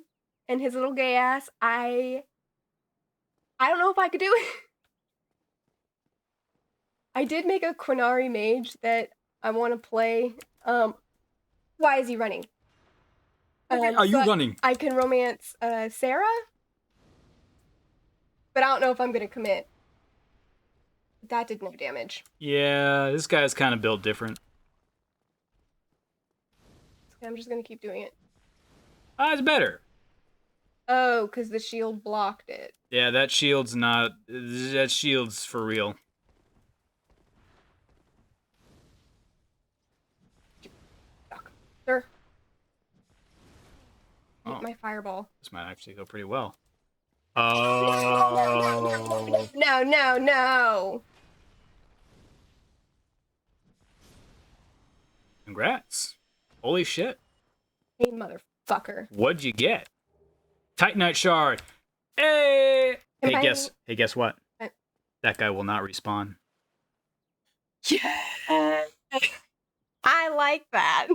and his little gay ass, I don't know if I could do it. I did make a Quinari mage that I want to play. Why is he running? Are you So running? I can romance Sarah, but I don't know if I'm gonna commit. That did no damage. Yeah, this guy's kind of built different. I'm just gonna keep doing it. It's better. Oh, because the shield blocked it. Yeah, that shield's not. That shield's for real. Sir. Oh. My fireball. This might actually go pretty well. Oh. No. Congrats. Holy shit. Hey, motherfucker. What'd you get? Titanite shard. Hey. Hey, guess what? What? That guy will not respawn. Yeah. I like that.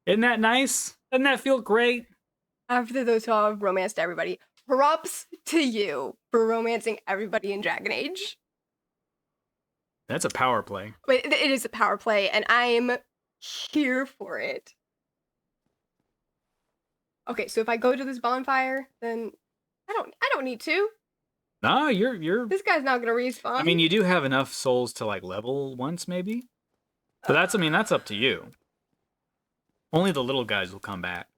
Isn't that nice? Doesn't that feel great? After those who have romanced everybody, props to you for romancing everybody in Dragon Age. That's a power play. But it is a power play, and I'm here for it. Okay, so if I go to this bonfire, then I don't need to. No, you're. This guy's not gonna respawn. I mean, you do have enough souls to like level once, maybe. But that's, I mean, that's up to you. Only the little guys will come back.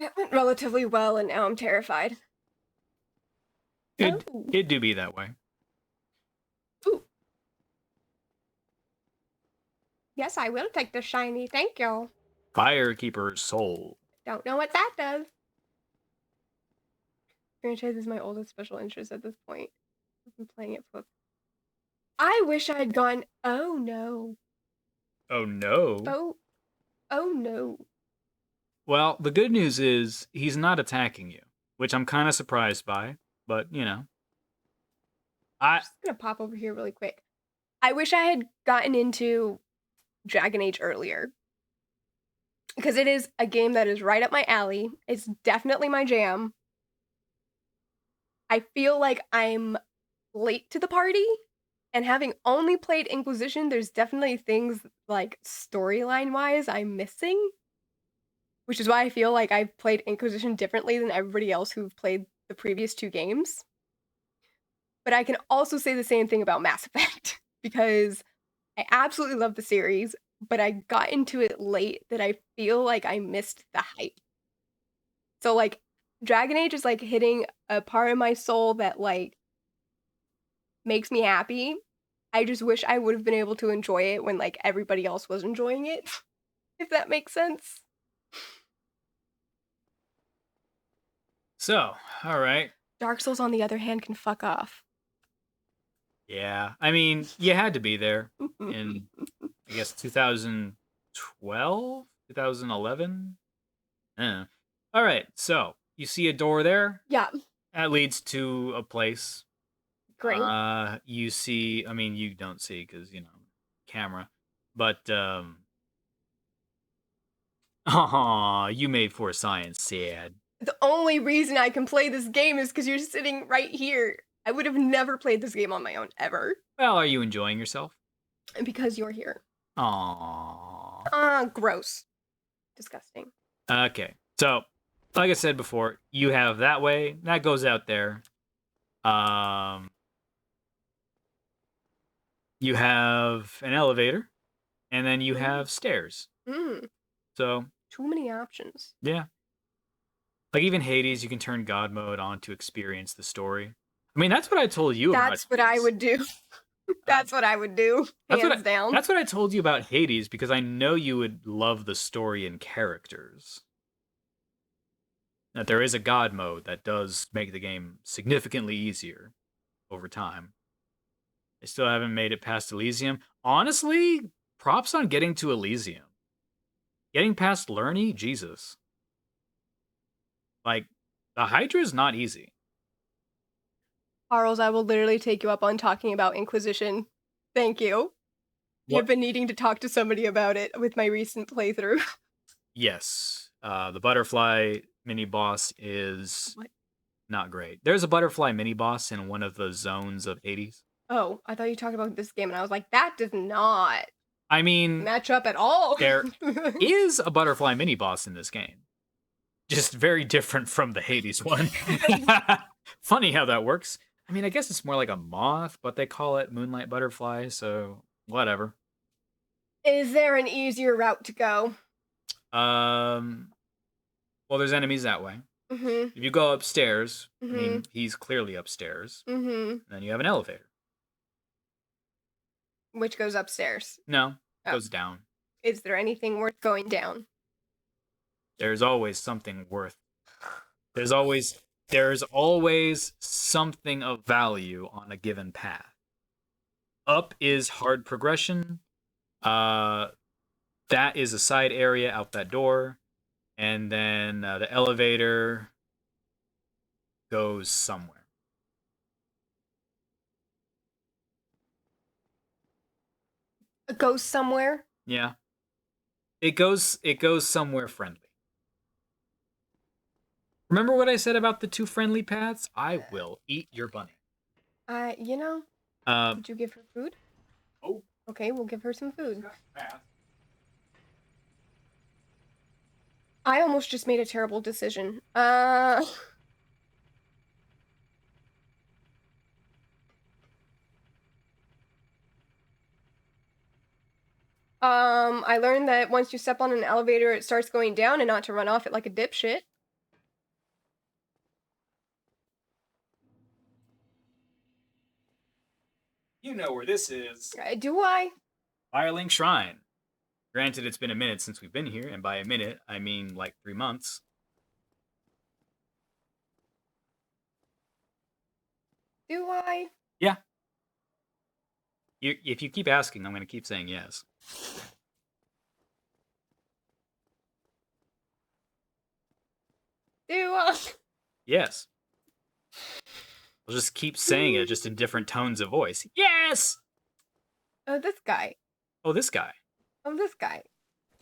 It went relatively well, and now I'm terrified. It do be that way. Ooh. Yes, I will take the shiny. Thank you. Firekeeper's soul. Don't know what that does. Franchise is my oldest special interest at this point. I've been playing it for. I wish I had gone. Oh no. Oh no. Oh no. Well, the good news is he's not attacking you, which I'm kind of surprised by, but you know. I'm just gonna pop over here really quick. I wish I had gotten into Dragon Age earlier. Because it is a game that is right up my alley. It's definitely my jam. I feel like I'm late to the party. And having only played Inquisition, there's definitely things like storyline-wise I'm missing. Which is why I feel like I've played Inquisition differently than everybody else who've played the previous two games. But I can also say the same thing about Mass Effect. Because I absolutely love the series, but I got into it late that I feel like I missed the hype. So, like, Dragon Age is, like, hitting a part of my soul that, like, makes me happy. I just wish I would have been able to enjoy it when, like, everybody else was enjoying it. If that makes sense. So, all right. Dark Souls, on the other hand, can fuck off. Yeah, I mean, you had to be there in, I guess, 2012, 2011. Yeah. All right, so you see a door there. Yeah. That leads to a place. Great. You see, I mean, you don't see because, you know, camera, but oh, you made for science, sad. The only reason I can play this game is because you're sitting right here. I would have never played this game on my own, ever. Well, are you enjoying yourself? And because you're here. Aww. Gross. Disgusting. Okay, so, like I said before, you have that way. That goes out there. You have an elevator, and then you have stairs. So too many options. Yeah. Like even Hades, you can turn God mode on to experience the story. I mean, that's what I told you about. That's what I would do. That's what I would do. Hands down. That's what I told you about Hades because I know you would love the story and characters. That there is a God mode that does make the game significantly easier over time. I still haven't made it past Elysium. Honestly, props on getting to Elysium. Getting past Lerny, Jesus. Like, the Hydra is not easy. Charles, I will literally take you up on talking about Inquisition. Thank you. I've been needing to talk to somebody about it with my recent playthrough. Yes. The butterfly mini-boss is not great. There's a butterfly mini-boss in one of the zones of Hades. Oh, I thought you talked about this game, and I was like, that does not. I mean, match up at all. there is a butterfly mini boss in this game. Just very different from the Hades one. Funny how that works. I mean, I guess it's more like a moth, but they call it moonlight butterfly, so whatever. Is there an easier route to go? Well, there's enemies that way. Mm-hmm. If you go upstairs, I Mm-hmm. mean, he's clearly upstairs. Mm-hmm. Then you have an elevator. Which goes upstairs. No, it Oh. goes down. Is there anything worth going down? There's always something worth. There's always something of value on a given path. Up is hard progression. That is a side area out that door. And then the elevator goes somewhere. It goes somewhere? Yeah. It goes somewhere friendly. Remember what I said about the 2 friendly paths? I will eat your bunny. You know, Uh, did you give her food? Oh. Okay, we'll give her some food. I almost just made a terrible decision. I learned that once you step on an elevator, it starts going down and not to run off it like a dipshit. You know where this is. Do I? Firelink Shrine. Granted, it's been a minute since we've been here, and by a minute, I mean like 3 months. Do I? Yeah. If you keep asking, I'm going to keep saying yes. Do I? Yes. I'll just keep saying it, just in different tones of voice. Yes! Oh, this guy. Oh, this guy. Oh, this guy.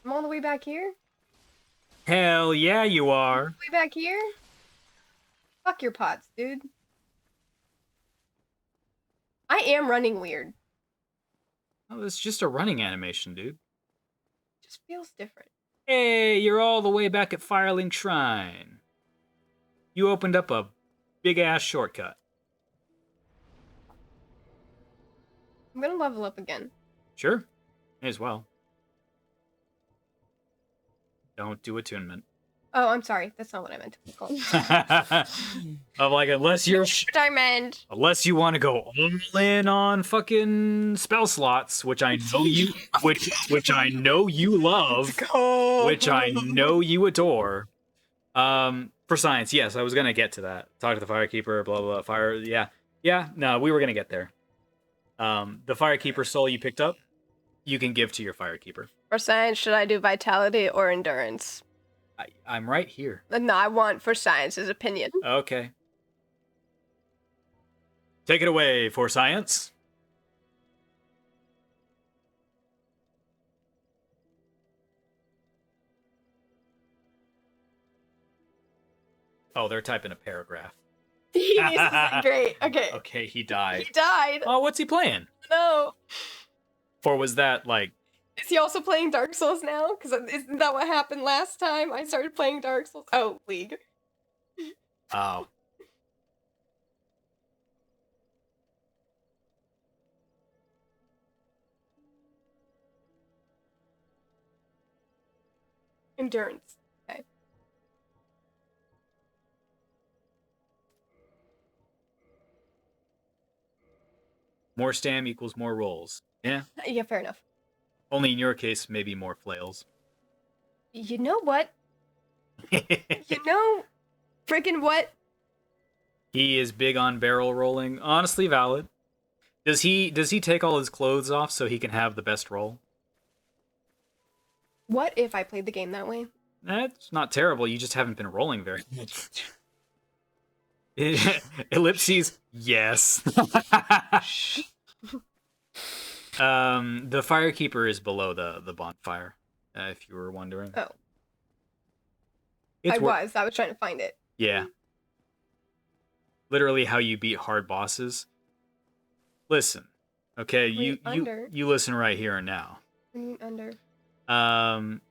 I'm all the way back here? Hell yeah, you are. Way back here? Fuck your pots, dude. I am running weird. Oh, it's just a running animation, dude. Just feels different. Hey, you're all the way back at Firelink Shrine. You opened up a big-ass shortcut. I'm gonna level up again. Sure. May as well. Don't do attunement. Oh, I'm sorry. That's not what I meant to call. I'm like, unless you're... Diamond. Unless you want to go all in on fucking spell slots, which I know you... which I know you love. Go. Which I know you adore. For science, yes, I was gonna get to that. Talk to the Firekeeper, blah, blah, blah, fire, yeah, no, we were gonna get there. The Firekeeper soul you picked up, you can give to your Firekeeper. For science, should I do vitality or endurance? I'm right here. No, I want for science's opinion. Okay. Take it away for science. Oh, they're typing a paragraph. This is great. Okay. Okay, he died. He died. Oh, what's he playing? No. Or was that like... Is he also playing Dark Souls now? Because isn't that what happened last time I started playing Dark Souls? Oh, League. Oh. Endurance. Okay. More stam equals more rolls. Yeah. Yeah, fair enough. Only in your case, maybe more flails. You know what? You know, freaking what? He is big on barrel rolling. Honestly, valid. Does he take all his clothes off so he can have the best roll? What if I played the game that way? That's not terrible. You just haven't been rolling very much. Ellipses, yes. The Firekeeper is below the bonfire, if you were wondering. Oh. It's I was trying to find it. Yeah. Literally how you beat hard bosses. Listen, okay, Wait, under. you listen right here and now. Under.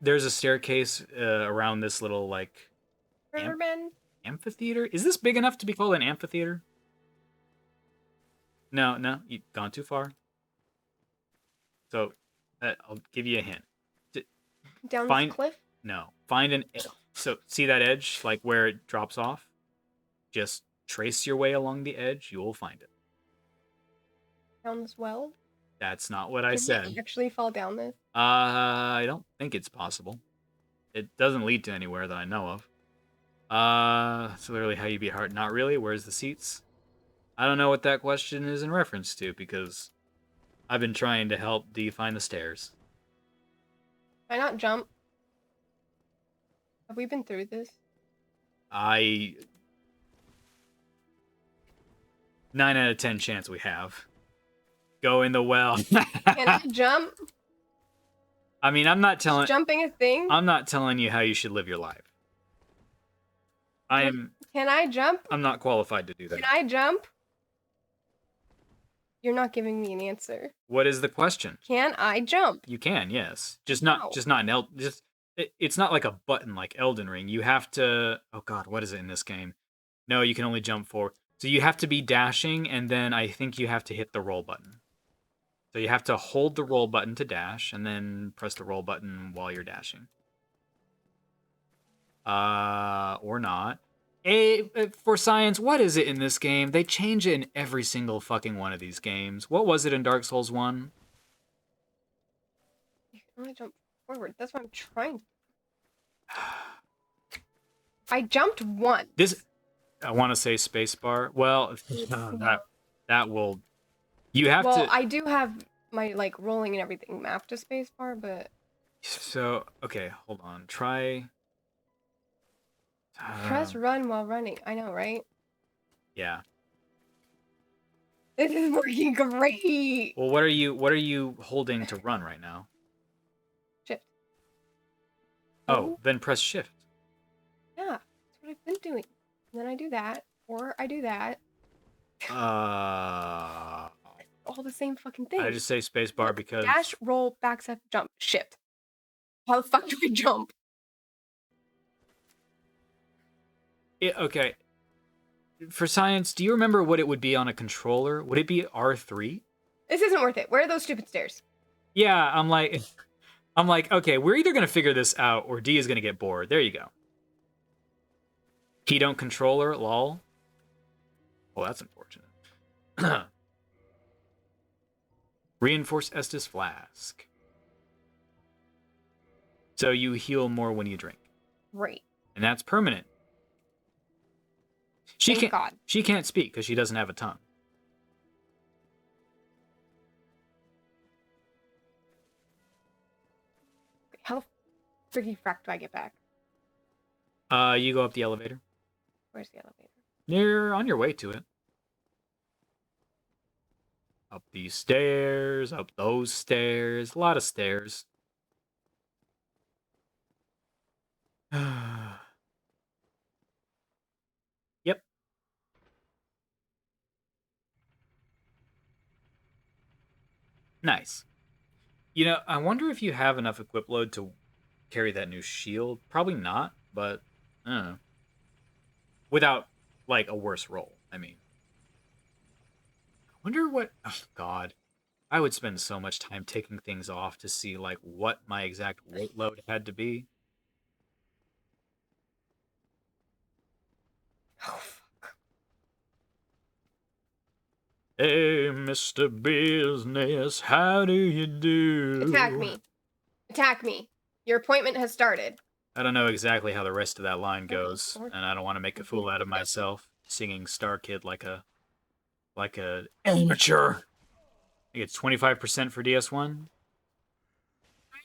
There's a staircase around this little like Riverbend. amphitheater. Is this big enough to be called an amphitheater? No, you've gone too far. So, I'll give you a hint. Down Find this cliff. no. Find an so see that edge like where it drops off. Just trace your way along the edge. You will find it. Down this well. That's not what I Can said. we actually fall down this? I don't think it's possible. It doesn't lead to anywhere that I know of. It's literally how you beat heart. Not really. Where's the seats? I don't know what that question is in reference to because I've been trying to help D find the stairs. Can I not jump? Have we been through this? 9 out of 10 chance we have. Go in the well. Can I jump? I mean, I'm not Is telling. jumping a thing? I'm not telling you how you should live your life. Can I jump? I'm not qualified to do that. Can I jump? You're not giving me an answer. What is the question? Can I jump? You can, yes. No. Just not an it's not like a button like Elden Ring. You have to. Oh God, what is it in this game? No, you can only jump forward. So you have to be dashing, and then I think you have to hit the roll button. So you have to hold the roll button to dash, and then press the roll button while you're dashing. Or not. For science, what is it in this game? They change it in every single fucking one of these games. What was it in Dark Souls 1? You can only jump forward. That's what I'm trying. I jumped once. I want to say spacebar. Well, that will. You have to. Well, I do have my like rolling and everything mapped to spacebar, but. So okay, hold on. Try. Press run while running. I know, right? Yeah. This is working great. Well, what are you holding to run right now? Shift. Oh, then press shift. Yeah, that's what I've been doing. And then I do that, or I do that. All the same fucking thing. I just say spacebar because Dash, roll, backstep, jump, shift. How the fuck do we jump? Okay. For science, do you remember what it would be on a controller? Would it be R3? This isn't worth it. Where are those stupid stairs? Yeah, I'm like, okay, we're either gonna figure this out or D is gonna get bored. There you go. Key don't controller, lol. Well, that's unfortunate. Reinforce Estus Flask. So you heal more when you drink. Right. And that's permanent. Thank God. She can't speak because she doesn't have a tongue. How the freaky frack do I get back? You go up the elevator. Where's the elevator? You're on your way to it. Up these stairs, up those stairs, a lot of stairs. Yep. Nice. You know, I wonder if you have enough equip load to carry that new shield. Probably not, but I don't know. Without, like, a worse roll, I mean. I wonder what... Oh, God. I would spend so much time taking things off to see, like, what my exact weight load had to be. Oh, fuck. Hey, Mr. Business, how do you do? Attack me. Attack me. Your appointment has started. I don't know exactly how the rest of that line goes, and I don't want to make a fool out of myself singing Star Kid like a amateur. I think it's 25% for DS1.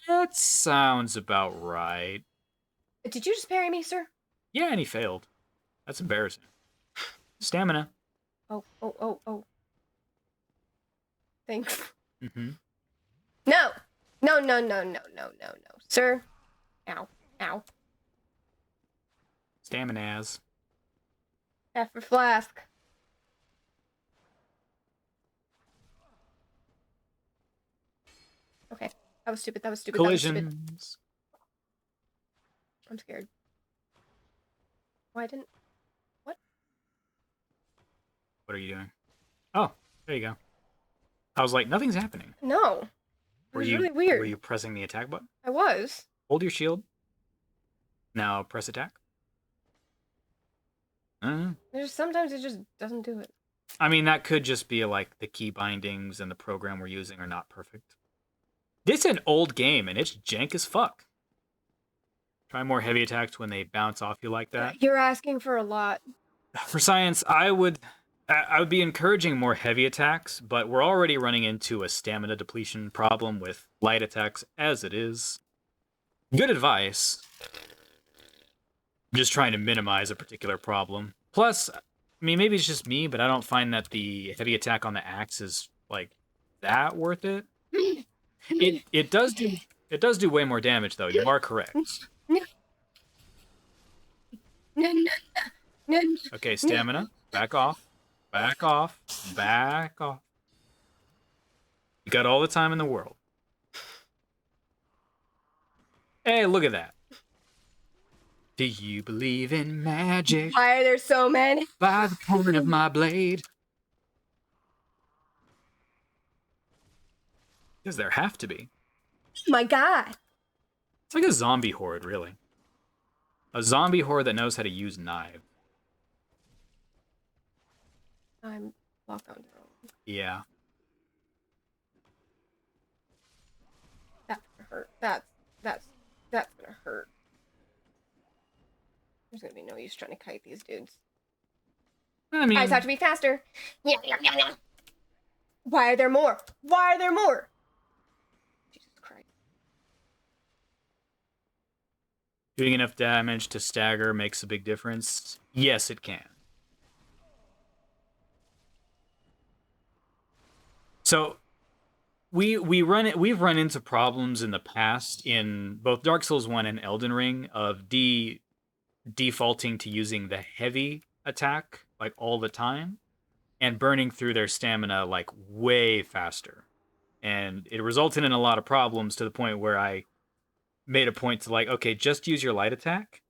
That sounds about right. Did you just parry me, sir? Yeah, and he failed. That's embarrassing. Stamina. Oh. Thanks. Mm-hmm. No. No. Sir. Ow. Staminaz. F for flask. Okay. That was stupid. That was stupid. That was stupid. Collisions. I'm scared. Why didn't... What are you doing? Oh, there you go. I was like, nothing's happening. No. It was really weird. Were you pressing the attack button? I was. Hold your shield. Now press attack. Sometimes it just doesn't do it. I mean, that could just be like the key bindings and the program we're using are not perfect. This is an old game and it's jank as fuck. Try more heavy attacks when they bounce off you like that. You're asking for a lot. For science, I would be encouraging more heavy attacks, but we're already running into a stamina depletion problem with light attacks as it is. Good advice. I'm just trying to minimize a particular problem. Plus, I mean, maybe it's just me, but I don't find that the heavy attack on the axe is like that worth it. It does do way more damage though. You are correct. Okay, stamina. Back off. Back off. Back off. You got all the time in the world. Hey, look at that. Do you believe in magic? Why are there so many? By the point of my blade. Because there have to be. My God. It's like a zombie horde, really. A zombie horde that knows how to use knives. I'm locked on. Yeah. That's gonna hurt. That's gonna hurt. There's gonna be no use trying to kite these dudes. I mean, I just have to be faster. Why are there more? Why are there more? Jesus Christ. doing enough damage to stagger makes a big difference. Yes, it can. So we've run into problems in the past in both Dark Souls 1 and Elden Ring of defaulting to using the heavy attack like all the time and burning through their stamina like way faster. And it resulted in a lot of problems to the point where I made a point to like, okay, just use your light attack.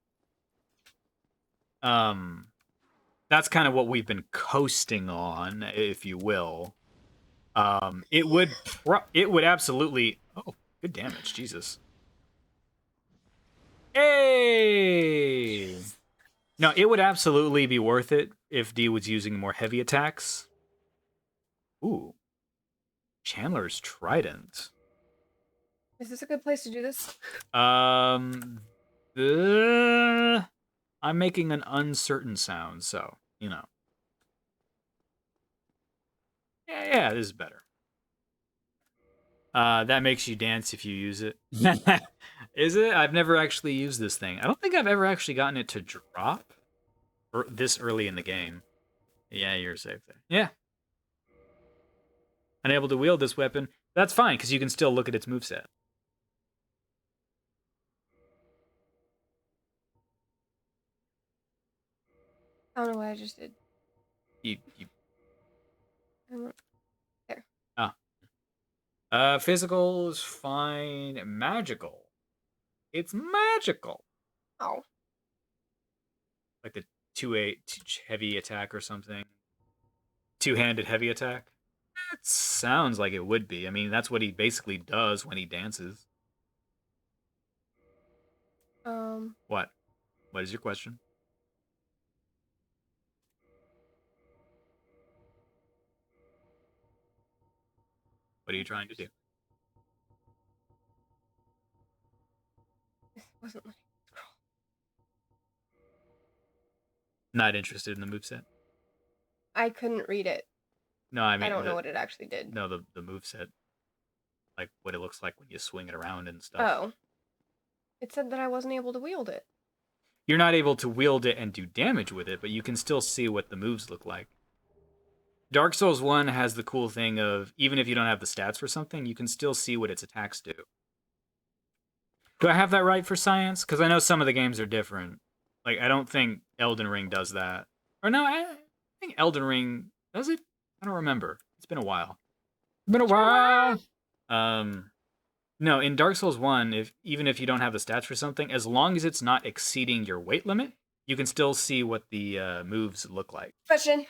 That's kind of what we've been coasting on, if you will. It would absolutely... Oh, good damage, Jesus. Hey! No, it would absolutely be worth it if D was using more heavy attacks. Ooh. Chandler's Trident. Is this a good place to do this? I'm making an uncertain sound, so, you know. Yeah, this is better. That makes you dance if you use it. Is it? I've never actually used this thing. I don't think I've ever actually gotten it to drop this early in the game. Yeah, you're safe there. Yeah. Unable to wield this weapon. That's fine, because you can still look at its moveset. I don't know what I just did. You... There. Physical is fine. Magical. It's magical. Oh. Like the 2-8 heavy attack or something. Two-handed heavy attack. That sounds like it would be. I mean, that's what he basically does when he dances. What? What is your question? What are you trying to do? This wasn't like scroll. Not interested in the moveset? I couldn't read it. No, I mean... I don't know what it actually did. No, the moveset. Like, what it looks like when you swing it around and stuff. Oh. It said that I wasn't able to wield it. You're not able to wield it and do damage with it, but you can still see what the moves look like. Dark Souls 1 has the cool thing of, even if you don't have the stats for something, you can still see what its attacks do. Do I have that right for science? Because I know some of the games are different. Like, I don't think Elden Ring does that. Or no, I think Elden Ring... Does it? I don't remember. It's been a while. It's been a while! No, in Dark Souls 1, even if you don't have the stats for something, as long as it's not exceeding your weight limit, you can still see what the moves look like. Question.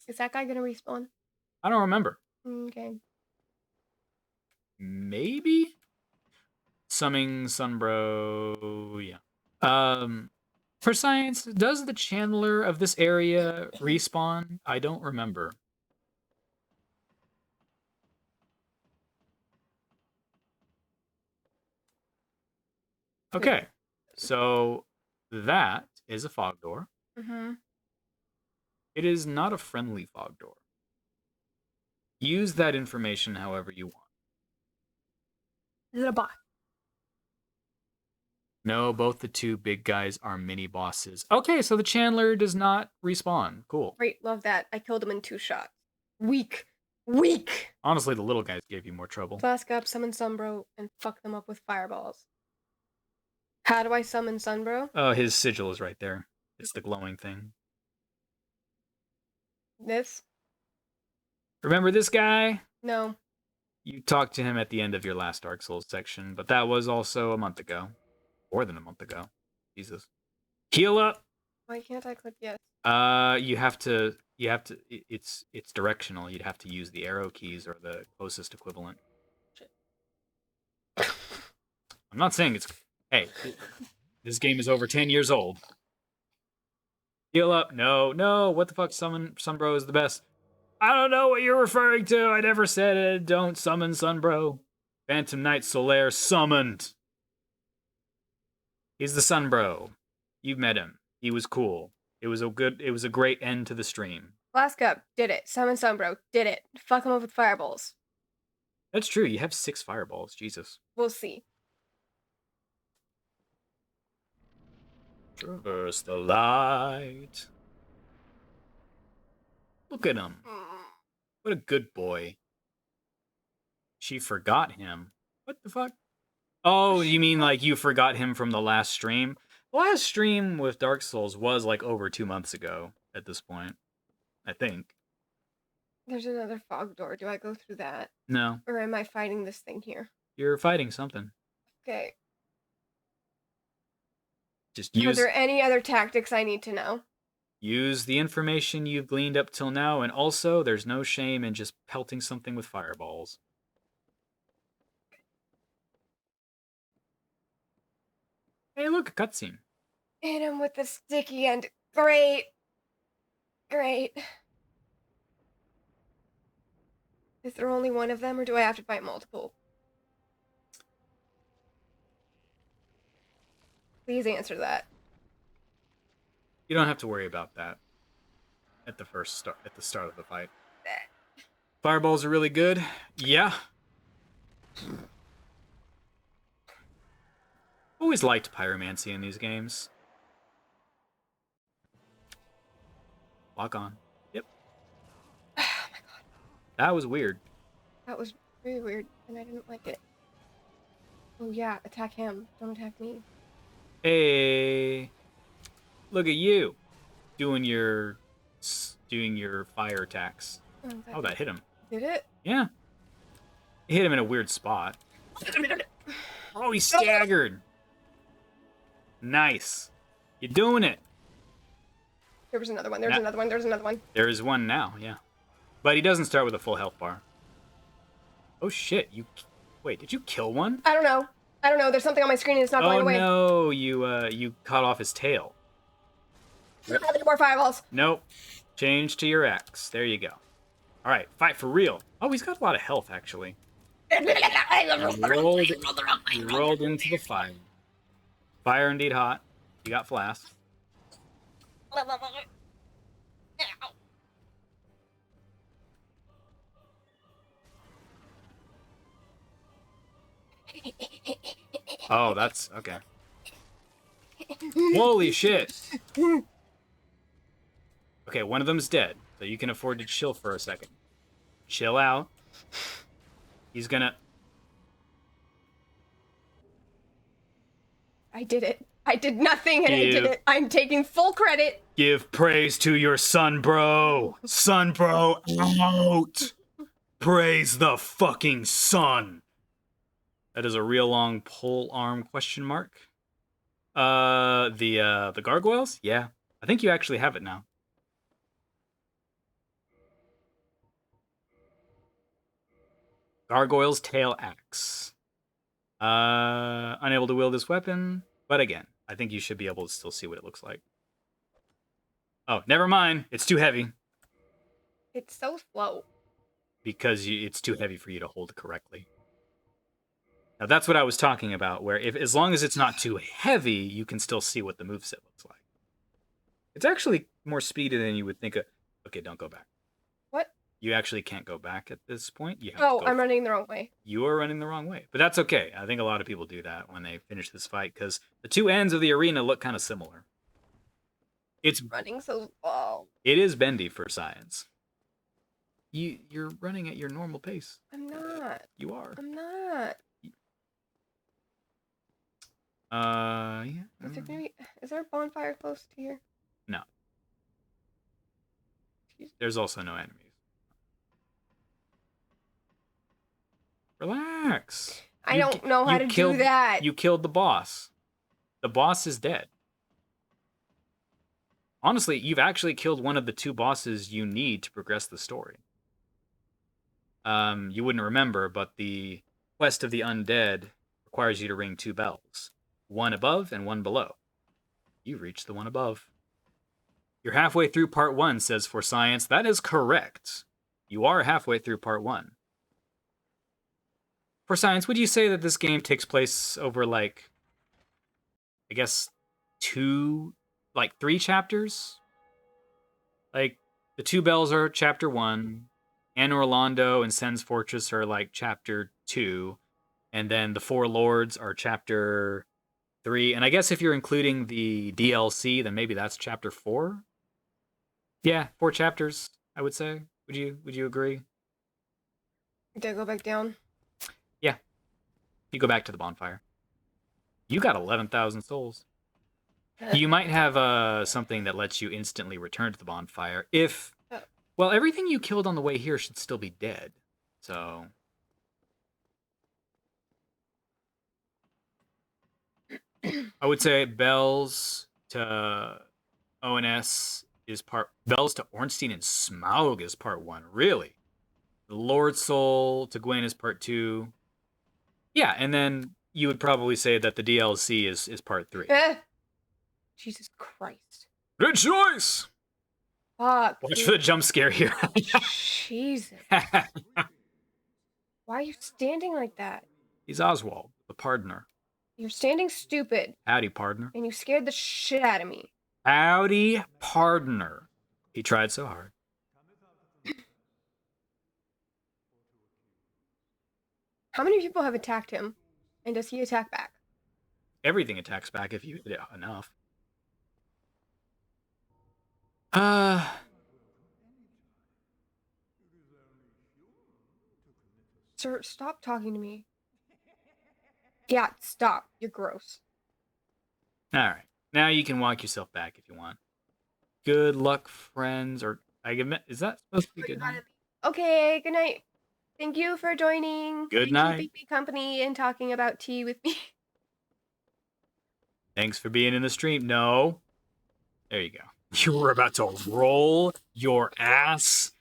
Is that guy gonna respawn? I don't remember. Okay. Maybe? Summoning Sunbro, yeah. For science, does the Chandler of this area respawn? I don't remember. Okay, so that is a fog door. Mm-hmm. It is not a friendly fog door. Use that information however you want. Is it a bot? No, both the two big guys are mini bosses. Okay, so the Chandler does not respawn. Cool. Great, love that. I killed him in 2 shots. Weak. Weak! Honestly, the little guys gave you more trouble. Flask up, summon Sunbro, and fuck them up with fireballs. How do I summon Sunbro? Oh, his sigil is right there. It's the glowing thing. This? Remember this guy? No. You talked to him at the end of your last Dark Souls section, but that was also a month ago. More than a month ago. Jesus. Heal up! Why can't I click yes? You have to, it's directional. You'd have to use the arrow keys or the closest equivalent. Shit. I'm not saying it's, hey, this game is over 10 years old. Heal up. No, what the fuck, Sunbro is the best. I don't know what you're referring to. I never said it. Don't summon Sunbro. Phantom Knight Solaire summoned. He's the Sunbro. You've met him. He was cool. It was a great end to the stream. Flask up, did it. Summon Sunbro, did it. Fuck him up with fireballs. That's true. You have 6 fireballs. Jesus. We'll see. Traverse the light. Look at him. What a good boy. She forgot him. What the fuck? Oh, you mean like you forgot him from the last stream? The last stream with Dark Souls was like over 2 months ago at this point. I think. There's another fog door. Do I go through that? No. Or am I fighting this thing here? You're fighting something. Okay. Just Are use there any other tactics I need to know? use the information you've gleaned up till now, and also there's no shame in just pelting something with fireballs. Hey, look, a cutscene. Hit him with the sticky end. Great. Great. Is there only one of them, or do I have to fight multiple? Please answer that. You don't have to worry about that at the start of the fight. Fireballs are really good. Yeah. Always liked pyromancy in these games. Lock on. Yep. Oh my god. That was weird. That was very weird, and I didn't like it. Oh yeah, attack him. Don't attack me. Hey. Look at you. Doing your fire attacks. Oh, that hit him. Did it? Yeah. It hit him in a weird spot. Oh, he staggered. Nice. You're doing it. There was another one. There's another one. There's another one. There is one now, yeah. But he doesn't start with a full health bar. Oh shit, wait, did you kill one? I don't know. I don't know. There's something on my screen and it's not going away. Oh no, you cut off his tail. More fireballs. Nope. Change to your X. There you go. Alright, fight for real. Oh, he's got a lot of health, actually. He rolled into the fire. Fire indeed hot. You got flask. Oh, that's okay. Holy shit. Okay, one of them's dead, so you can afford to chill for a second. Chill out. He's gonna... I did it. I did nothing and I did it. I'm taking full credit. Give praise to your son, bro. Son, bro, out. Praise the fucking sun. That is a real long pole arm question mark. The gargoyles? Yeah. I think you actually have it now. Gargoyle's Tail Axe. Unable to wield this weapon, but again, I think you should be able to still see what it looks like. Oh, never mind. It's too heavy. It's so slow. Because it's too heavy for you to hold correctly. Now that's what I was talking about, where as long as it's not too heavy, you can still see what the moveset looks like. It's actually more speedy than you would think. Okay, don't go back. What? You actually can't go back at this point. You have Oh, to go I'm running the wrong way. You are running the wrong way. But that's okay. I think a lot of people do that when they finish this fight, because the two ends of the arena look kind of similar. It's running so slow. It is bendy for science. You're running at your normal pace. I'm not. You are. I'm not. Yeah. Is there a bonfire close to here? No. There's also no enemies. Relax. I don't know how to do that. You killed the boss. The boss is dead. Honestly, you've actually killed one of the two bosses you need to progress the story. You wouldn't remember, but the Quest of the Undead requires you to ring 2 bells. One above and one below. You reached the one above. You're halfway through part 1, says For Science. That is correct. You are halfway through part 1. For Science, would you say that this game takes place over, like, I guess, 3 chapters? Like, the 2 bells are chapter 1, Anne Orlando and Sen's Fortress are, like, chapter 2, and then the 4 Lords are chapter 3, and I guess if you're including the DLC, then maybe that's chapter 4? Yeah, 4 chapters, I would say. Would you agree? Did I go back down? Yeah. You go back to the bonfire. You got 11,000 souls. You might have something that lets you instantly return to the bonfire if... Well, everything you killed on the way here should still be dead. So... I would say bells to ONS is part... Bells to Ornstein and Smaug is part 1. Really? The Lord Soul to Gwen is part 2. Yeah, and then you would probably say that the DLC is part 3. Jesus Christ. Good choice! Fuck. Watch for the jump scare here. Jesus. Why are you standing like that? He's Oswald, the pardoner. You're standing stupid. Howdy, pardoner. And you scared the shit out of me. Howdy, pardoner. He tried so hard. How many people have attacked him? And does he attack back? Everything attacks back if you hit it enough. Sir, stop talking to me. Yeah, stop. You're gross. Alright. Now you can walk yourself back if you want. Good luck, friends. Or is that supposed to be good night? Okay, good night. Thank you for joining. Good night. Keeping me company and talking about tea with me. Thanks for being in the stream. No. There you go. You were about to roll your ass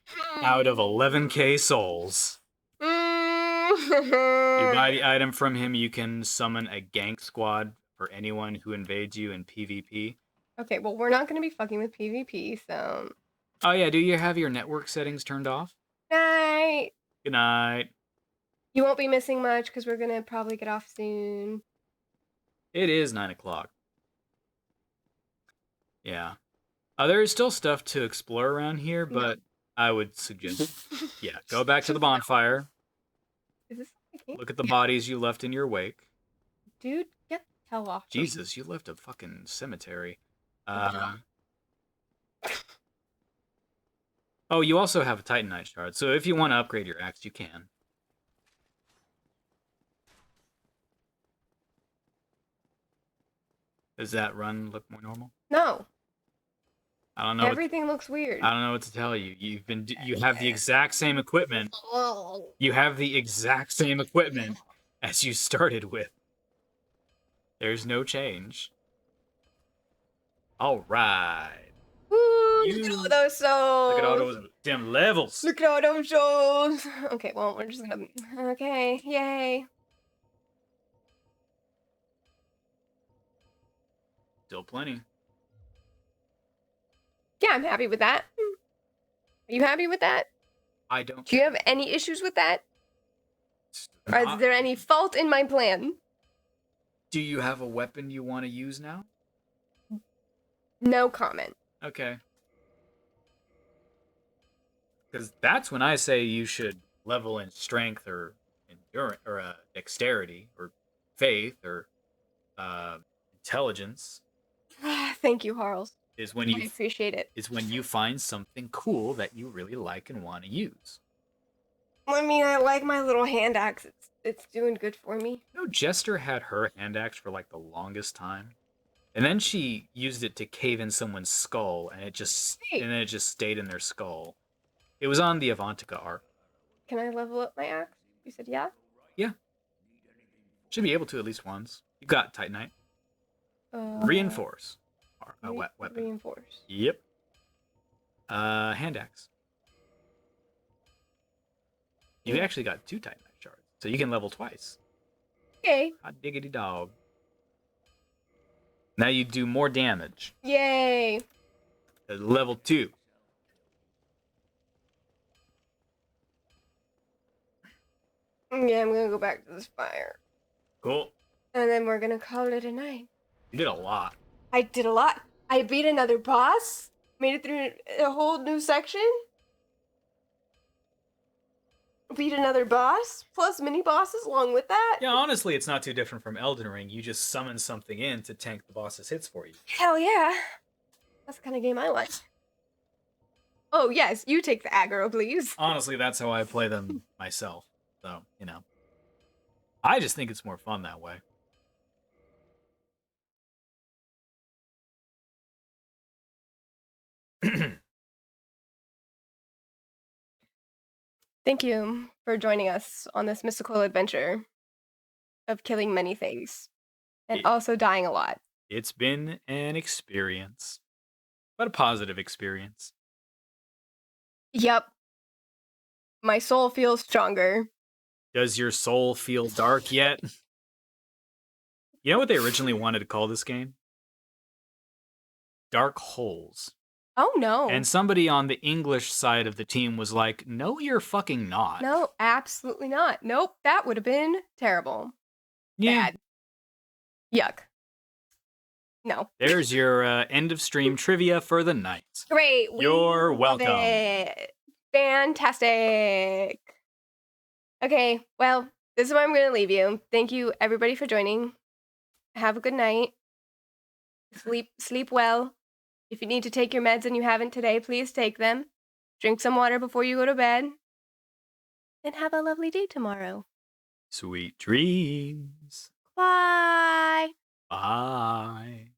out of 11k souls. You buy the item from him, you can summon a gank squad for anyone who invades you in PvP. Okay, well, we're not going to be fucking with PvP, so... Oh yeah, do you have your network settings turned off? Night! Good night. You won't be missing much, because we're going to probably get off soon. It is 9 o'clock. Yeah. There is still stuff to explore around here, but I would suggest... yeah, go back to the bonfire. Is this Look at the bodies you left in your wake. Dude, get the hell off. Jesus, you left a fucking cemetery. Oh, you also have a Titanite shard, so if you want to upgrade your axe, you can. Does that run look more normal? No. I don't know. Everything looks weird. I don't know what to tell you. You have the exact same equipment. You have the exact same equipment, as you started with. There's no change. All right. Woo, look at all those souls. Look at all those damn levels. Look at all those souls. Okay, well, we're just gonna... Okay, yay. Still plenty. Yeah, I'm happy with that. Are you happy with that? I don't. Do you have any issues with that? Or is Not- there any fault in my plan? Do you have a weapon you want to use now? No comment. Okay. Because that's when I say you should level in strength or endurance or dexterity or faith or intelligence. Thank you, Harles. Is when I you appreciate it. is when you find something cool that you really like and want to use. I mean, I like my little hand axe. It's doing good for me. You know, Jester had her hand axe for like the longest time, and then she used it to cave in someone's skull, and then it just stayed in their skull. It was on the Avantika arc. Can I level up my axe? You said yeah? Yeah, should be able to at least once. You got Titanite. Reinforce. Weapon. Reinforce. Yep. Hand axe. You actually got 2 Titanite shards, so you can level twice. Okay. Hot diggity dog. Now you do more damage. Yay. Level 2. Yeah, I'm gonna go back to this fire. Cool. And then we're gonna call it a night. You did a lot. I did a lot. I beat another boss. Made it through a whole new section. Beat another boss, plus mini bosses along with that. Yeah, honestly, it's not too different from Elden Ring. You just summon something in to tank the boss's hits for you. Hell yeah. That's the kind of game I like. Oh, yes, you take the aggro, please. Honestly, that's how I play them myself. So, you know. I just think it's more fun that way. Thank you for joining us on this mystical adventure of killing many things and also dying a lot. It's been an experience, but a positive experience. Yep. My soul feels stronger. Does your soul feel dark yet? You know what they originally wanted to call this game? Dark Holes. Oh, no. And somebody on the English side of the team was like, no, you're fucking not. No, absolutely not. Nope, that would have been terrible. Yeah. Bad. Yuck. No. There's your end of stream trivia for the night. Great. You're love welcome. it. Fantastic. Okay, well, this is where I'm going to leave you. Thank you, everybody, for joining. Have a good night. Sleep well. If you need to take your meds and you haven't today, please take them. Drink some water before you go to bed. And have a lovely day tomorrow. Sweet dreams. Bye. Bye.